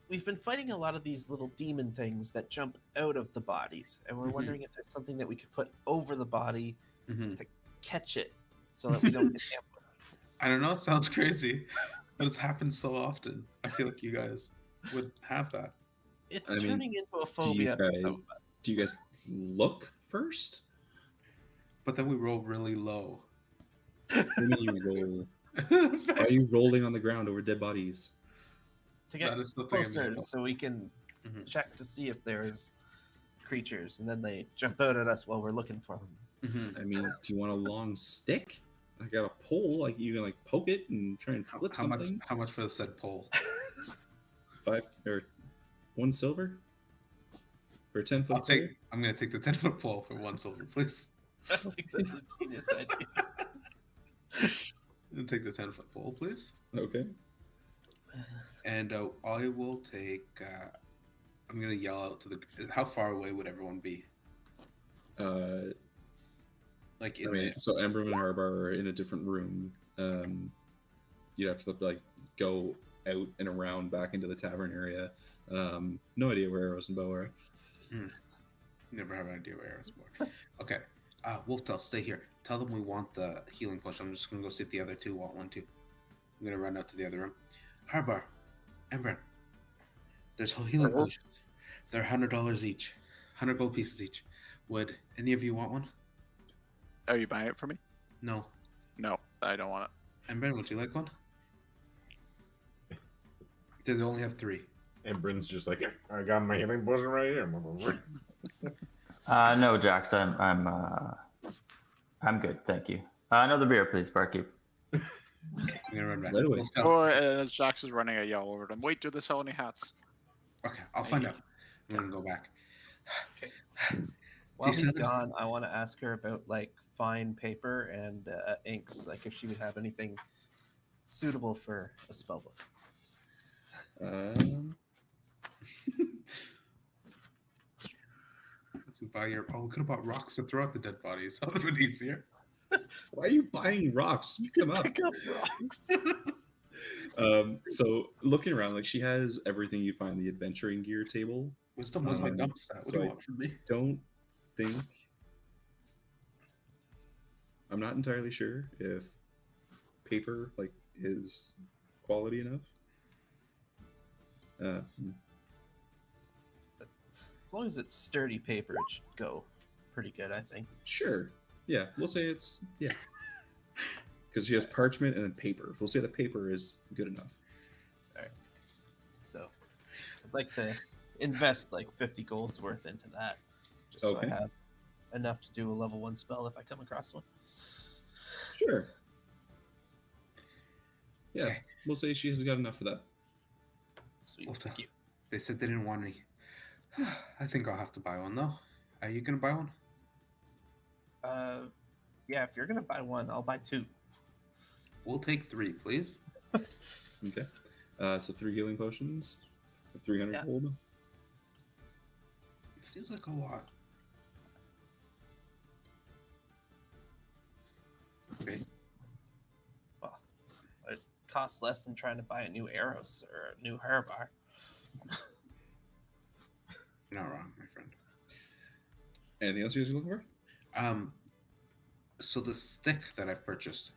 we've been fighting a lot of these little demon things that jump out of the bodies, and we're Mhm. wondering if there's something that we could put over the body Mm-hmm. to catch it, so that we don't get ambushed. I don't know, it sounds crazy, but it's happened so often. I feel like you guys would have that. It's I mean, turning into a do you phobia for guys- some of us. Do you guys look first? But then we roll really low. What do you mean you roll? Why are you rolling on the ground over dead bodies? To get That is the thing I'm closer, doing. so we can Mhm. check to see if there's creatures, and then they jump out at us while we're looking for them. Mm-hmm. I mean, do you want a long stick? I got a pole, like you can like poke it and try and flip How much? something. How much for the said pole? 5 or 1 silver for a 10-foot I'll take. I'm gonna take the 10-foot pole for 1 silver, please. I think that's a genius idea. And take the 10-foot pole, please. Okay. And I will take. I'm gonna yell out to the. How far away would everyone be? Like in I mean, so Embrim and Harabar are in a different room. You'd have to like go out and around back into the tavern area. No idea where Arrows and Bow are. Never have an idea where arrows were. Okay. Wolftail, stay here. Tell them we want the healing potion. I'm just gonna go see if the other 2 want one too. I'm gonna run out to the other room. Harabar, Embrim, there's whole healing Hello? potions. They're $100 each, 100 gold pieces each. Would any of you want one? Are you buying it for me? No. No, I don't want it. Embrim, would you like one? They only have 3. And Bryn's just like, I got my healing potion right here. No, Jax, I'm good, thank you. Another beer, please, barkeep. I'm gonna run back. Right away. We'll tell- Oh, and as Jax is running, I yell over them. Wait, do they sell any hats? Okay, I'll find out. I'm gonna go back. While Do you he's see that? gone, I want to ask her about like fine paper and inks, like if she would have anything suitable for a spellbook. Buy your. Oh, we could have bought rocks to throw at the dead bodies. That would have been easier. Why are you buying rocks? Just pick them up. Pick up rocks. So looking around, like she has everything you find in the adventuring gear table. Wisdom was my Um, dump stat. What so do you I- want from me? Don't think. I'm not entirely sure if paper like is quality enough. As long as it's sturdy paper, it should go pretty good, I think. Sure. Yeah, we'll say it's because she has parchment and then paper. We'll say the paper is good enough. So I'd like to invest like 50 gold's worth into that, just so I Okay. have enough to do a level 1 spell if I come across one. Sure. Yeah, Okay. we'll say she has got enough for that. Sweet. What the- Thank you. They said they didn't want any. I think I'll have to buy one though. Are you gonna buy one? Yeah, if you're gonna buy one, I'll buy 2. We'll take 3, please. Okay. So 3 healing potions for 300 Yeah. gold. It seems like a lot. Okay. Well, it costs less than trying to buy a new arrows or a new Harabar. You're not wrong, my friend. Anything else you guys are looking for? So the stick that I've purchased,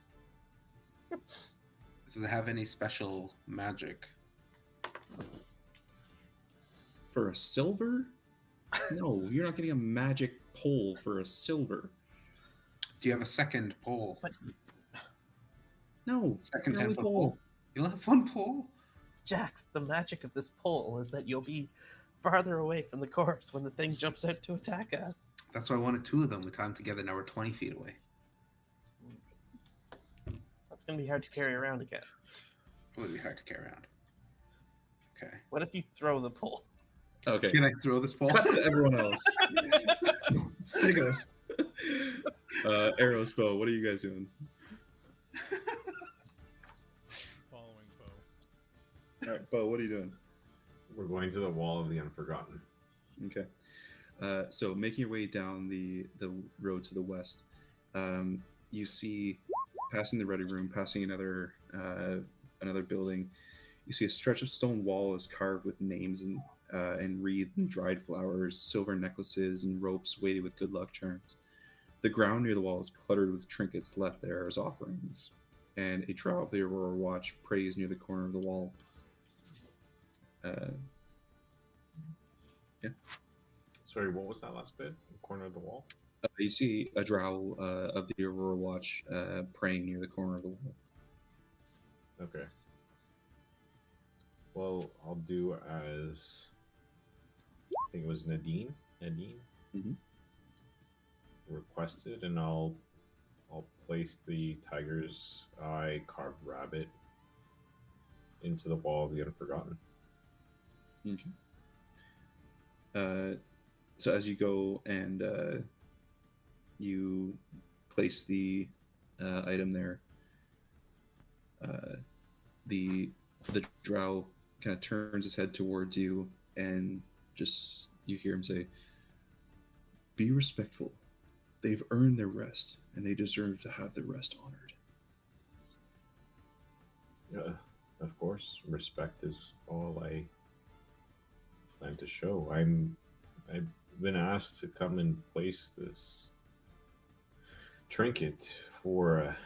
does it have any special magic? For a silver? No, you're not getting a magic pole for a silver. Do you have a second pole? But No, Second your only 10-foot pole? You'll have one pole? Jax, the magic of this pole is that you'll be farther away from the corpse when the thing jumps out to attack us. That's why I wanted 2 of them. We tied them together. Now we're 20 feet away. That's gonna be hard to carry around again. It would be hard to carry around. Okay. What if you throw the pole? Okay. Can I throw this pole? Cut to everyone else. Sickos. Arrows, bow. What are you guys doing? Following Poe. All right, Bo, what are you doing? We're going to the Wall of the Unforgotten. Okay. So making your way down the road to the west, you see, passing the ready room, passing another building, you see a stretch of stone wall is carved with names and wreathed in dried flowers, silver necklaces, and ropes weighted with good luck charms. The ground near the wall is cluttered with trinkets left there as offerings, and a drow of the Aurora Watch prays near the corner of the wall. Sorry, what was that last bit? The corner of the wall? You see a drow of the Aurora Watch praying near the corner of the wall. Okay. Well, I'll do as I think it was Nadine. Mhm. Requested, and I'll place the tiger's eye carved rabbit into the Wall of the Unforgotten. Okay. So as you go and you place the item there, the drow kind of turns his head towards you, and just you hear him say, "Be respectful. They've earned their rest, and they deserve to have their rest honored." Of course, respect is all I plan to show. I've been asked to come and place this trinket for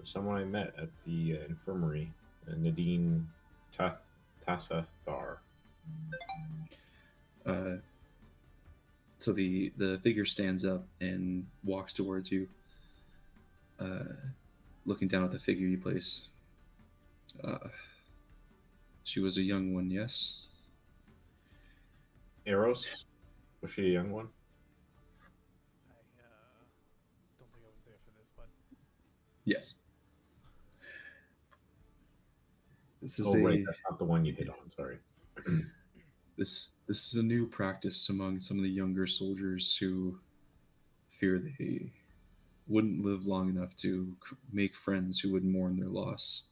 someone I met at the infirmary, Nadine Tassathar. So the figure stands up and walks towards you, looking down at the figure you place. She was a young one, yes? Eros? Was she a young one? I don't think I was there for this, but Yes. This is Oh, right. That's not the one you hit on. Sorry. this is a new practice among some of the younger soldiers who fear they wouldn't live long enough to make friends who would mourn their loss.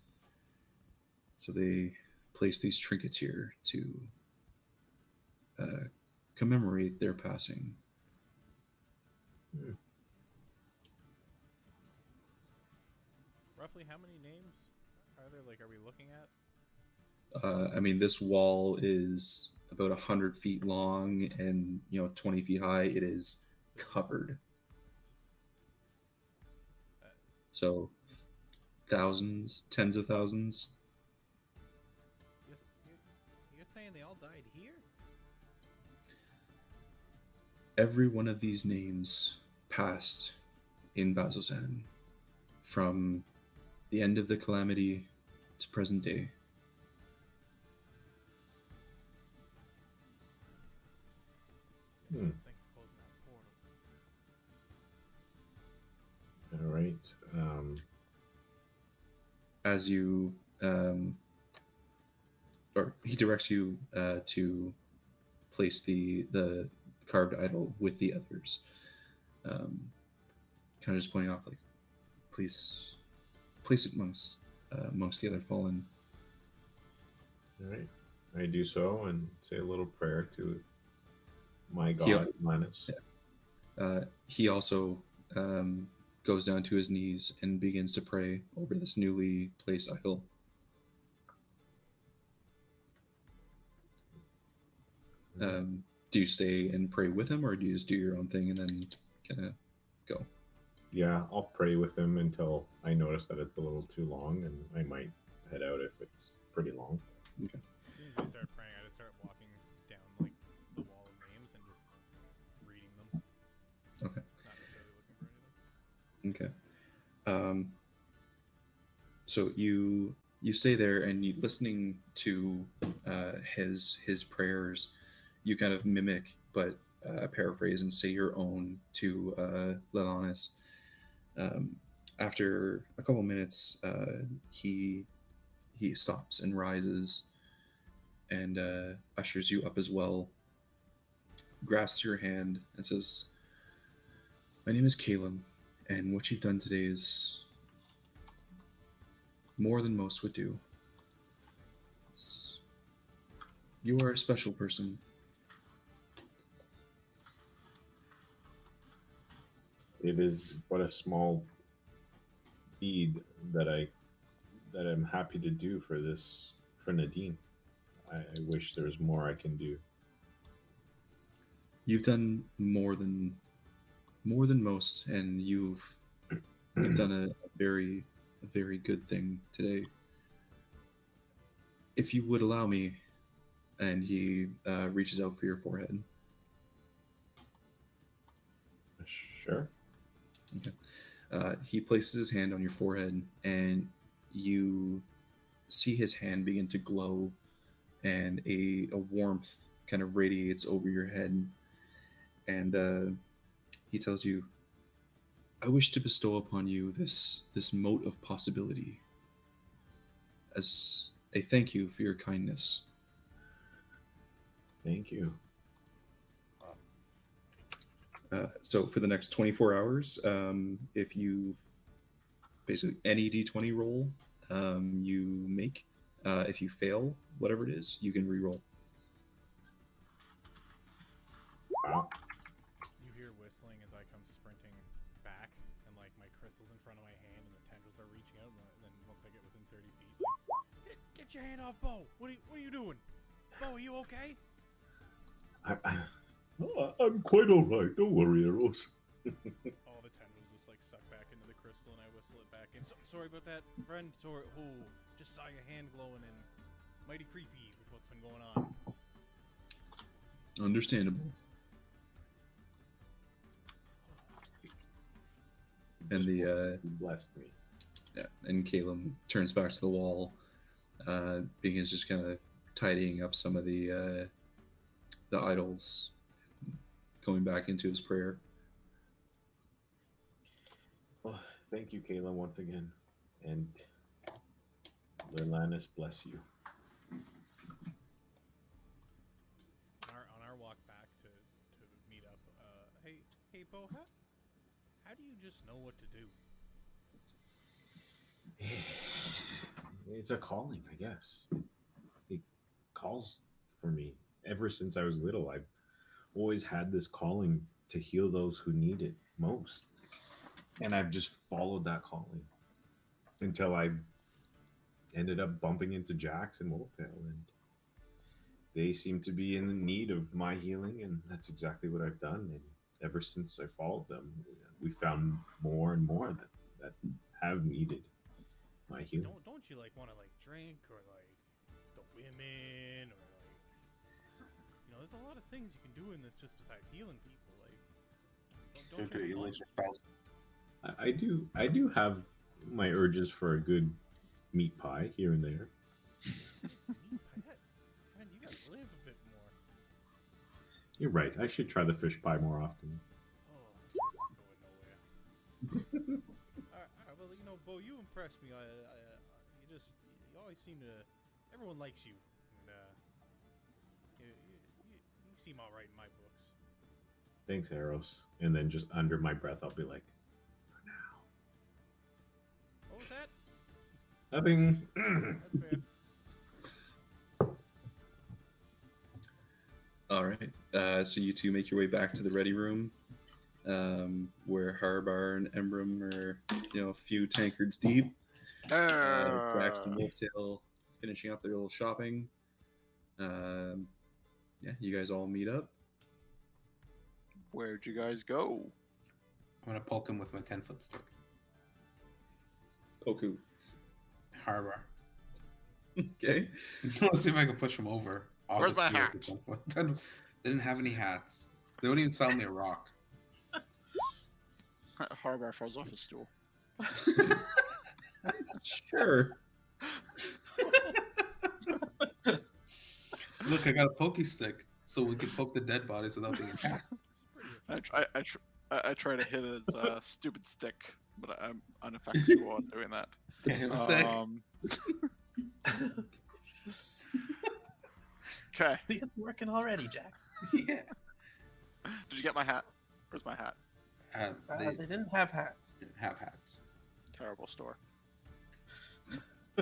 So they place these trinkets here to commemorate their passing. Roughly how many names are there? Like, are we looking at? I mean, this wall is about 100 feet long and 20 feet high. It is covered. So thousands, tens of thousands. You're saying they all died here? Every one of these names passed in Bazzoxan from the end of the calamity to present day. Hmm. Think of closing that portal. All right. As you, or he directs you to place the carved idol with the others. Kind of just pointing off, like, please place it amongst the other fallen. All right. I do so and say a little prayer to my god, Yeah. Linus. He also goes down to his knees and begins to pray over this newly placed idol. Do you stay and pray with him, or do you just do your own thing and then kind of go? Yeah, I'll pray with him until I notice that it's a little too long, and I might head out if it's pretty long. Okay. As soon as I start praying, I just start walking down like the wall of names and just reading them. Okay. Not necessarily looking for anything. Okay. So you stay there and you listening to his prayers. You kind of mimic, but paraphrase and say your own to Lelanus. After a couple minutes, he stops and rises and ushers you up as well. Grasps your hand and says, "My name is Caleb, and what you've done today is more than most would do. You are a special person." It is but a small deed that I'm happy to do for Nadine. I wish there was more I can do. You've done more than most, and you've done a very good thing today. If you would allow me, and he reaches out for your forehead. Sure. Okay. He places his hand on your forehead, and you see his hand begin to glow, and a warmth kind of radiates over your head. And he tells you, "I wish to bestow upon you this mote of possibility as a thank you for your kindness." Thank you. So for the next 24 hours, if you basically any d20 roll you make, if you fail whatever it is, you can re-roll. Wow. You hear whistling as I come sprinting back, and like my crystal's in front of my hand, and the tendrils are reaching out. And then once I get within 30 feet, like, get your hand off, Bo! What are you doing? Bo, are you okay? I'm quite all right. Don't worry, Eros. All the tendrils just like suck back into the crystal, and I whistle it back in. Sorry about that, friend. Sorry. Oh, just saw your hand glowing, and mighty creepy with what's been going on. Understandable. And the blessed me. yeah, and Caleb turns back to the wall, begins just kind of tidying up some of the idols, going back into his prayer. Well, Thank you, Kayla, once again. And Lirlanus bless you. On our walk back to meet up, hey, Bo, how do you just know what to do? It's a calling, I guess. It calls for me. Ever since I was little, I've always had this calling to heal those who need it most. And I've just followed that calling until I ended up bumping into Jax and Wolftail, and they seem to be in need of my healing, and that's exactly what I've done. And ever since I followed them, we found more and more that have needed my healing. Don't you like want to like drink or like the women or like there's a lot of things you can do in this just besides healing people. Like don't you have fun? I do have my urges for a good meat pie here and there. Meat pie? Friend, you gotta live a bit more. You're right. I should try the fish pie more often. Oh, this is going nowhere. All right, well, Bo, you impressed me. You always seem to. Everyone likes you, and you seem all right in my books. Thanks, Eros. And then just under my breath, I'll be like, for now. What was that? Nothing. That's fair. All right. So you two make your way back to the ready room, where Harabar and Embrum are, a few tankards deep. Jax and Wolftail finishing up their little shopping. Yeah, you guys all meet up. Where'd you guys go? I'm gonna poke him with my 10-foot stick. Poku. Harbor. Okay. Let's see if I can push him over. Off Where's the my stool hat? at some point. They didn't have any hats. They wouldn't even sell me a rock. Harabar falls off his stool. Sure. Look, I got a pokey stick, so we can poke the dead bodies without being attacked. I try to hit his stupid stick, but I'm ineffective while doing that. Damn stick. Okay. See, it's working already, Jack. Yeah. Did you get my hat? Where's my hat? They They didn't have hats. didn't have hats. Terrible store.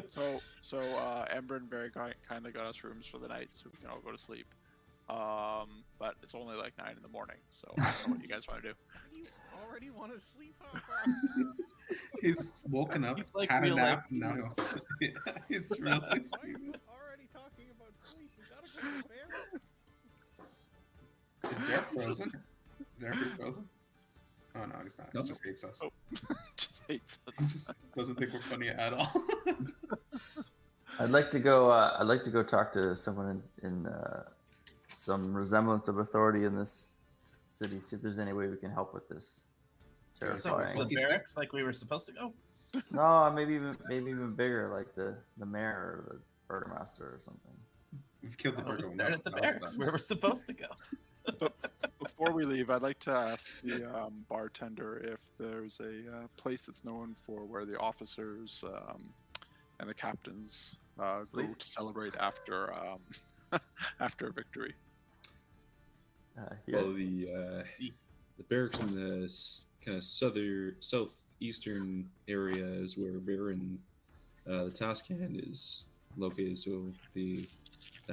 So Ember and Barry kind of got us rooms for the night, so we can all go to sleep. But it's only like 9 in the morning, so I don't know what you guys want to do. Why do you already want to sleep, Hopper? He's woken up, He's like had a real nap, life. and now he's really Why are sleeping. you already talking about sleep? We gotta go to Barrett's. Is Derek frozen? Is Derek frozen? Oh no, he's not. No. He just hates us. Oh. Just hates us. He just doesn't think we're funny at all. I'd like to go talk to someone in some resemblance of authority in this city. See if there's any way we can help with this. So Terrifying. to the barracks, like we were supposed to go. No, maybe even bigger, like the mayor or the burgomaster or something. We've killed the I was burger. there at the barracks where we're supposed to go. Before we leave, I'd like to ask the bartender if there's a place that's known for where the officers and the captains go Sleep. to celebrate after after a victory. Here. Well, the barracks in the kind of southeastern area is where Baron, the task hand, is located. So the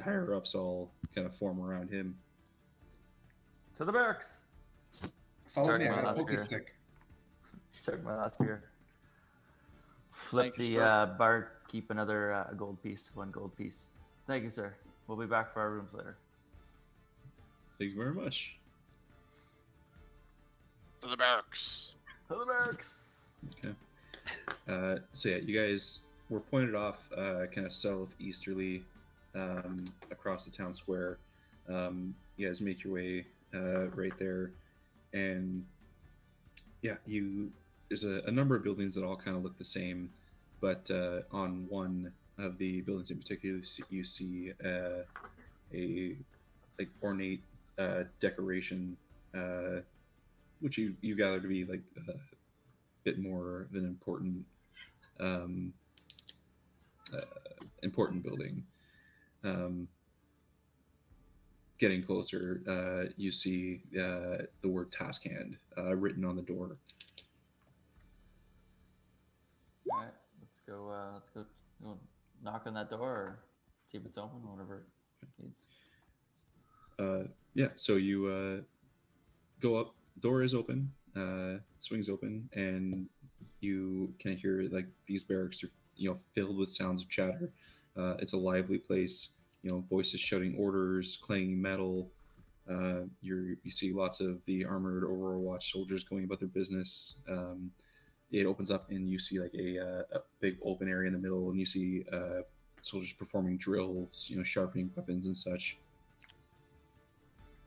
higher ups all kind of form around him. To the barracks. Follow me, Sorry, I got a last pokey beer. stick. Check my last beer. Flip Thank you, the bar. Keep another one gold piece. Thank you, sir. We'll be back for our rooms later. Thank you very much. To the barracks. To the barracks. Okay. So yeah, you guys were pointed off kind of southeasterly across the town square. You guys make your way right there, and yeah, there's a number of buildings that all kind of look the same, but on one of the buildings in particular, you see a like ornate decoration, which you gather to be like bit more of an um, important building. Getting closer, you see the word task hand written on the door. All right, let's go. Go knock on that door, or see if it's open, whatever it needs. Yeah, so you go up. Door is open. Swings open, and you can hear like these barracks are filled with sounds of chatter. It's a lively place. Voices shouting orders, clanging metal. You see lots of the armored Overwatch soldiers going about their business. It opens up, and you see like a big open area in the middle, and you see soldiers performing drills, sharpening weapons and such.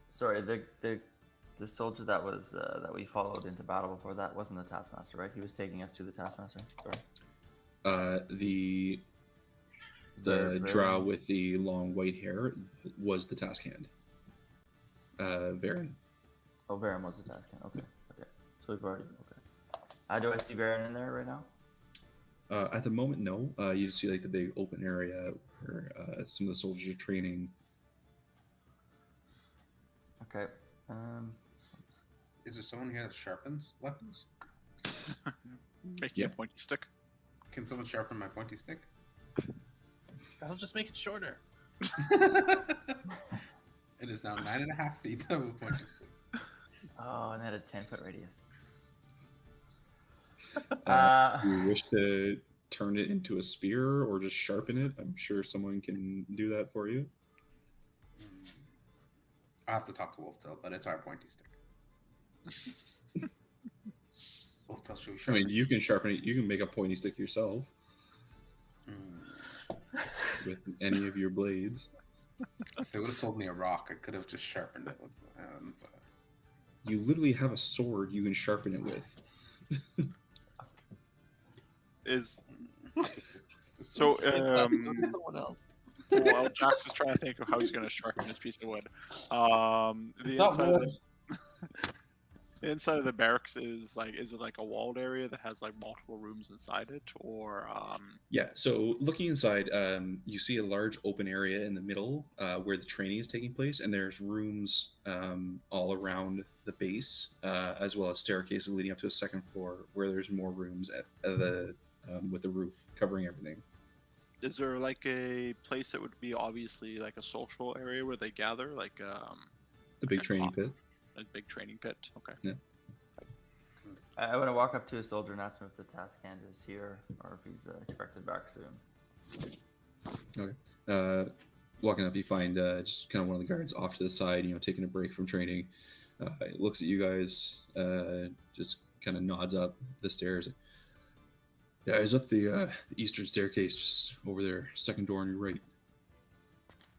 Sorry, the soldier that was that we followed into battle before, that wasn't the taskmaster, right? He was taking us to the taskmaster. Sorry. The drow with the long white hair was the task hand. Varen. Oh, Varen was the task hand. Okay. So we've already. Okay. Do I see Varen in there right now? At the moment, no. You see like the big open area where some of the soldiers are training. Okay. Is there someone here that sharpens weapons? Making a pointy stick. Can someone sharpen my pointy stick? That'll just make it shorter. It is now 9.5 feet of a pointy stick. Oh, and that had a 10-foot radius. Do you wish to turn it into a spear or just sharpen it? I'm sure someone can do that for you. I'll have to talk to Wolftail, but it's our pointy stick. Wolftail, should we I sharpen mean, you can sharpen it. You can make a pointy stick yourself with any of your blades. If they would have sold me a rock, I could have just sharpened it with but... You literally have a sword you can sharpen it with. Someone else. While Jax is trying to think of how he's going to sharpen this piece of wood, the inside of the barracks is it like a walled area that has like multiple rooms inside it, or Yeah, so looking inside, you see a large open area in the middle where the training is taking place, and there's rooms all around the base, as well as staircases leading up to a second floor where there's more rooms at the with the roof covering everything. is there like a place that would be obviously like a social area where they gather, like The big training pit. a big training pit? Okay. Yeah. I want to walk up to a soldier and ask him if the task hand is here or if he's expected back soon. Okay. Walking up, you find just kind of one of the guards off to the side, taking a break from training. He looks at you guys, just kind of nods up the stairs. Yeah, he's up the eastern staircase, just over there, second door on your right.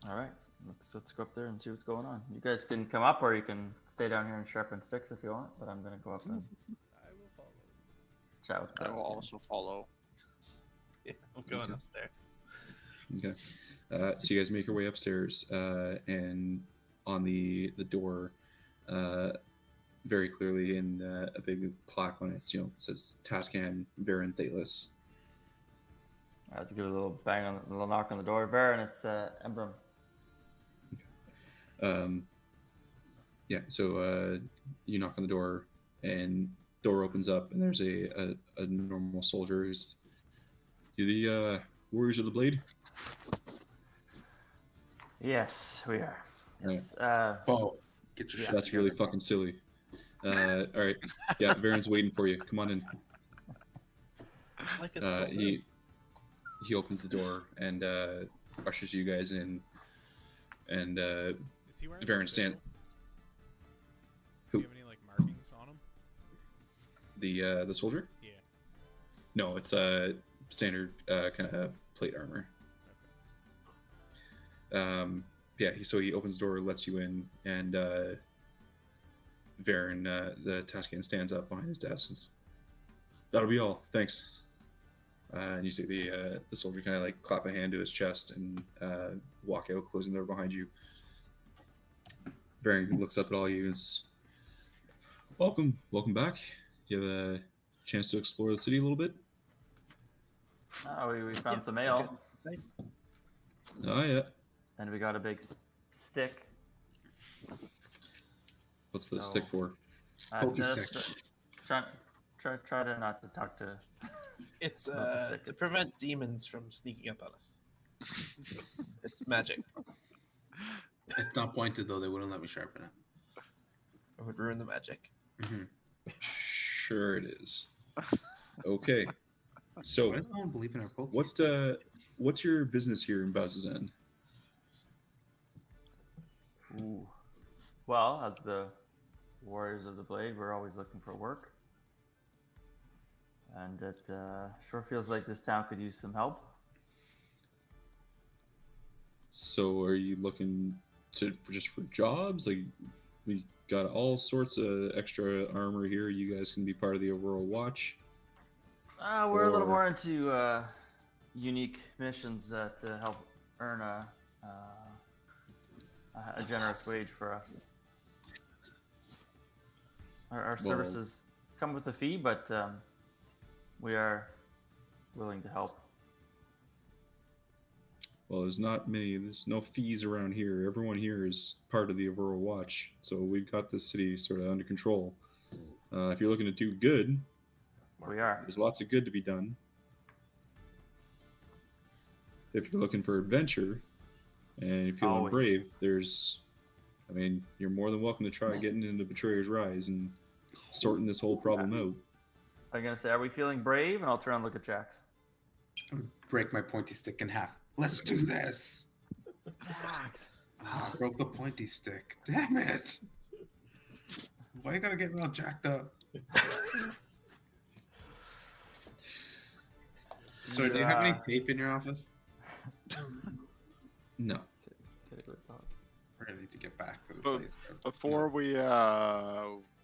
All right, let's go up there and see what's going on. You guys can come up, or you can stay down here and sharpen sticks if you want. But I'm gonna go up and I will follow. chat with the I will task hand. also follow. Yeah, I'm going Okay. upstairs. Okay. So you guys make your way upstairs, and on the door, very clearly in a big plaque on it, it says Tascan Varen Thalos. I have to give a little bang on a little knock on the door. Varen, it's Embrum. Yeah, so you knock on the door, and door opens up, and there's a normal soldier who's the Warriors of the Blade. Yes, we are. Yes. Bo, get your shit That's together, really Bo. fucking silly. All right, yeah, Varen's waiting for you. Come on in. Like a sword. He opens the door and ushers you guys in, and Is he wearing Varen a stand. sigil? Who? Do you have any like markings on him? The soldier? Yeah. No, it's standard kind of plate armor. Yeah, so he opens the door, lets you in, and Varen, the Tascan, stands up behind his desk. And says, "That'll be all. Thanks." And you see the soldier kind of like clap a hand to his chest and walk out, closing the door behind you. Varen looks up at all you and says, welcome back. You have chance to explore the city a little bit? Oh, we found some check mail, out some sights. Oh yeah. and we got a big stick. What's the So- stick for? Pokey No, stick. try to not to talk to. It's Not the stick, to it's- prevent demons from sneaking up on us. It's magic. It's not pointed though. They wouldn't let me sharpen it. It would ruin the magic. Mm-hmm. Sure it is. Okay. So Why does no one believe in our Pokey? what's your business here in Bazazan? Ooh. Well, as the Warriors of the Blade, we're always looking for work. And it sure feels like this town could use some help. So are you looking just for jobs? Like, we got all sorts of extra armor here. You guys can be part of the Aurora Watch. We're a little Or- more into unique missions that help earn a generous wage for us. Our Well- services come with a fee, but we are willing to help. Well, there's no fees around here. Everyone here is part of the Aurora Watch. So we've got this city sort of under control. If you're looking to do good, We are. there's lots of good to be done. If you're looking for adventure and you're feeling Always. brave, you're more than welcome to try getting into Betrayer's Rise and sorting this whole problem out. I'm gonna say, are we feeling brave? And I'll turn and look at Jax. Break my pointy stick in half. Let's do this. Jax. I broke the pointy stick. Damn it. Why you gotta get me all jacked up? So, do you have any tape in your office? No. I need to get back to the But place. Before we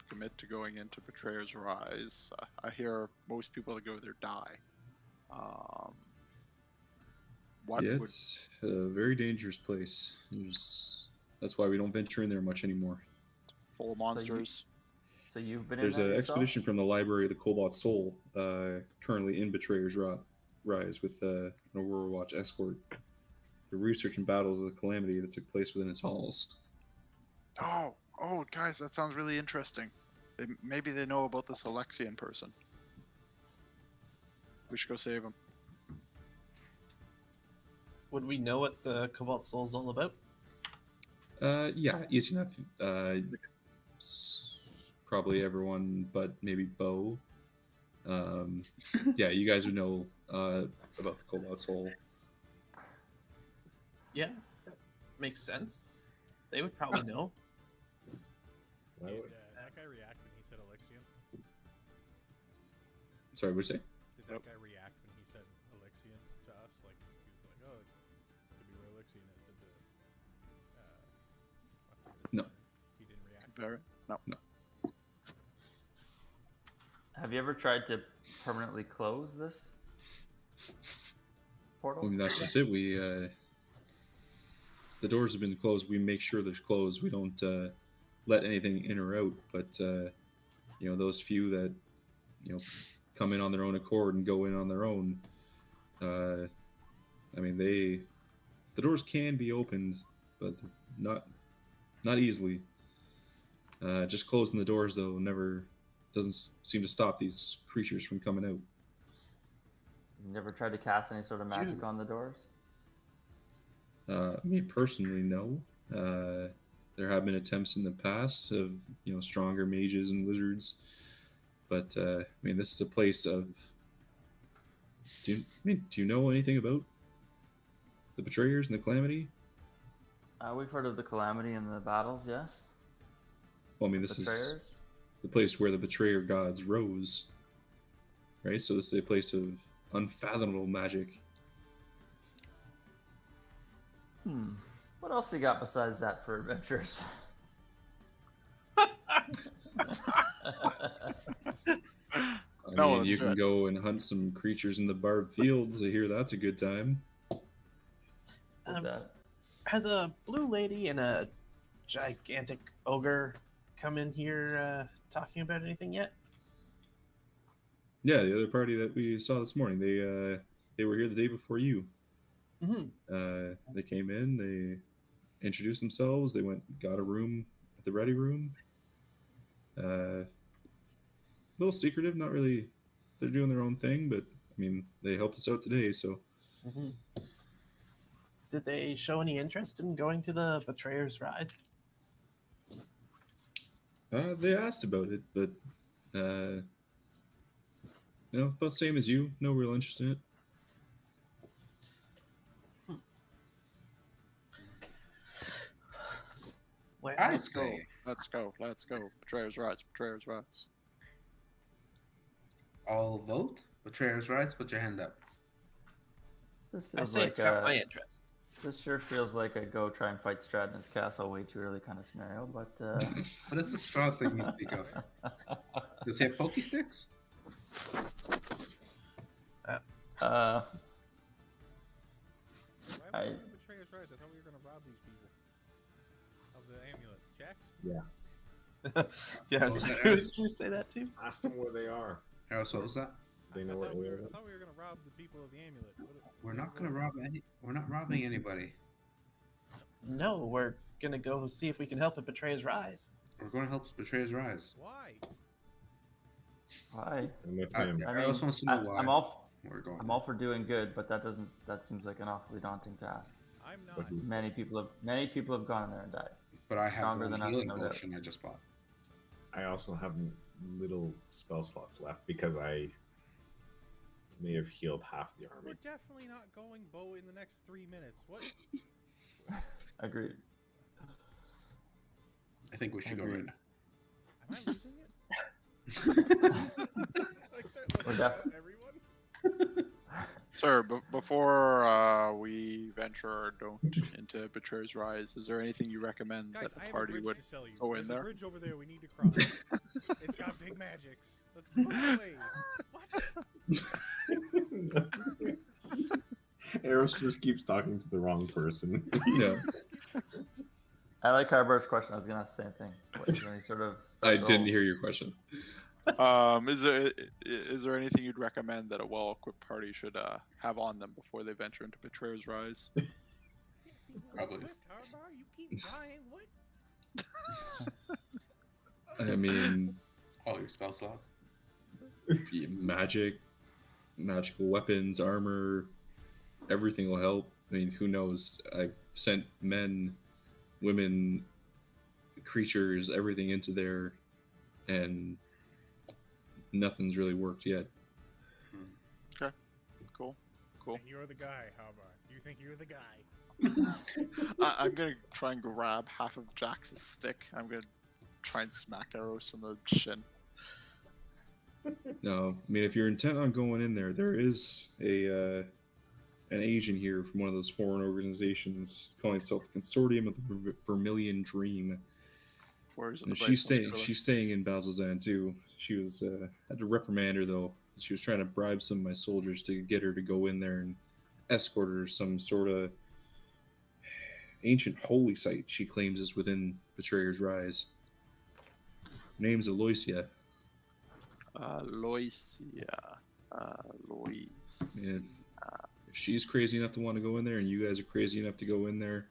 commit to going into Betrayer's Rise, I hear most people that go there die. What Yeah, would it's a very dangerous place. That's why we don't venture in there much anymore. full monsters? So you've been There's in there an yourself? expedition from the Library of the Cobalt Soul currently in Betrayer's Rise with an Aurora Watch escort. The research and battles of the calamity that took place within its halls. Oh, guys, that sounds really interesting. Maybe they know about this Alexian person. We should go save him. Would we know what the Cobalt Soul is all about? Yeah, easy enough. Probably everyone but maybe Bo. Yeah, you guys would know about the Cobalt Soul. Yeah, that makes sense. They would probably know. Why Did would- that guy react when he said Alexian? Sorry, what'd you say? Did that guy react when he said Alexian to us? Like, he was like, oh, it could be where Alexian is. Did the. I forget his No. name. He didn't react. Barrett? No. Have you ever tried to permanently close this portal? I mean, that's just it. The doors have been closed. We make sure they're closed. We don't let anything in or out. But those few that come in on their own accord and go in on their own. The doors can be opened, but not easily. Just closing the doors though doesn't seem to stop these creatures from coming out. You never tried to cast any sort of magic on the doors? Me personally, no. There have been attempts in the past of stronger mages and wizards, but this is a place of. Do you know anything about the Betrayers and the Calamity? We've heard of the calamity and the battles, yes. Well, this is Betrayers. the place where the Betrayer gods rose, right? So this is a place of unfathomable magic. What else you got besides that for adventures? No, You that's can good. go and hunt some creatures in the Barbed Fields. I hear that's a good time. With that. Has a blue lady and a gigantic ogre come in here talking about anything yet? Yeah, the other party that we saw this morning. They were here the day before you. Hmm. They came in. They introduced themselves. They went, got a room at the ready room. A little secretive, not really. They're doing their own thing, but I mean, they helped us out today, so. Hmm. Did they show any interest in going to the Betrayer's Rise? They asked about it, but about same as you. No real interest in it. Well, I Let's go. say Let's go. Let's go. Betrayer's Rise. Betrayer's Rise. all vote. Betrayer's rights. Put your hand up. This I feels say like it's got my interest. this sure feels like a go try and fight Strahd in his castle way too early kind of scenario, but What is the straw thing you speak of? Does he have pokey sticks? Why I- would you betray us, Rise? I thought we were gonna rob these people of the amulet. Jax? Yeah, was that, did you say that too? Ask them where they are. Eros, what was that? They know I where thought we we are. were gonna rob the people of the amulet. We're not gonna rob any. We're not robbing anybody. No, we're gonna go see if we can help at Betrayer's Rise. We're going to help Betrayer's rise. Why? why? I'm with I- him. I Eros mean, wants to know why. We're going. I'm all for doing good, but that seems like an awfully daunting task. I'm not. Many people have gone in there and died. But I have stronger one than us, healing no doubt. potion I just bought. I also have little spell slots left because I may have healed half the We're army. definitely not going bow in the next 3 minutes. What? Agreed. I think we should go right now. Am I losing it? Like, start We're looking def- at everyone? Sir, before we venture our don't into Betrayer's Rise, is there anything you recommend Guys, that I the have a party bridge would to sell you. go in There's there? a bridge over there we need to cross. It's got big magics. Let's go away. What? Eros just keeps talking to the wrong person. Yeah, I like Harabar's question. I was gonna ask the same thing. What, is there any sort of I special... didn't hear your question. Is there anything you'd recommend that a well-equipped party should have on them before they venture into Betrayer's Rise? Probably. Harabar, you keep dying. What? I mean, All your spell slots. magical weapons, armor, everything will help. I mean, who knows? I've sent men, women, creatures, everything into there, and nothing's really worked yet. Cool. And you're the guy, Harabar. You think you're the guy? I'm gonna try and grab half of Jax's stick. I'm gonna try and smack Eros in the shin. No, I mean, if you're intent on going in there, there is an agent here from one of those foreign organizations calling itself the Consortium of the Vermilion Dream. Where is it? And she's staying in Basilzan too. She was had to reprimand her though. She was trying to bribe some of my soldiers to get her to go in there and escort her to some sort of ancient holy site she claims is within Betrayer's Rise. Her name's Aloysia. Loisia. Yeah. If she's crazy enough to want to go in there and you guys are crazy enough to go in there,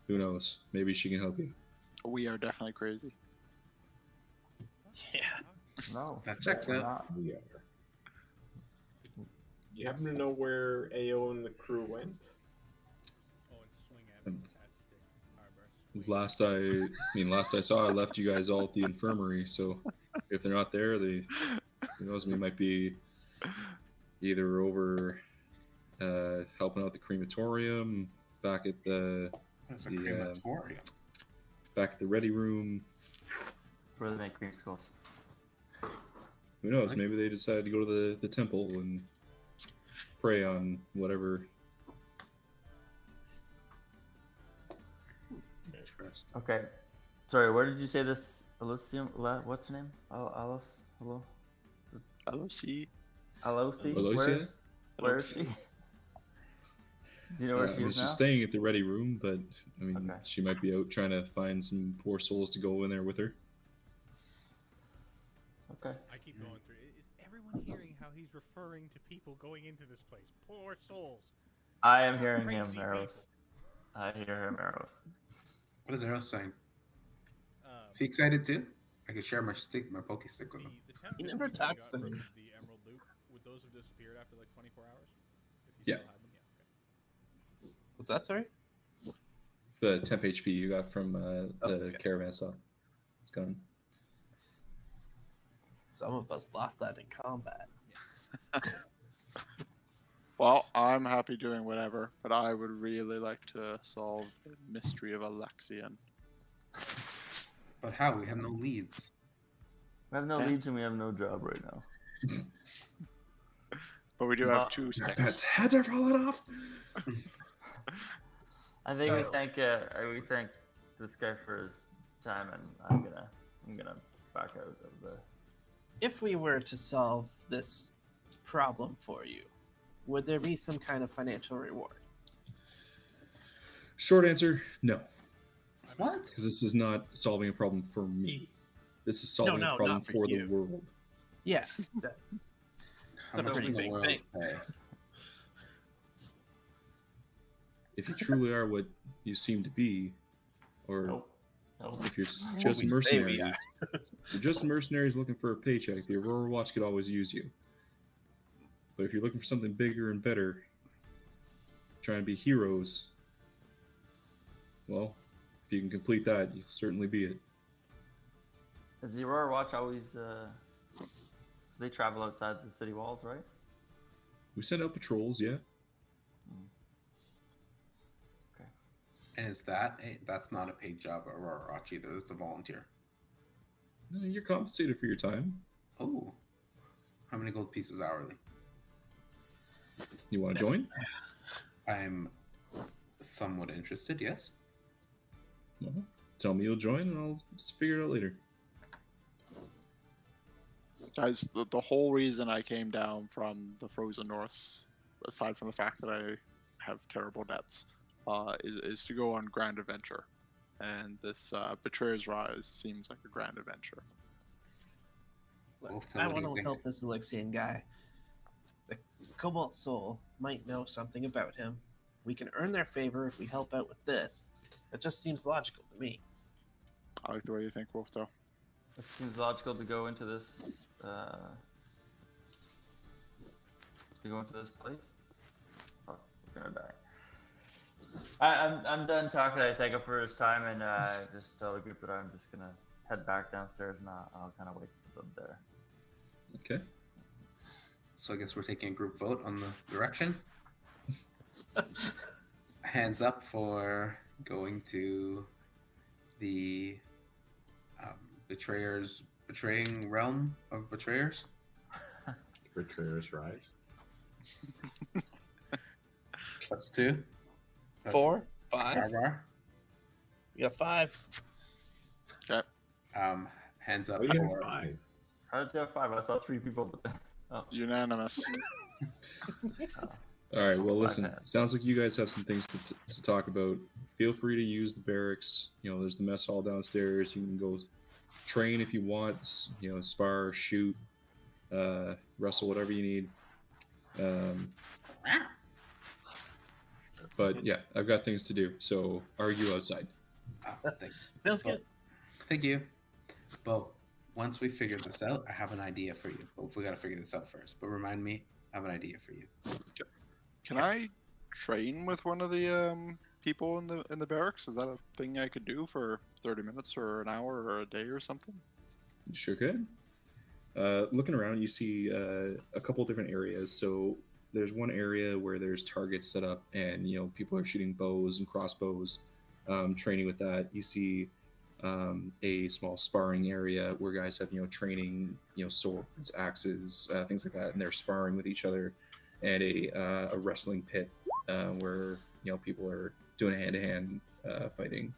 who knows? Maybe she can help you. We are definitely crazy. Yeah. No. That checks we're out. not. We are. You happen to know where AO and the crew went? Oh, and swing at me with that stick. Harabar, swing. Last I saw, I left you guys all at the infirmary. So if they're not there, who knows? We might be either over helping out the crematorium, back at the That's a The, crematorium. back at the ready room. Where they make cream skulls. Who knows? Maybe they decided to go to the temple and pray on whatever. Interesting. Okay. Sorry, where did you say this Elysium? What's her name? Alice? Hello? LOC. Alosi? Aloysia? Where is she? Do you know where she is She's now? staying at the ready room, but I mean, Okay. she might be out trying to find some poor souls to go in there with her. Okay. I keep going through. Is everyone hearing how he's referring to people going into this place. Poor souls. I am hearing him, Crazy Eros. I hear him, Eros. What is Eros saying? Um, Is he excited too? I could share my poke stick with him. the 10 He gold never pieces we talks got to from me. the emerald loot, would those have disappeared after like 24 hours? If Yeah. Still had them? Yeah. Okay. What's that? Sorry. The temp HP you got from the okay. caravan stop. It's gone. Some of us lost that in combat. Well, I'm happy doing whatever, but I would really like to solve the mystery of Alexian. But how? We have no leads. We have no Yes. leads and we have no job right now. But we do Well, have 2 Our sticks. pets' heads are falling off. I think we So- thank this guy for his time, and I'm gonna back out of the. If we were to solve this problem for you, would there be some kind of financial reward? Short answer, no. What? Because this is not solving a problem for me. This is solving no, a problem not for for the you. world. Yeah. that- How It's a much pretty does the big world thing. pay? If you truly are what you seem to be, or Nope. Nope. if you're What just we say we mercenaries, you're just mercenaries looking for a paycheck, the Aurora Watch could always use you. But if you're looking for something bigger and better, trying to be heroes, well, if you can complete that, you'll certainly be it. Does the Aurora Watch always? They travel outside the city walls, right? We send out patrols, yeah. And is that's not a paid job at Aurora Watch either. It's a volunteer. You're compensated for your time. Oh. How many gold pieces hourly? You want to join? I'm somewhat interested, yes. Well, tell me you'll join, and I'll just figure it out later. Guys, the whole reason I came down from the Frozen North, aside from the fact that I have terrible debts, is to go on grand adventure. And this Betrayer's Rise seems like a grand adventure. Look, Wolf, I what do want you to think? help this Alexian guy. The Cobalt Soul might know something about him. We can earn their favor if we help out with this. That just seems logical to me. I like the way you think, Wolf, though. It seems logical to go into this. To go into this place. Oh, we're gonna die. I'm done talking. I thank him for his time, and just tell the group that I'm just gonna head back downstairs, and I'll kind of wait for them there. Okay. So I guess we're taking a group vote on the direction. Hands up for going to the betraying realm of betrayers. Betrayer's Rise. That's 2. That's 4, 5. Harabar. You got 5. Hands up Oh, you have for 5. How did you have 5? I saw 3 people. But Unanimous. All right. Well, Five listen. minutes. Sounds like you guys have some things to talk about. Feel free to use the barracks. There's the mess hall downstairs. You can go train if you want. Spar, shoot, wrestle, whatever you need. But yeah, I've got things to do. So argue outside. Sounds good. Thank you. Well, once we figure this out, I have an idea for you. But we got to figure this out first. But remind me, I have an idea for you. Can I train with one of the people in the barracks? Is that a thing I could do for 30 minutes or an hour or a day or something? You sure could. Looking around, you see a couple different areas. So there's one area where there's targets set up, and people are shooting bows and crossbows, training with that. You see a small sparring area where guys have training, swords, axes, things like that, and they're sparring with each other, and a wrestling pit where people are doing hand-to-hand fighting.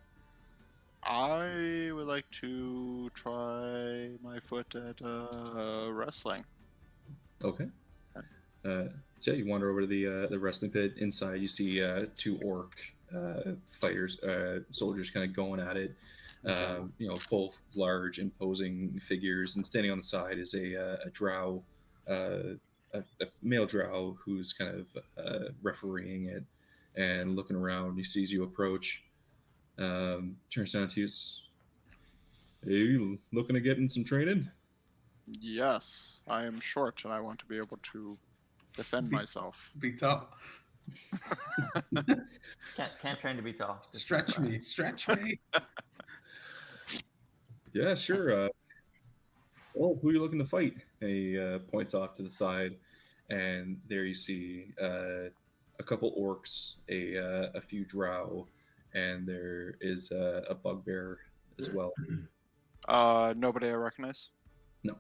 I would like to try my foot at wrestling. Okay. So yeah, you wander over to the wrestling pit. Inside, you see 2 orc fighters, soldiers, kind of going at it. Both large, imposing figures, and standing on the side is a drow a male drow who's kind of refereeing it and looking around. He sees you approach, turns down to you. Hey, you looking to get in some training? Yes, I am short and I want to be able to defend myself. Be tall. Can't train to be tall. Just Stretch me. Stretch me. Yeah, sure. Oh, who are you looking to fight? And he points off to the side, and there you see a couple orcs, a few drow, and there is a bugbear as well. Nobody I recognize? No.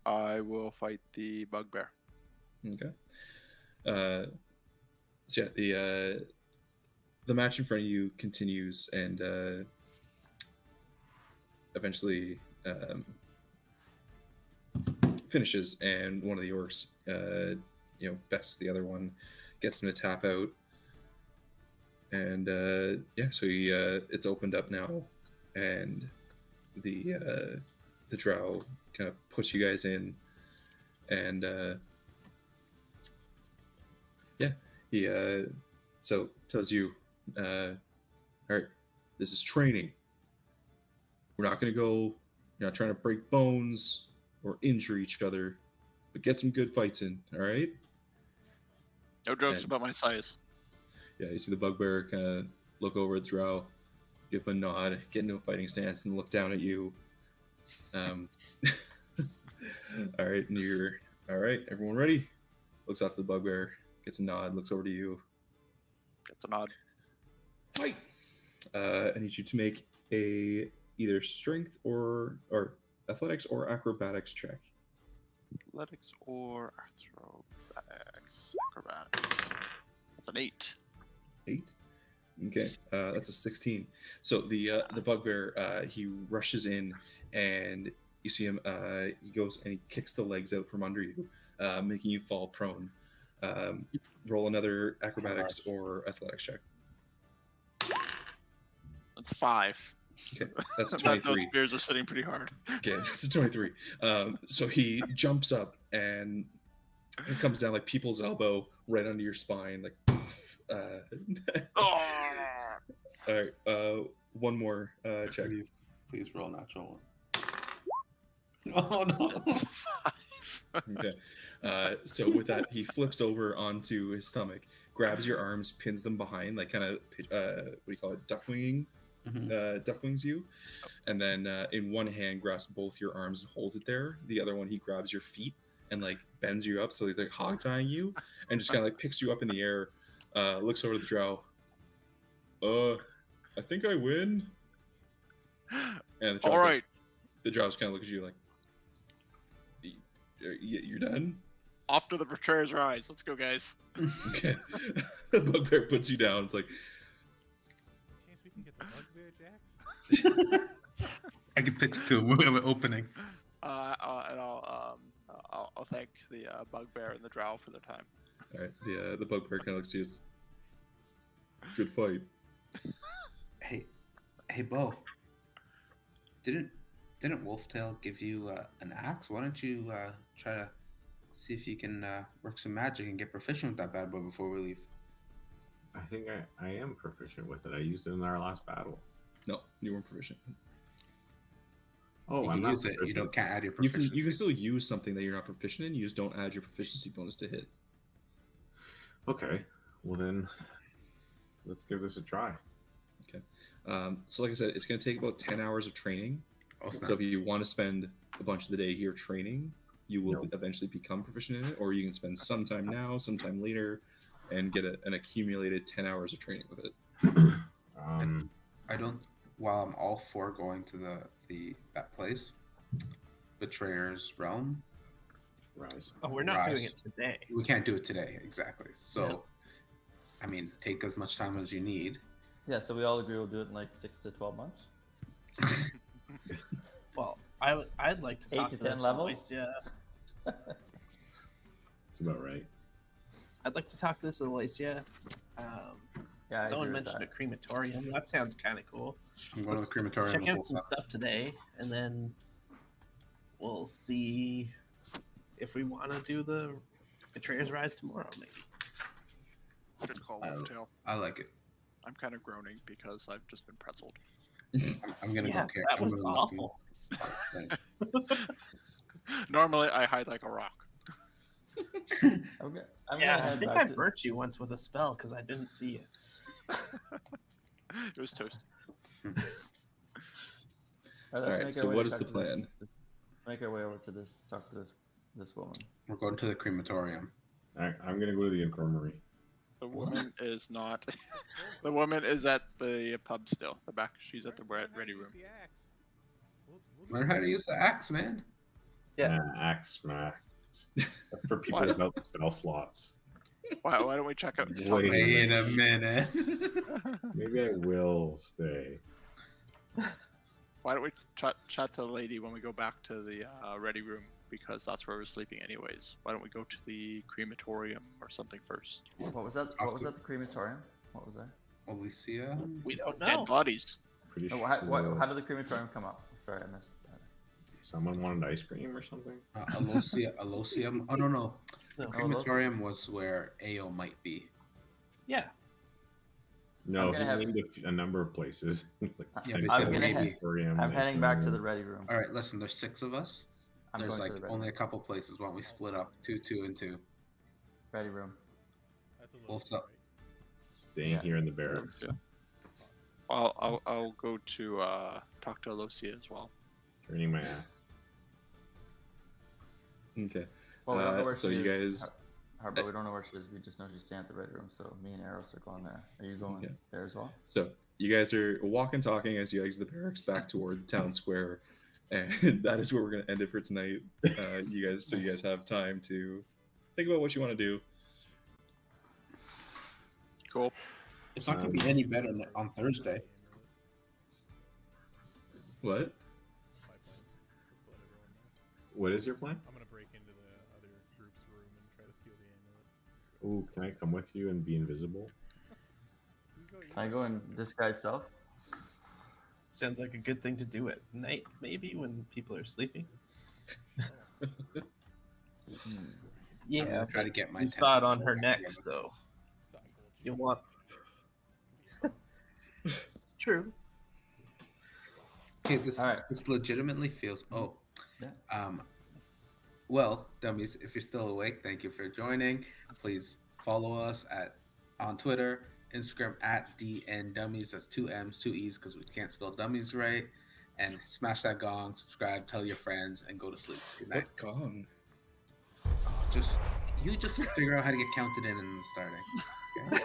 I will fight the bugbear. Okay. So yeah, the match in front of you continues, and eventually finishes, and one of the orcs, bests the other one, gets him to tap out, and so he it's opened up now, and the drow kind of puts you guys in, and he so tells you, all right, this is training. We're not going to go, you're not trying to break bones or injure each other, but get some good fights in, all right? No jokes about my size. Yeah, you see the bugbear kind of look over at Drow, give him a nod, get into a fighting stance, and look down at you. All right, and you're, all right, everyone ready? Looks off to the bugbear, gets a nod, looks over to you. Gets a nod. Fight! I need you to make a either strength or athletics or acrobatics check. Athletics or acrobatics. That's an 8. 8. Okay, that's a 16. So the bugbear, he rushes in, and you see him. He goes and he kicks the legs out from under you, making you fall prone. Roll another acrobatics or athletics check. That's 5. Okay, that's a Those 23. bears are sitting pretty hard. Okay, that's a 23. So he jumps up and it comes down like people's elbow right under your spine, like. All right, one more check. Please roll natural one. Oh no. Okay. So with that, he flips over onto his stomach, grabs your arms, pins them behind, like kind of what do you call it, duckwinging, duckwings you, and then in one hand grabs both your arms and holds it there. The other one he grabs your feet and like bends you up, so he's like hog tying you, and just kind of like picks you up in the air. Looks over to the drow. I think I win. And the All right. like, the drows kind of look at you like, you're done? Off to the betrayer's rise. Let's go, guys. Okay. The bugbear puts you down. It's like, Chance we can get the bugbear, Jax? I can pitch to him. We have an opening. And I'll thank the bugbear and the drow for their time. all right. The bugbear kind of looks at you. Good fight. Hey, Bo. Didn't Wolftail give you an axe? Why don't you try to see if you can work some magic and get proficient with that bad boy before we leave? I think I am proficient with it. I used it in our last battle. No, you weren't proficient. Oh, You I'm can not use it. You proficient. can't add your You proficiency. can still use something that you're not proficient in. You just don't add your proficiency bonus to hit. Okay, well then, let's give this a try. So like I said, it's going to take about 10 hours of training. Oh, snap. So if you want to spend a bunch of the day here training, you will No. eventually become proficient in it, or you can spend some time now, some time later, and get an accumulated 10 hours of training with it. I don't. While I'm all for going to that place, Betrayer's Realm, Rise. Oh, we're not Rise. doing it today. we can't do it today. Exactly. So, Yeah. I mean, take as much time as you need. Yeah, so we all agree we'll do it in like 6 to 12 months. Well, I'd like to 8 talk to to 10 this levels? Alicia. That's about right. I'd like to talk to this Alicia. Yeah, I Someone agree with mentioned a that. crematorium. That sounds kind of cool. I'm going to the crematorium. Check with out some Wolftail. stuff today, and then we'll see if we want to do the Betrayer's Rise tomorrow, maybe. Good call, Wolftail. I like it. I'm kind of groaning because I've just been pretzeled. I'm gonna Yeah, go care. that I'm was gonna awful. Normally, I hide like a rock. I'm Yeah, gonna I head think back I to. burnt you once with a spell because I didn't see it. It was toast. Let's Alright, make so our way what is back the to plan? Let's make our way over to this. Talk to this woman. We're going to the crematorium. I'm gonna go to the infirmary. The woman is not. The woman is at the pub still. The back. She's at the ready room. Learn how to use the axe, man. Yeah. Axe smack. That's for people What? without spell slots. Why don't we check out? Wait a minute. Maybe I will stay. Why don't we chat to the lady when we go back to the ready room, because that's where we're sleeping anyways. Why don't we go to the crematorium or something first? What was that? What was that? The crematorium? What was that? Alicia? We don't know. Dead bodies. Pretty No, sure how did the crematorium come up? Sorry, I missed that. someone wanted ice cream or something. Alocium. Oh, no. No. The crematorium was where Ao might be. Yeah. No, I'm he gonna named a number of places. Yeah, Like, but I'm it's gonna maybe. crematorium, I'm heading back to the infirmary. ready room. All right, listen, there's 6 of us. I'm There's going like to the ready only a room. couple places. Why don't we split up? 2, 2, and 2. Ready room. That's a little Wolf's bit, up. Staying Yeah. here in the barracks. Yeah. I'll go to talk to Alocia as well. Turning my axe. Okay. Well, we don't know where so she you is. guys, Harbor, we don't know where she is. We just know she's staying at the ready room. So me and Eros are going there. Are you going Okay. there as well? so you guys are walking, talking as you exit the barracks back toward the town square, and that is where we're gonna end it for tonight. You guys have time to think about what you want to do. Cool. It's not going to be any better on Thursday. What? What is your plan? I'm gonna break into the other group's room and try to steal the amulet. Ooh, can I come with you and be invisible? Can I go and disguise self? Sounds like a good thing to do at night, maybe when people are sleeping. I'm Yeah, gonna try to get my. you saw it on temper her neck, together. so It's not gold you chain. want. True. Okay, this All right. this legitimately feels. Oh, Yeah. Well, dummies, if you're still awake, thank you for joining. Please follow us on Twitter, Instagram at DNDummies. That's 2 M's, 2 E's because we can't spell dummies right. And smash that gong, subscribe, tell your friends, and go to sleep. Good night. What gong? Just figure out how to get counted in the starting. Okay?